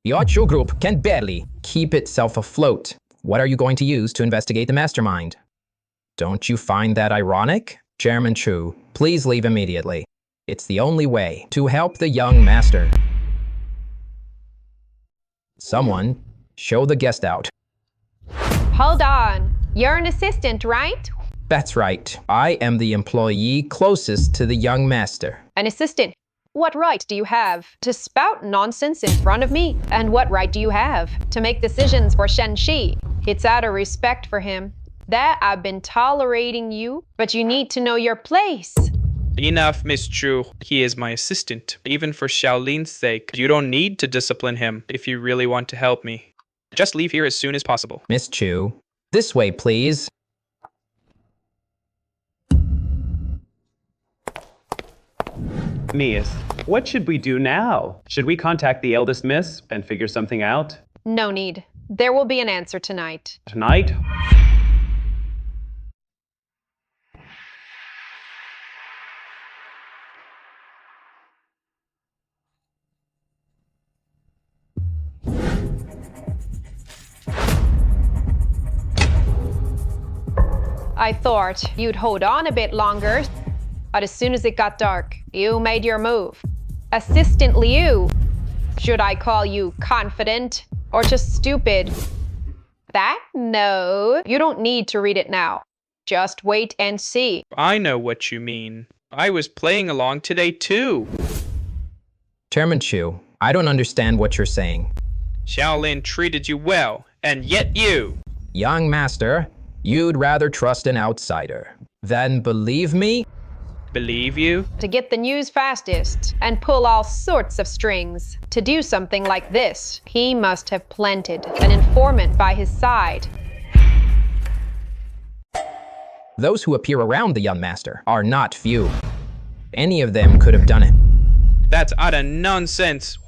Speaker 11: Your Chu group can barely keep itself afloat. What are you going to use to investigate the mastermind? Don't you find that ironic? Chairman Chu, please leave immediately. It's the only way to help the young master. Someone, show the guest out.
Speaker 3: Hold on. You're an assistant, right?
Speaker 11: That's right. I am the employee closest to the young master.
Speaker 3: An assistant. What right do you have to spout nonsense in front of me? And what right do you have to make decisions for Shen Shi? It's out of respect for him that I've been tolerating you, but you need to know your place.
Speaker 10: Enough, Miss Chu. He is my assistant. Even for Xiaolin's sake, you don't need to discipline him if you really want to help me. Just leave here as soon as possible.
Speaker 11: Miss Chu, this way, please.
Speaker 15: Miss, what should we do now? Should we contact the eldest miss and figure something out?
Speaker 3: No need. There will be an answer tonight.
Speaker 15: Tonight?
Speaker 3: I thought you'd hold on a bit longer, but as soon as it got dark, you made your move. Assistant Liu. Should I call you confident or just stupid? That? No. You don't need to read it now. Just wait and see.
Speaker 10: I know what you mean. I was playing along today too.
Speaker 11: Chairman Chu, I don't understand what you're saying.
Speaker 10: Xiaolin treated you well, and yet you...
Speaker 11: Young master, you'd rather trust an outsider than believe me?
Speaker 10: Believe you?
Speaker 3: To get the news fastest and pull all sorts of strings. To do something like this, he must have planted an informant by his side.
Speaker 11: Those who appear around the young master are not few. Any of them could have done it.
Speaker 10: That's utter nonsense.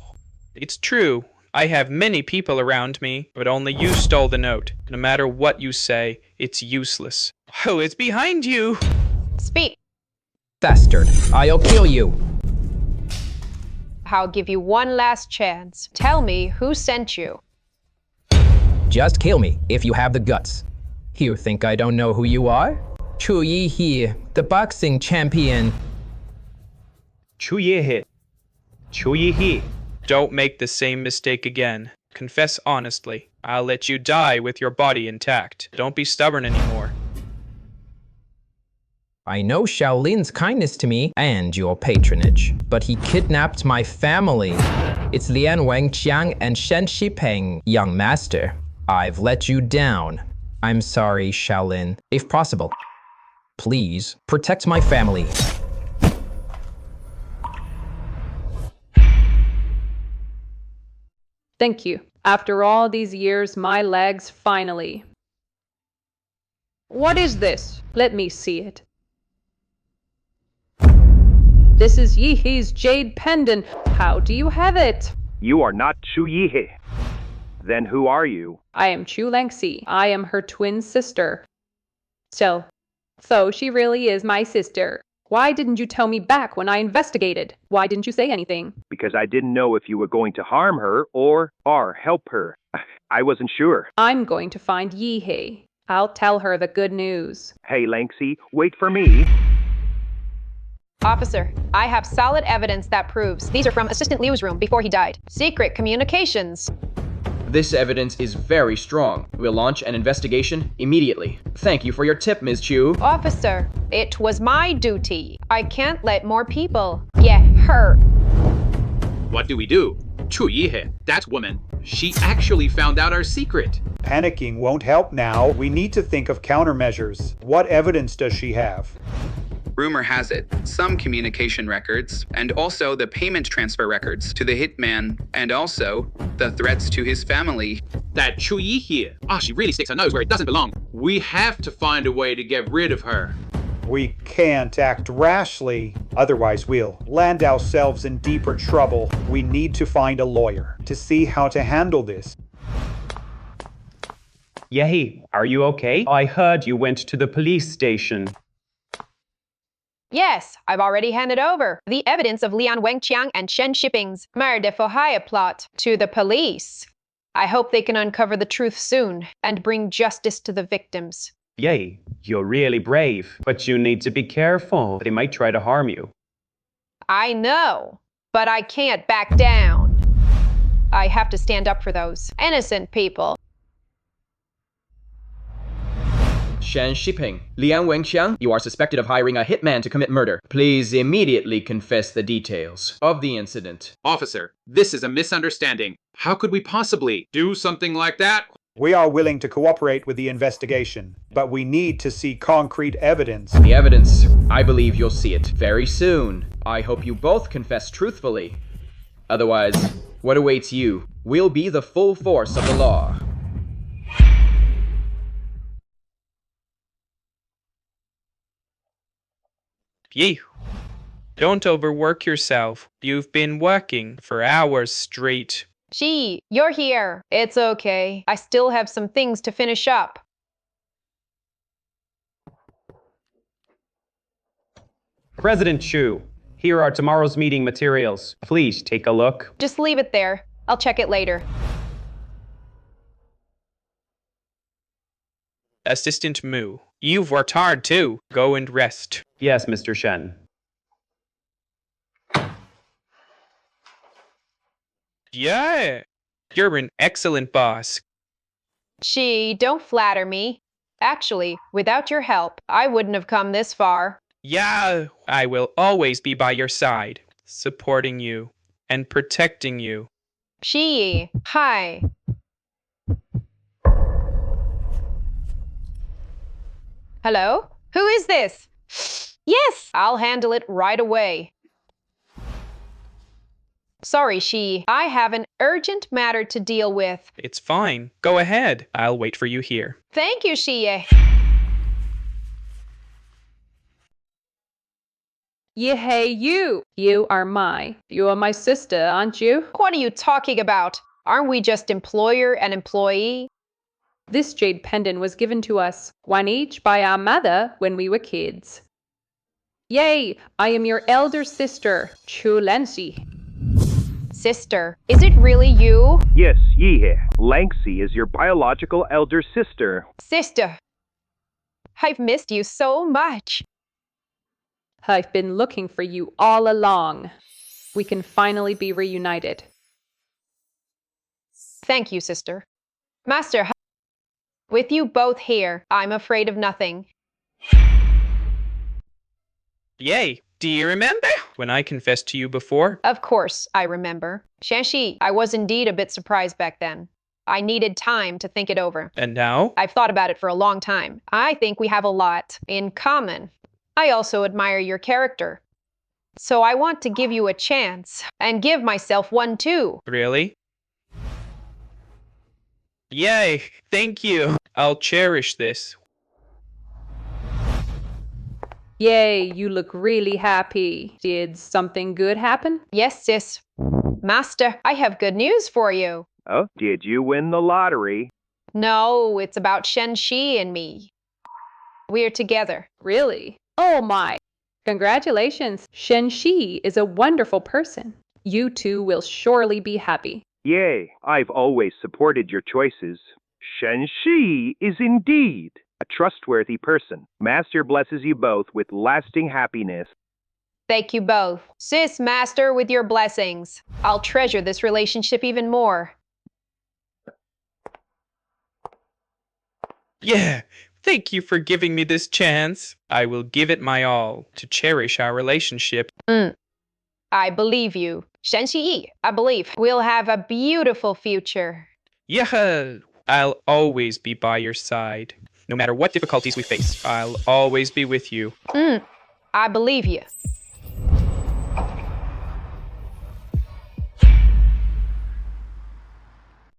Speaker 10: It's true. I have many people around me, but only you stole the note. No matter what you say, it's useless. Oh, it's behind you!
Speaker 3: Speak.
Speaker 11: Bastard, I'll kill you.
Speaker 3: I'll give you one last chance. Tell me who sent you.
Speaker 11: Just kill me if you have the guts. You think I don't know who you are? Chu Yi He, the boxing champion.
Speaker 15: Chu Yi He. Chu Yi He.
Speaker 10: Don't make the same mistake again. Confess honestly. I'll let you die with your body intact. Don't be stubborn anymore.
Speaker 11: I know Xiaolin's kindness to me and your patronage, but he kidnapped my family. It's Lian Wangqiang and Shen Shipeng, young master. I've let you down. I'm sorry, Xiaolin. If possible, please protect my family.
Speaker 9: Thank you. After all these years, my legs finally. What is this? Let me see it. This is Yi He's jade pendant. How do you have it?
Speaker 12: You are not Chu Yi He. Then who are you?
Speaker 9: I am Chu Langxi. I am her twin sister. So she really is my sister. Why didn't you tell me back when I investigated? Why didn't you say anything?
Speaker 12: Because I didn't know if you were going to harm her or help her. I wasn't sure.
Speaker 9: I'm going to find Yihei. I'll tell her the good news.
Speaker 12: Hey, Lanxi, wait for me.
Speaker 3: Officer, I have solid evidence that proves these are from Assistant Liu's room before he died. Secret communications.
Speaker 19: This evidence is very strong. We'll launch an investigation immediately. Thank you for your tip, Ms. Chu.
Speaker 3: Officer, it was my duty. I can't let more people get hurt.
Speaker 13: What do we do? Chu Yihe, that woman, she actually found out our secret.
Speaker 8: Panicking won't help now. We need to think of countermeasures. What evidence does she have?
Speaker 4: Rumor has it, some communication records, and also the payment transfer records to the hitman, and also the threats to his family.
Speaker 13: That Chu Yi here. She really sticks her nose where it doesn't belong. We have to find a way to get rid of her.
Speaker 8: We can't act rashly, otherwise we'll land ourselves in deeper trouble. We need to find a lawyer to see how to handle this.
Speaker 15: Yay, are you okay? I heard you went to the police station.
Speaker 3: Yes, I've already handed over the evidence of Lian Wenqiang and Shen Shipping's murder for hire plot to the police. I hope they can uncover the truth soon and bring justice to the victims.
Speaker 15: Yay, you're really brave, but you need to be careful. They might try to harm you.
Speaker 3: I know, but I can't back down. I have to stand up for those innocent people.
Speaker 19: Shen Shipping. Lian Wenqiang, you are suspected of hiring a hitman to commit murder. Please immediately confess the details of the incident.
Speaker 13: Officer, this is a misunderstanding. How could we possibly do something like that?
Speaker 8: We are willing to cooperate with the investigation, but we need to see concrete evidence.
Speaker 19: The evidence, I believe you'll see it very soon. I hope you both confess truthfully. Otherwise, what awaits you will be the full force of the law.
Speaker 10: Phew. Don't overwork yourself. You've been working for hours straight.
Speaker 3: Gee, you're here. It's okay. I still have some things to finish up.
Speaker 15: President Chu, here are tomorrow's meeting materials. Please take a look.
Speaker 3: Just leave it there. I'll check it later.
Speaker 10: Assistant Mu, you've worked hard too. Go and rest.
Speaker 15: Yes, Mr. Shen.
Speaker 10: Yeah, you're an excellent boss.
Speaker 3: Gee, don't flatter me. Actually, without your help, I wouldn't have come this far.
Speaker 10: Yeah, I will always be by your side, supporting you and protecting you.
Speaker 3: Gee, hi. Hello? Who is this? Yes, I'll handle it right away. Sorry, Shi. I have an urgent matter to deal with.
Speaker 10: It's fine. Go ahead. I'll wait for you here.
Speaker 3: Thank you, Xie.
Speaker 9: Yehey, you! You are my sister, aren't you?
Speaker 3: What are you talking about? Aren't we just employer and employee?
Speaker 9: This jade pendant was given to us, one each, by our mother when we were kids. Yay! I am your elder sister, Chu Lanxi.
Speaker 3: Sister, is it really you?
Speaker 12: Yes, Yihe. Lanxi is your biological elder sister.
Speaker 3: Sister, I've missed you so much.
Speaker 9: I've been looking for you all along. We can finally be reunited.
Speaker 3: Thank you, sister. Master, with you both here, I'm afraid of nothing.
Speaker 10: Yay! Do you remember when I confessed to you before?
Speaker 3: Of course, I remember. Shanxi, I was indeed a bit surprised back then. I needed time to think it over.
Speaker 10: And now?
Speaker 3: I've thought about it for a long time. I think we have a lot in common. I also admire your character. So I want to give you a chance, and give myself one too.
Speaker 10: Really? Yay! Thank you! I'll cherish this.
Speaker 9: Yay, you look really happy. Did something good happen?
Speaker 3: Yes, sis. Master, I have good news for you.
Speaker 12: Oh, did you win the lottery?
Speaker 3: No, it's about Shen Shi and me. We're together.
Speaker 9: Really? Oh my! Congratulations. Shen Shi is a wonderful person. You two will surely be happy.
Speaker 12: Yay, I've always supported your choices. Shen Shi is indeed a trustworthy person. Master blesses you both with lasting happiness.
Speaker 3: Thank you both. Sis, Master, with your blessings. I'll treasure this relationship even more.
Speaker 10: Yeah, thank you for giving me this chance. I will give it my all to cherish our relationship.
Speaker 3: I believe you. Shen Xiyi, I believe. We'll have a beautiful future.
Speaker 10: Yeah, I'll always be by your side. No matter what difficulties we face, I'll always be with you.
Speaker 3: I believe you.